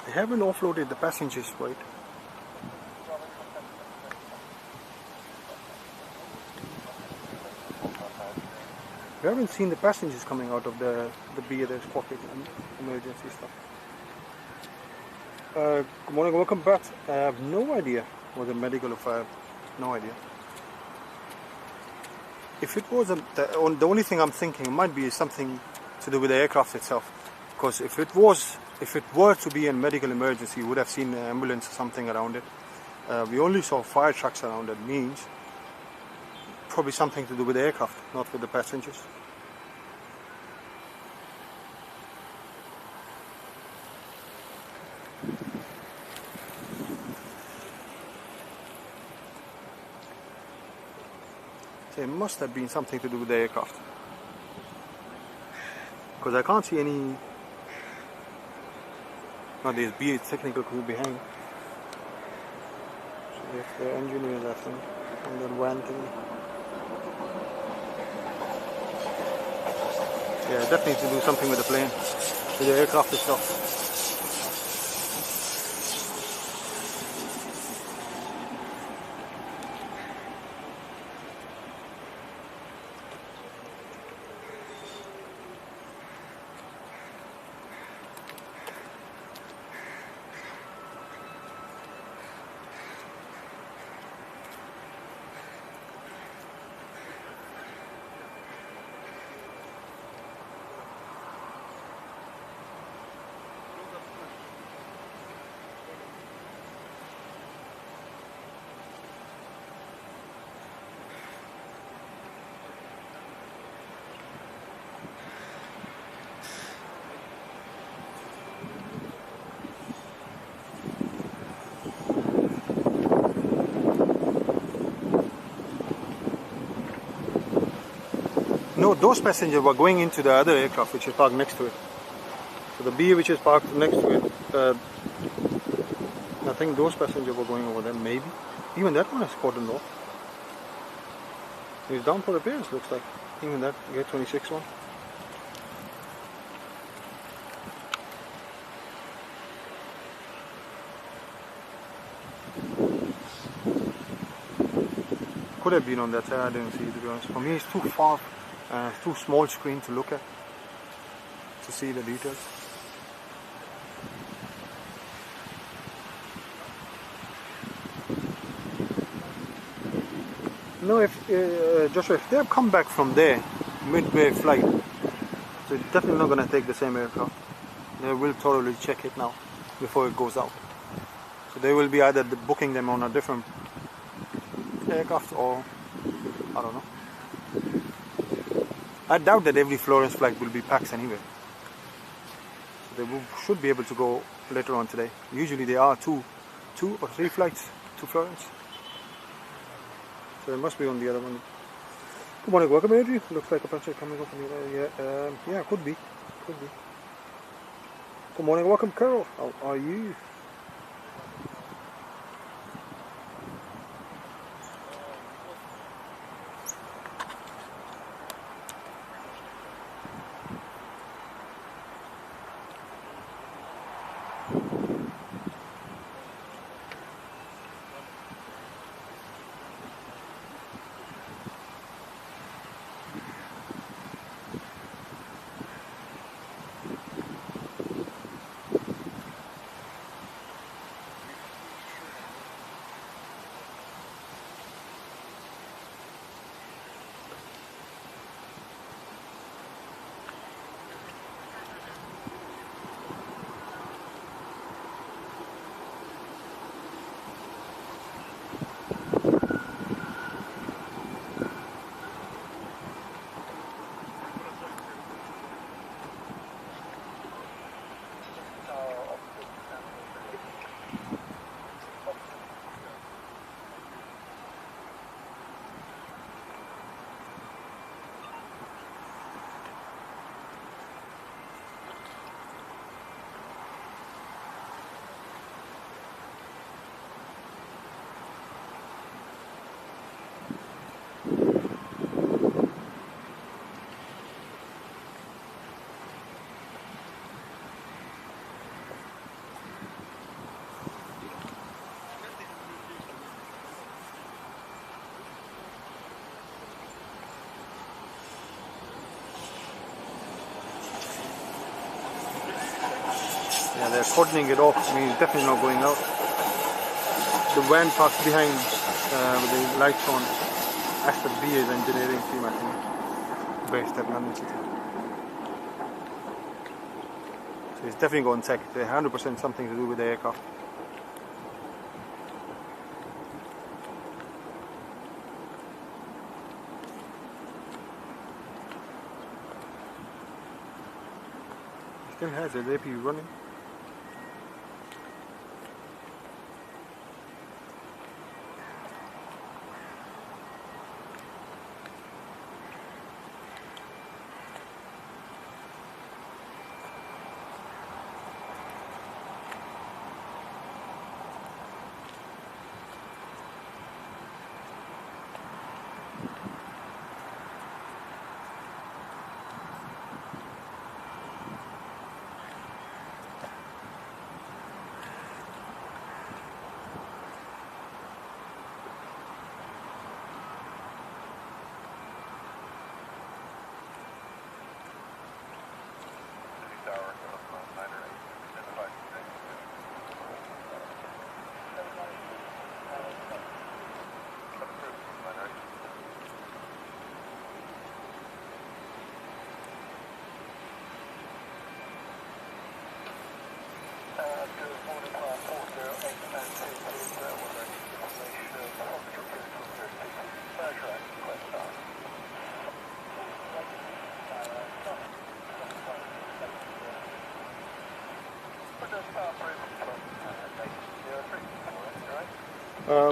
They haven't offloaded the passengers, right? We haven't seen the passengers coming out of the BA's pocket and emergency stuff. Good morning, welcome back. I have no idea what the medical affair. No idea. If it was the only thing I'm thinking it might be something to do with the aircraft itself. Because if it were to be a medical emergency, you would have seen an ambulance or something around it. We only saw fire trucks around it. Means probably something to do with the aircraft, not with the passengers. So it must have been something to do with the aircraft. Because I can't see any. Now there's BA technical crew behind. So there's the engineers, I think, and then van thing. Yeah, definitely to do something with the plane, with the aircraft itself. No, those passengers were going into the other aircraft which is parked next to it. So the BA which is parked next to it, I think those passengers were going over there, maybe. Even that one is cordoned off. It's down for repairs, looks like. Even that Gate 26 one. Could have been on that side, I didn't see it, to be honest. For me it's too far. Too small screen to look at to see the details. No, if Joshua, if they have come back from there midway flight, so it's definitely not going to take the same aircraft. They will thoroughly check it now before it goes out. So they will be either booking them on a different aircraft or I don't know. I doubt that every Florence flight will be packed anyway. So they should be able to go later on today. Usually there are two or three flights to Florence. So it must be on the other one. Good morning, welcome Adrian. Looks like a passenger coming up on the other. Yeah, could be. Good morning, welcome Carol. How are you? Yeah, they're cordoning it off. I mean, it's definitely not going out. The van parked behind with the lights on. That's the BA's engineering team, I think, based at London City. So it's definitely going tech. It's 100% something to do with the aircraft. It still has its AP running.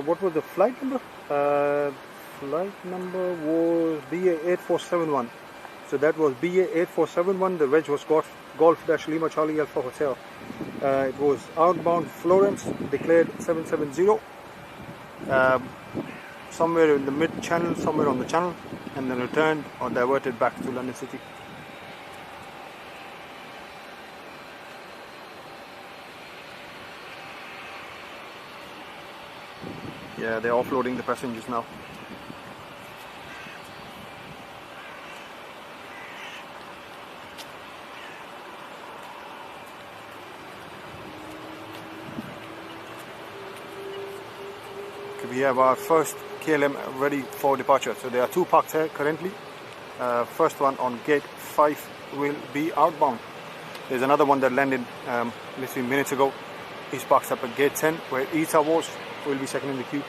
What was the flight number? Flight number was BA8471. So that was BA8471. The wedge was Golf-Lima Charlie Alpha Hotel. It was outbound Florence, declared 770. Somewhere in the mid-channel, somewhere on the channel, and then returned or diverted back to London City. Yeah, they're offloading the passengers now. Okay, we have our first KLM ready for departure. So there are two parked here currently. First one on gate 5 will be outbound. There's another one that landed literally minutes ago. He's parked up at gate 10 where ITA was. Will be second in the queue.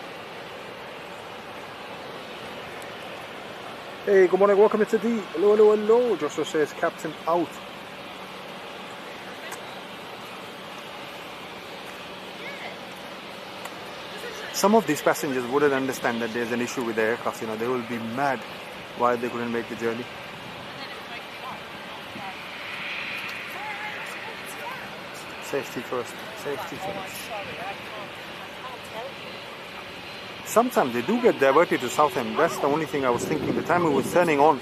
Hey, good morning, welcome to D. Hello, hello, hello. Joshua says captain out. Some of these passengers wouldn't understand that there's an issue with the aircraft. You know, they will be mad why they couldn't make the journey. Safety first. Safety first. Sometimes they do get diverted to Southend. That's the only thing I was thinking. The time it was turning on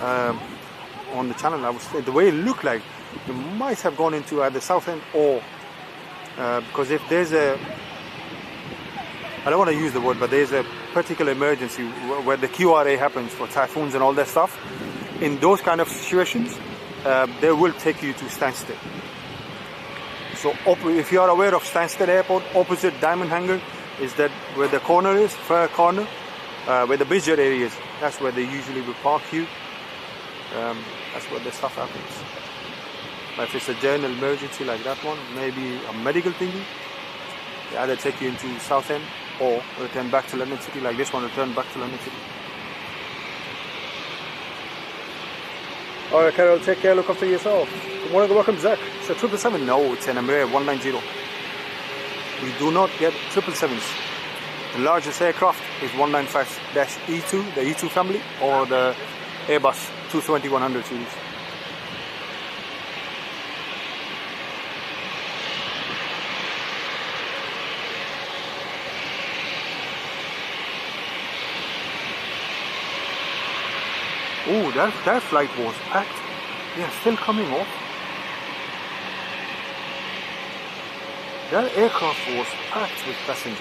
the channel, the way it looked like, it might have gone into either Southend or because if there's a, I don't want to use the word, but there's a particular emergency where the QRA happens for typhoons and all that stuff. In those kind of situations, they will take you to Stansted. So if you are aware of Stansted Airport, opposite Diamond Hangar, is that where the corner is, Fair Corner, where the busier area is. That's where they usually will park you. That's where the stuff happens. But if it's a general emergency like that one, maybe a medical thingy, they either take you into Southend or return back to London City, like this one, return back to London City. Alright, Carol, take care, look after yourself. Good morning, welcome, Zach. It's a 777. No, it's an Embraer 190. We do not get 777s. The largest aircraft is 195-E2, the E2 family, or the Airbus A220-100 series. Oh, that flight was packed. They are still coming off. That aircraft was packed with passengers.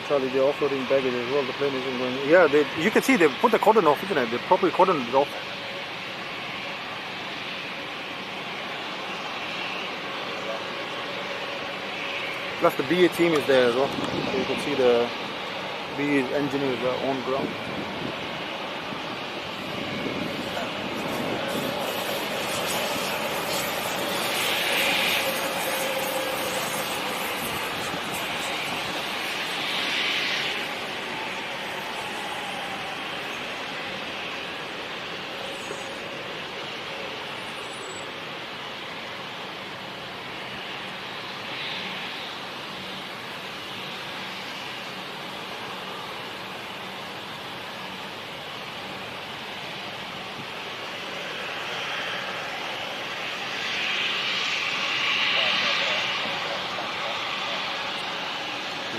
Charlie, they're offloading baggage as well. The plane isn't going. Yeah, you can see they put the cordon off, isn't it? They properly cordoned it off. Plus the BA team is there as well. So you can see the BA engineers are on ground.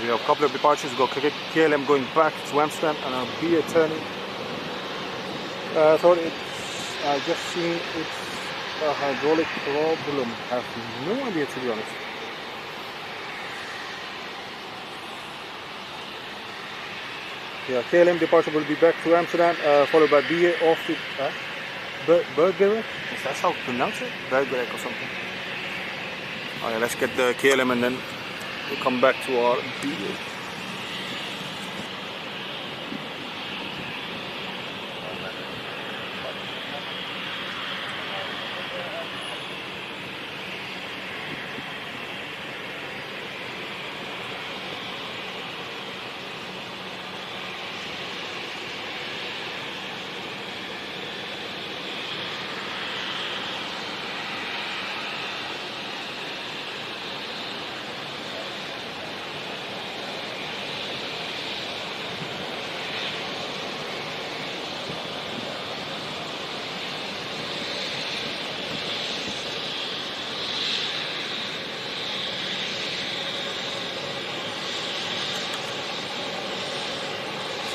We have a couple of departures. We've got KLM going back to Amsterdam and a BA turning. I just seen it's a hydraulic problem. I have no idea, to be honest. Yeah, KLM departure will be back to Amsterdam, followed by BA off to Bergerac. That's how to pronounce it? Bergerac or something. Alright, let's get the KLM and then we'll come back to our BA.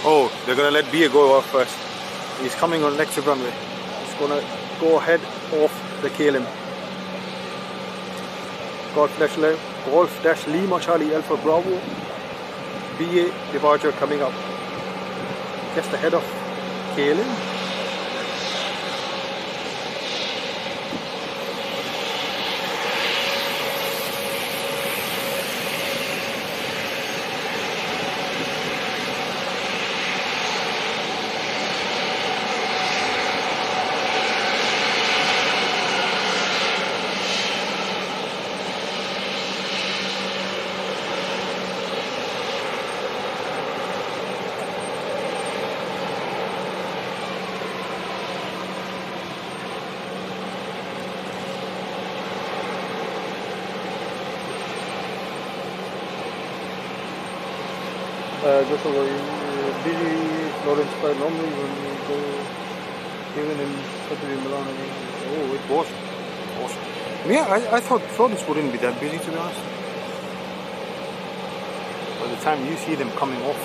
Oh, they're going to let BA go off first. He's coming on next runway. He's going to go ahead off the KLM. Golf Dash Lima Charlie Alpha Bravo. BA departure coming up. Just ahead of KLM. Just over busy Florence by normally when we go even in Italy, Milan again. Oh, it was awesome. Yeah, I thought Florence wouldn't be that busy, to be honest. By the time you see them coming off.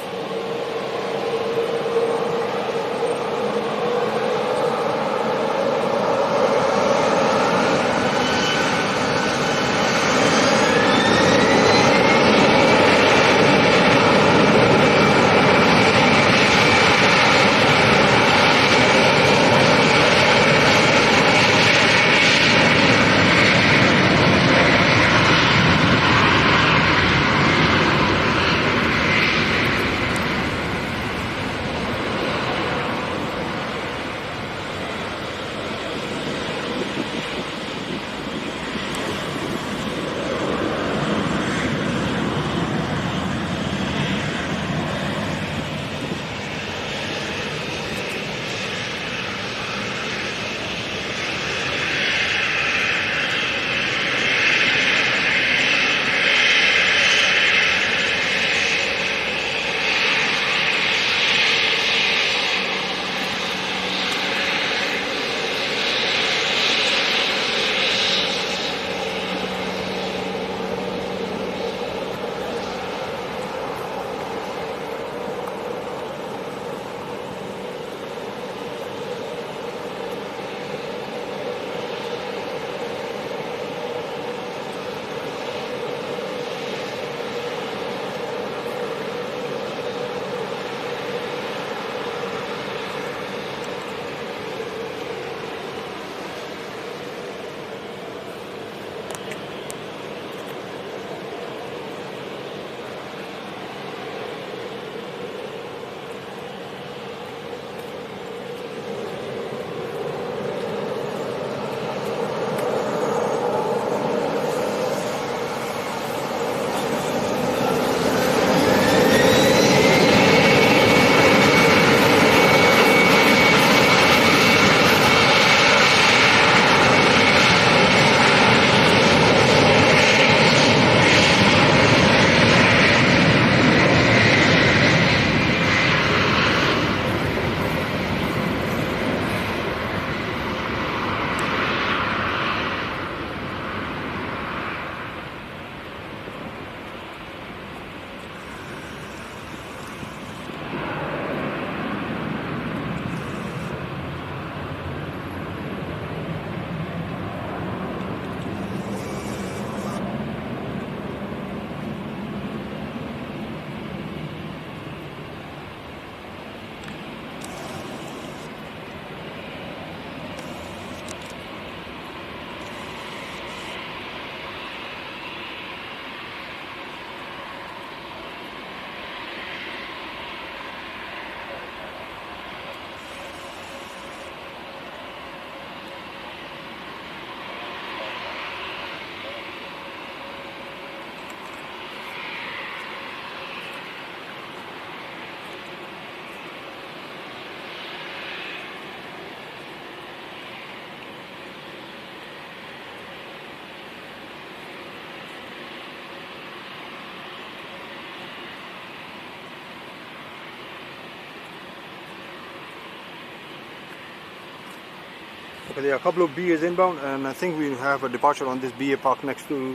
Okay, there are a couple of BAs inbound, and I think we have a departure on this BA park next to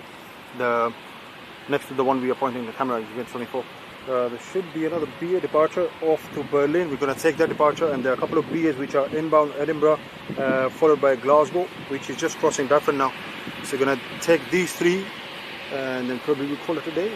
the one we are pointing the camera, event 24. There should be another BA departure off to Berlin. We're going to take that departure, and there are a couple of BAs which are inbound Edinburgh, followed by Glasgow, which is just crossing Bradford now. So we're going to take these three, and then probably we'll call it a day.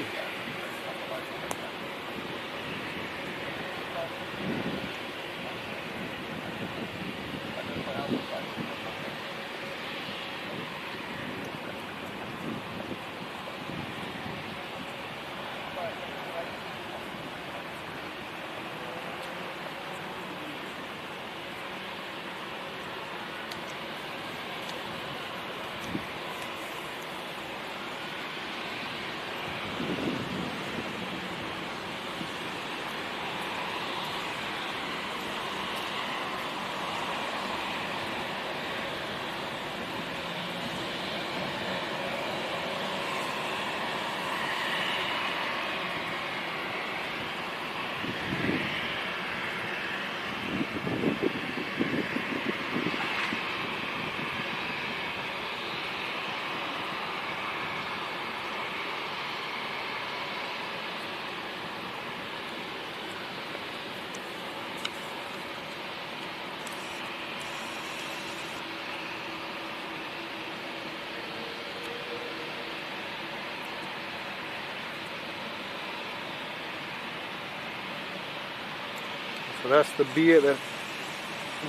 So that's the BA that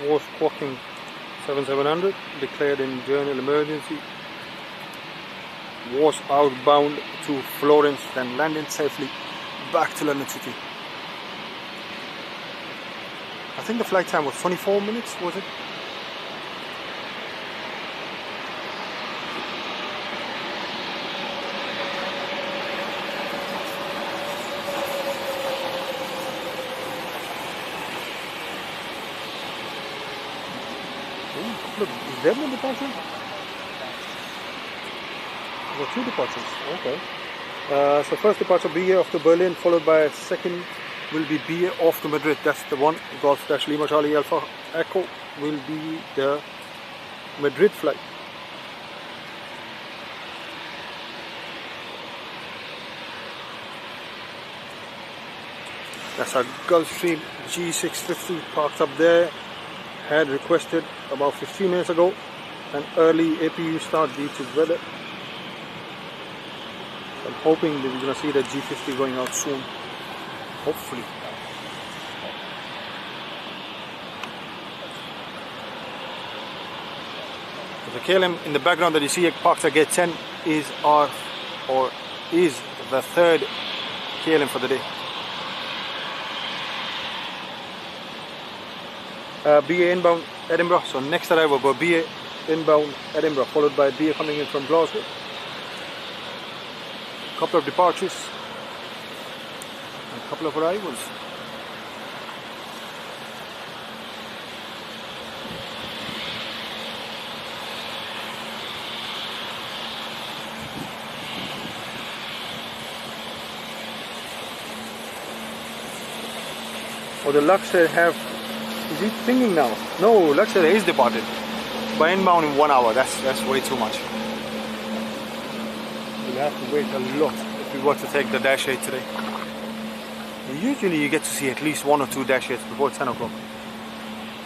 was clocking 7700, declared in journal emergency, was outbound to Florence, then landed safely back to London City. I think the flight time was 24 minutes, was it? Look, is there no departure? There are two departures, okay. So first departure BA off to Berlin, followed by a second will be BA off to Madrid. That's the one. Golf Dash Lima Charlie Alpha Echo will be the Madrid flight. That's our Gulfstream G650 parked up there. Had requested about 15 minutes ago an early APU start due to weather. I'm hoping that we're going to see the G50 going out soon. Hopefully. The KLM in the background that you see at parked at gate 10 is the third KLM for the day. BA inbound Edinburgh, so next arrival will be BA inbound Edinburgh, followed by BA coming in from Glasgow. A couple of departures, and a couple of arrivals. Or the Luxair have. Is he thinking now? No, Luxair is departed. By inbound in 1 hour, that's way too much. We'll have to wait a lot if we were to take the Dash 8 today. Usually you get to see at least 1 or 2 Dash 8s before 10 o'clock.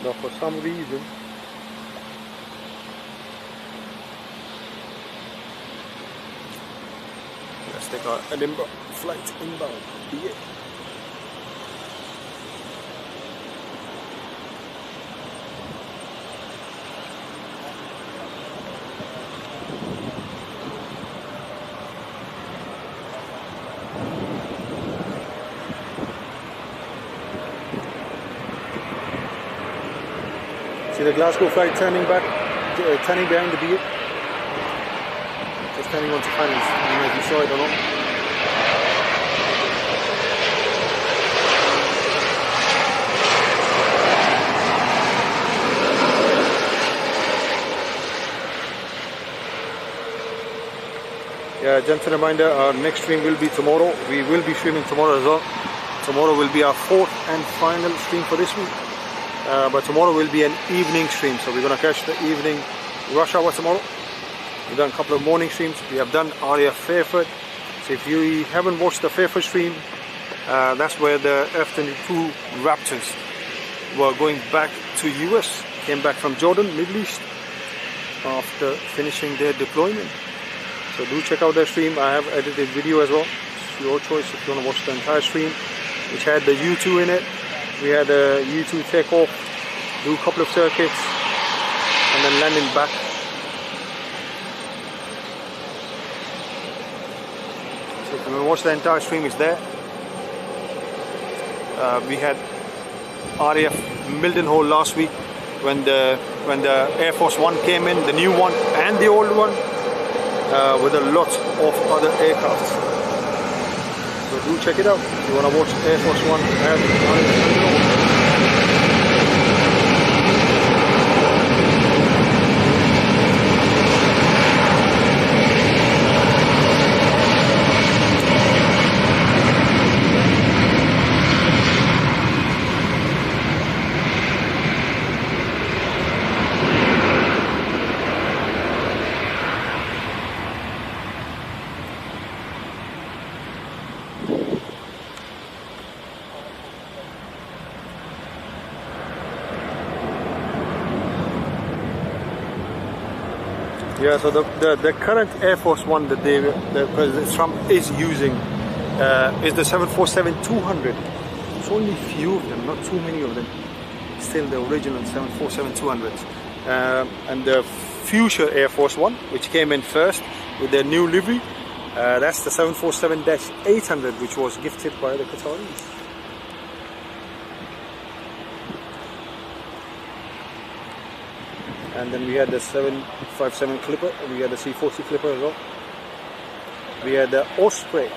But for some reason, let's take our Edinburgh flight inbound. Yeah. See the Glasgow flight turning back, turning behind the BA. Just turning onto finals. I don't know if you saw it or not. Yeah, gentle reminder, our next stream will be tomorrow. We will be streaming tomorrow as well. Tomorrow will be our 4th and final stream for this week. but tomorrow will be an evening stream, so we're going to catch the evening rush hour tomorrow. We've done a couple of morning streams. We have done RAF Fairford. So if you haven't watched the Fairford stream, that's where the F-22 Raptors were going back to US, came back from Jordan, Middle East, after finishing their deployment. So do check out their stream. I have edited video as well. It's your choice if you want to watch the entire stream, which had the U2 in it. We had a U2 takeoff, do a couple of circuits, and then landing back. So if you want to watch the entire stream, it's there. We had RAF Mildenhall last week when the Air Force One came in, the new one and the old one, with a lot of other aircrafts. So do check it out if you want to watch Air Force One and Mildenhall. Yeah, so the current Air Force One that President Trump is using is the 747-200. There's only a few of them, not too many of them. Still the original 747-200s. And the future Air Force One, which came in first with their new livery, that's the 747-800, which was gifted by the Qataris. And then we had the 757 Clipper, we had the C-40 Clipper as well. We had the Osprey,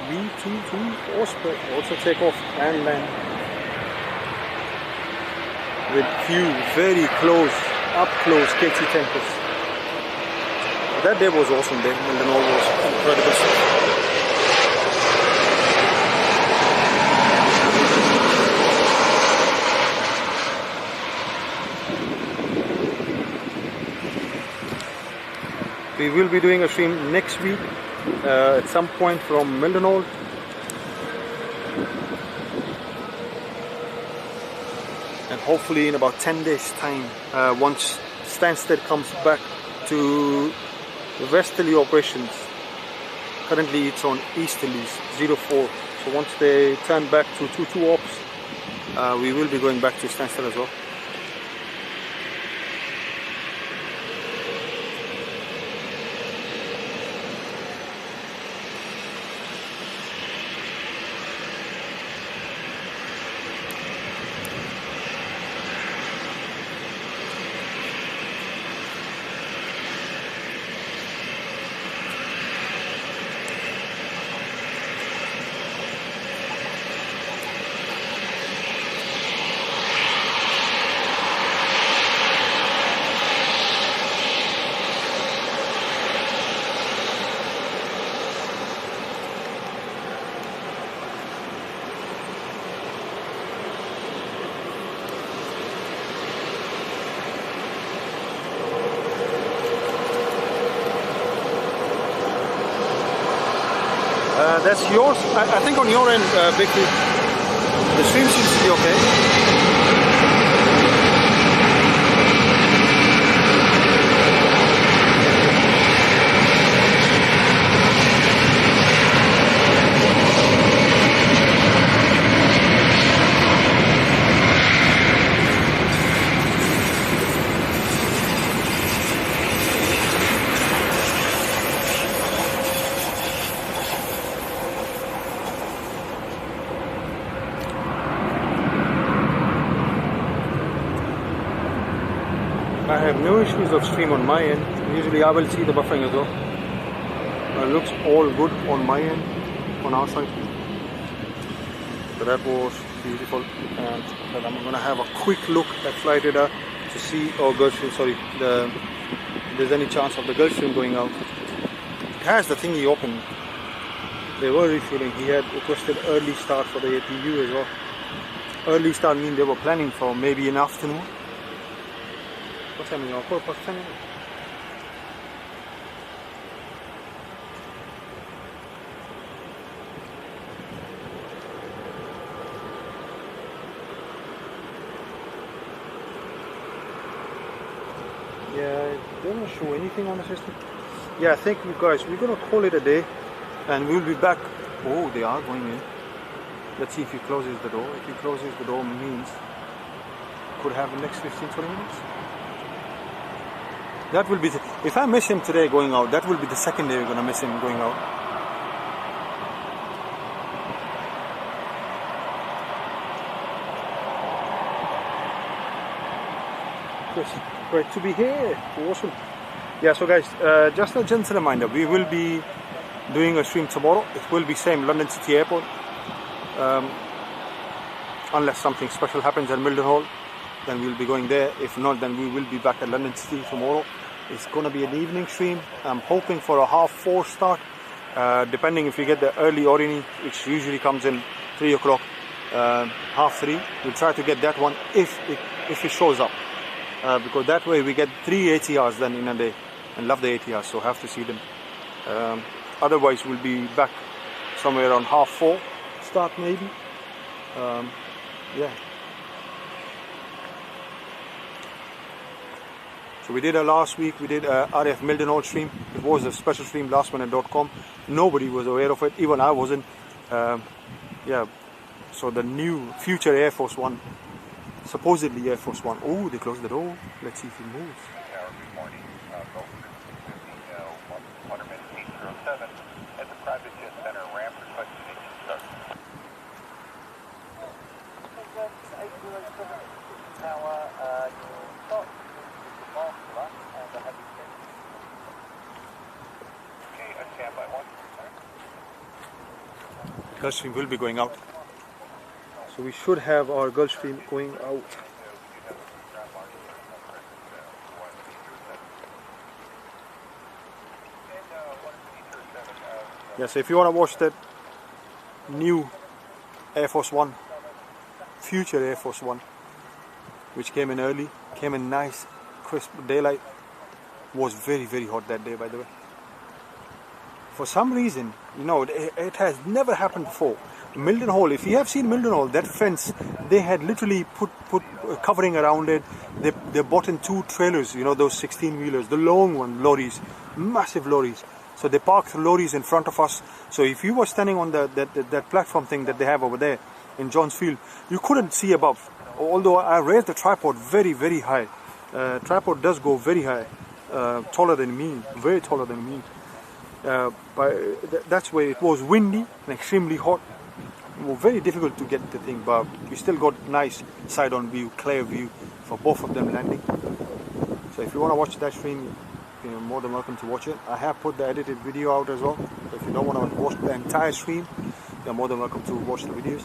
B-22 Osprey, also take off and land. With few very close, up close KT tankers. That day was awesome day, and then all was incredible stuff. We will be doing a stream next week at some point from Mildenhall. And hopefully in about 10 days time, once Stansted comes back to westerly operations. Currently it's on easterlies, 04. So once they turn back to 22 ops, we will be going back to Stansted as well. That's yours. I think on your end, Vicky, the stream seems to be okay. I have no issues of stream on my end. Usually I will see the buffering as well. It looks all good on my end, on our side. So that was beautiful. And then I'm going to have a quick look at flight radar to see, Gulfstream, sorry, if there's any chance of the Gulfstream going out. It has the thingy open. They were refueling. He had requested early start for the APU as well. Early start mean they were planning for maybe in afternoon. What's happening? 10:15. Yeah, it doesn't show anything on the system. Yeah, I think you guys, we're gonna call it a day, and we'll be back. Oh, they are going in. Let's see if he closes the door. If he closes the door, means could have the next 15-20 minutes. That will be the, if I miss him today going out, that will be the second day we're gonna miss him going out. Great to be here. Awesome. Yeah, so guys, just a gentle reminder, we will be doing a stream tomorrow. It will be same London City Airport, unless something special happens at Mildenhall, then we'll be going there. If not, then we will be back at London City tomorrow. It's going to be an evening stream. I'm hoping for a 4:30 start, depending if we get the early Orini, which usually comes in 3 o'clock, 3:30. We'll try to get that one if it shows up. Because that way we get 3 ATRs then in a day, and love the ATRs, so have to see them. Otherwise we'll be back somewhere around 4:30 start maybe. Yeah. So we did last week, we did RF Mildenhall stream. It was a special stream, lastminute.com. Nobody was aware of it, even I wasn't. Yeah, so the new future Air Force One, supposedly Air Force One. Oh, they closed the door. Let's see if he moves. Good morning. Waterman 807 at the Private Jet Center ramp requesting engine start. Tower, you stop the Marshall and the heavy jet. Okay, I stand by 1. Gulf Stream will be going out. So we should have our Gulf Stream going out. Yeah, so if you want to watch that new Air Force One, future Air Force One, which came in early, came in nice, crisp daylight, was very, very hot that day, by the way. For some reason, you know, it has never happened before. Mildenhall, if you have seen Mildenhall, that fence, they had literally put covering around it. They bought in 2 trailers, you know, those 16-wheelers, the long one, lorries, massive lorries. So they parked lorries in front of us. So if you were standing on that platform thing that they have over there in John's Field, you couldn't see above. Although I raised the tripod very, very high. Tripod does go very high, taller than me, very taller than me. But that's where it was windy and extremely hot. It was very difficult to get the thing, but we still got nice side-on view, clear view for both of them landing. So if you want to watch that stream, you're more than welcome to watch it. I have put the edited video out as well. So if you don't want to watch the entire stream, you're more than welcome to watch the videos.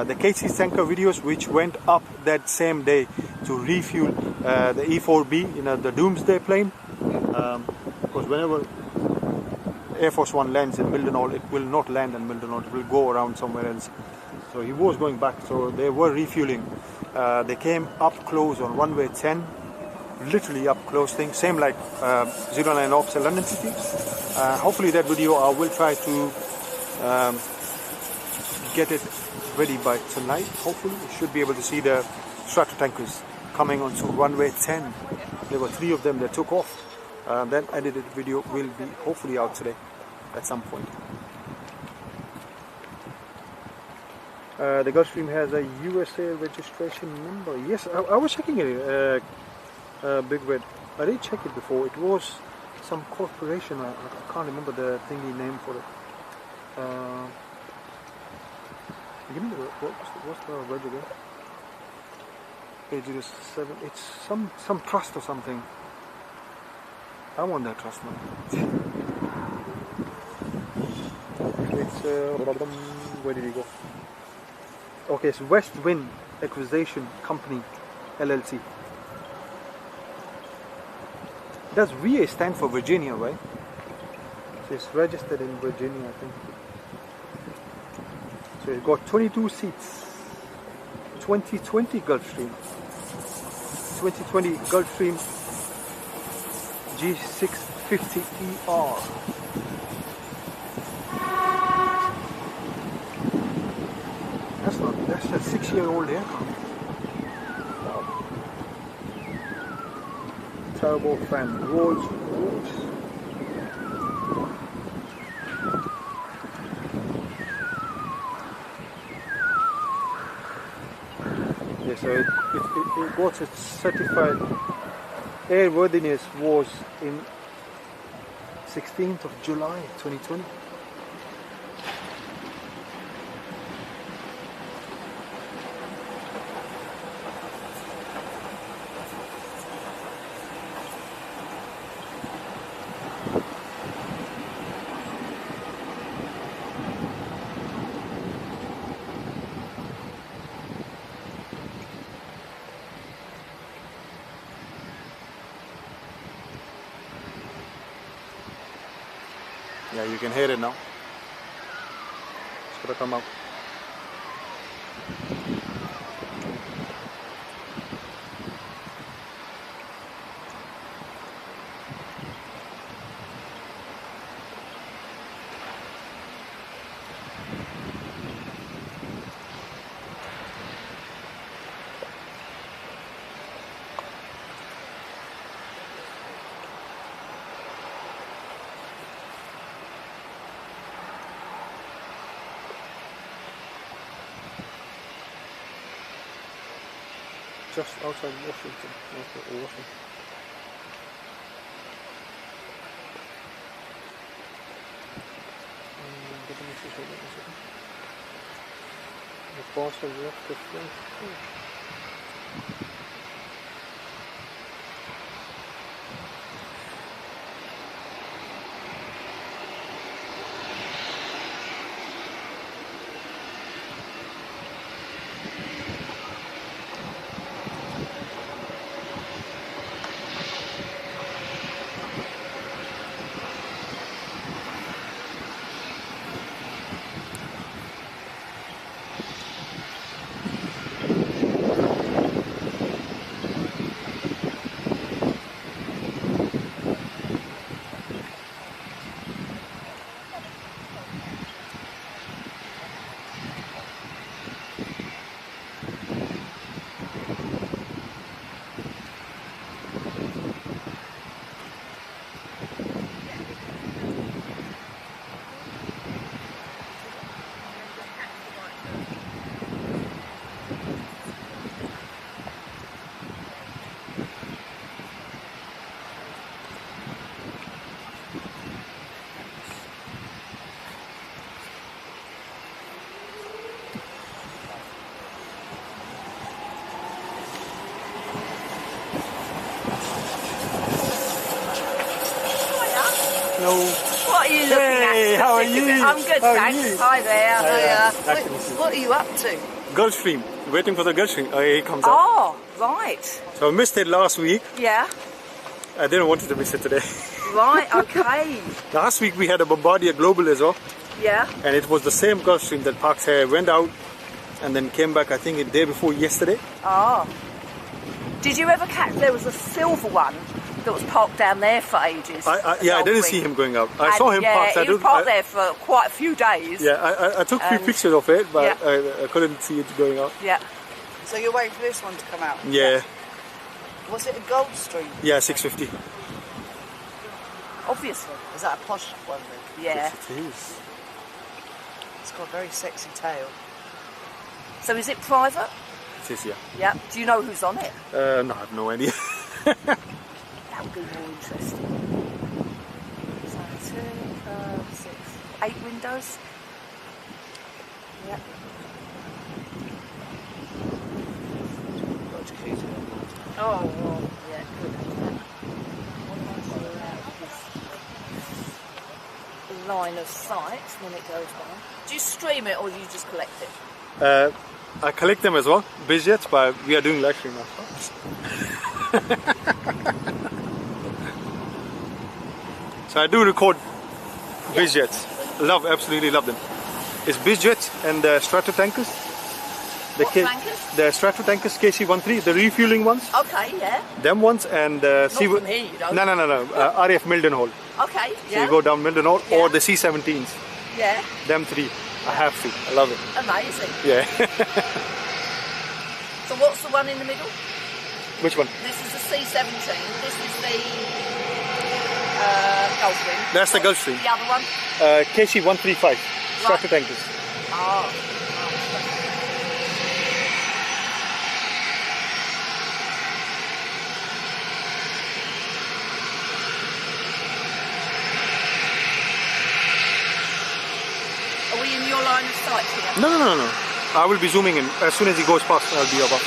The KC Tanker videos, which went up that same day to refuel the E4B, you know, the Doomsday plane. Because whenever Air Force One lands in Mildenhall, it will not land in Mildenhall, it will go around somewhere else. So he was going back, so they were refueling. They came up close on runway 10, literally up close thing, same like 09 Ops in London City. Hopefully that video I will try to get it ready by tonight. Hopefully you should be able to see the strato tankers coming onto runway 10. There were 3 of them that took off. That edited video will be hopefully out today at some point. The Gulfstream has a USA registration number. Yes, I was checking it, Big Red. I did check it before. It was some corporation. I can't remember the thingy name for it. Give me the what's the reg again? Page 07. It's some trust or something. I want that trust money. It's where did he go? Okay, it's West Wind Acquisition Company LLC. Does VA stand for Virginia, right? So it's registered in Virginia, I think. So it's got 22 seats. 2020 Gulfstream. 2020 Gulfstream G650ER. That's a 6-year-old aircraft. Wow. Turbofan Rolls Royce. Yeah, so it got its certified airworthiness was in 16th of July 2020. Yeah, you can hear it now. It's gonna come out. Just outside Washington. Okay, Washington. Get the message. Hold on a second. The parcel left the front. What are you looking at? How are you? I'm good, How are thanks. you? Hi there. Nice to What, meet you. what are you up to? Gulfstream. Waiting for the Gulfstream. It comes out. Oh, right. So I missed it last week. Yeah. I didn't want to miss it today. Right, okay. Last week we had a Bombardier Global as well. Yeah. And it was the same Gulfstream that parked here, went out and then came back, I think, the day before yesterday. Oh. Did you ever catch, there was a silver one that was parked down there for ages? I didn't see him going out. I saw him parked. He was parked there for quite a few days. Yeah, I took a few pictures of it, but Yeah. I couldn't see it going out. Yeah. So you're waiting for this one to come out? Yeah, Was it a Goldstream? yeah, 650. Obviously. Is that a posh one then? Yeah. Yes, it is. It's got a very sexy tail. So is it private? It is, yeah. Yeah. Do you know who's on it? No, I have no idea. That would be more interesting. So 2, 6, 8 windows. Yeah. Got a jacuzzi. Oh, well, yeah, good. Line of sight when it goes by. Do you stream it or do you just collect it? I collect them as well, BizJets, but we are doing live stream now. So I do record BizJets. Absolutely love them. It's BizJets and Stratotankers. What tankers? The Strato tankers KC-13, the refueling ones. Okay, yeah. Them ones and Not from here, you don't. No. RAF Mildenhall. Okay, So yeah. you go down Mildenhall Yeah. or the C-17s. Yeah, Them three. I have to. I love it. amazing. Yeah. So what's the one in the middle? Which one? This is the C-17. This is the Gulfstream. That's the Gulfstream. The other one? KC-135. Strato tankers. Oh. Are we in your line of sight here? No. I will be zooming in. As soon as he goes past, I'll be above.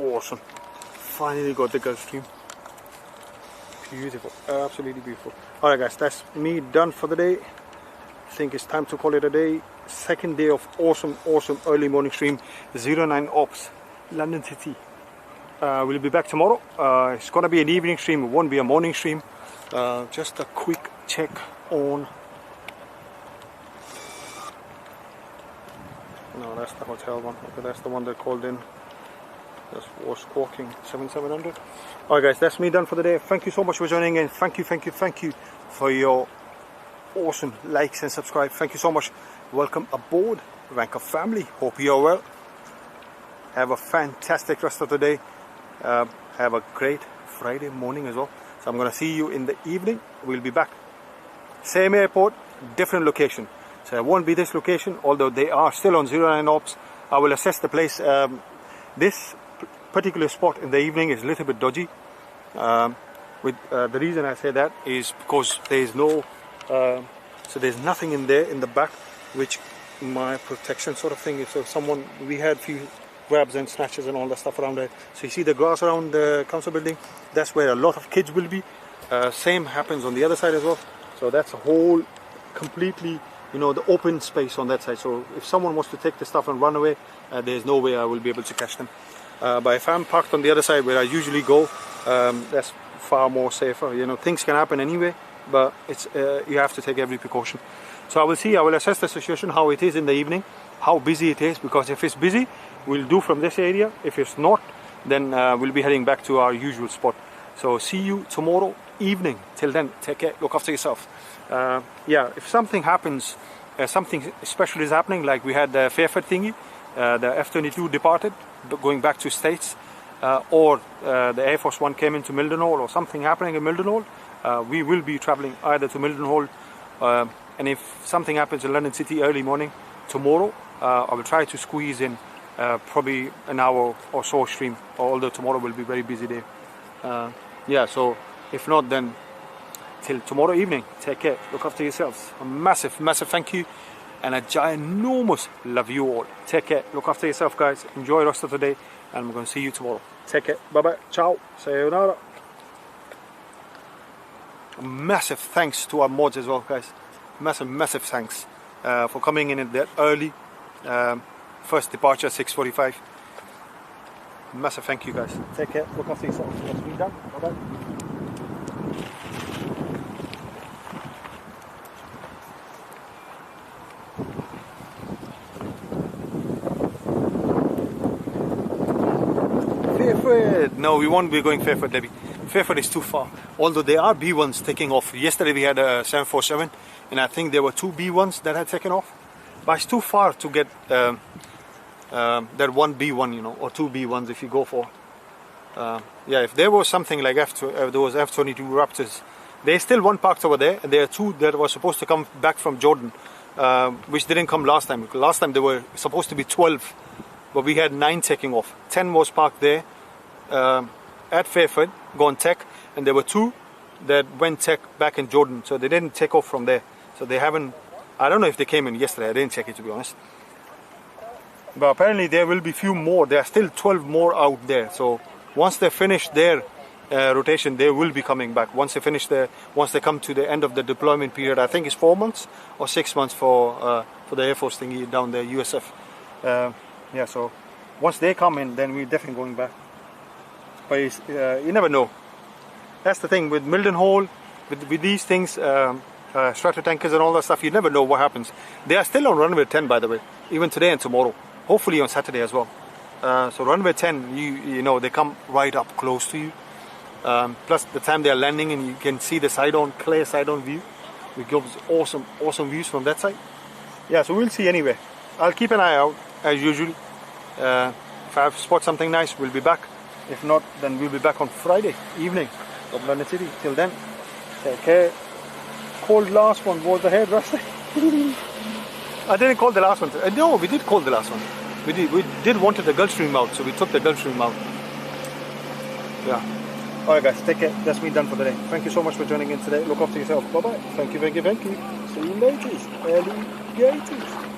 Awesome. Finally got the Gulfstream. Beautiful. Absolutely beautiful. Alright guys, that's me done for the day. I think it's time to call it a day. Second day of awesome early morning stream. 09 Ops, London City. We'll be back tomorrow. It's gonna be an evening stream. It won't be a morning stream. Just a quick check on. No, that's the hotel one. Okay, that's the one that called in. That was squawking 7700. Alright guys, that's me done for the day. Thank you so much for joining in. Thank you for your awesome likes and subscribe. Thank you so much. Welcome aboard RankUp family. Hope you're well. Have a fantastic rest of the day. Have a great Friday morning as well. So I'm going to see you in the evening. We'll be back. Same airport, different location. So it won't be this location, although they are still on 09 Ops. I will assess the place. This particular spot in the evening is a little bit dodgy. The reason I say that is because there is no, so there's nothing in there in the back, which my protection sort of thing is. So we had few grabs and snatches and all that stuff around there. So you see the grass around the council building, that's where a lot of kids will be. Same happens on the other side as well. So that's a whole completely, the open space on that side. So if someone wants to take the stuff and run away, there's no way I will be able to catch them. But if I'm parked on the other side where I usually go, that's far more safer. Things can happen anyway, but it's you have to take every precaution. So I will assess the situation, how it is in the evening, how busy it is, because if it's busy, we'll do from this area. If it's not, then we'll be heading back to our usual spot. So see you tomorrow evening. Till then, take care, look after yourself. If something happens, something special is happening, like we had the Fairford thingy, the F-22 departed, going back to States, or the Air Force One came into Mildenhall, or something happening in Mildenhall, we will be traveling either to Mildenhall, and if something happens in London City early morning tomorrow, I will try to squeeze in probably an hour or so stream, although tomorrow will be a very busy day. So if not, then till tomorrow evening, take care, look after yourselves. A massive thank you and a ginormous love you all. Take care. Look after yourself, guys. Enjoy the rest of the day, and we're going to see you tomorrow. Take care. Bye bye. Ciao. Sayonara. Massive thanks to our mods as well, guys. Massive thanks for coming in at that early. First departure 6:45. Massive thank you, guys. Take care. Look after yourself. That's me done. Bye bye. Fairford. No, we won't be going Fairford, Debbie. Fairford is too far. Although there are B1s taking off. Yesterday we had a 747, and I think there were 2 B1s that had taken off. But it's too far to get that one B1, you know, or 2 B1s if you go for. Yeah, if there was something like there was F-22 Raptors, there's still one parked over there, and there are 2 that were supposed to come back from Jordan, which didn't come last time. Last time there were supposed to be 12, but we had 9 taking off. 10 was parked there at Fairford, gone tech, and there were 2 that went tech back in Jordan, so they didn't take off from there. So they haven't. I don't know if they came in yesterday. I didn't check it, to be honest. But apparently there will be few more. There are still 12 more out there. So once they finish their rotation, they will be coming back. Once they come to the end of the deployment period, I think it's 4 months or 6 months for the Air Force thingy down there, USF. Yeah, so once they come in, then we're definitely going back. But you never know. That's the thing with Mildenhall, with these things, strata tankers and all that stuff. You never know what happens. They are still on runway 10, by the way, even today and tomorrow. Hopefully on Saturday as well. So runway 10, you know, they come right up close to you. Plus the time they are landing, and you can see the side-on, clear side-on view. It gives awesome views from that side. Yeah, so we'll see anyway. I'll keep an eye out as usual. If I spot something nice, we'll be back. If not, then we'll be back on Friday evening of London City. Till then, take care. Called last one was the head, Rusty. I didn't call the last one. No, we did call the last one. We did wanted the Gulfstream out, so we took the Gulfstream out. Yeah. Alright guys, take care. That's me done for the day. Thank you so much for joining in today. Look after yourself. Bye bye. Thank you. See you later. Alligators.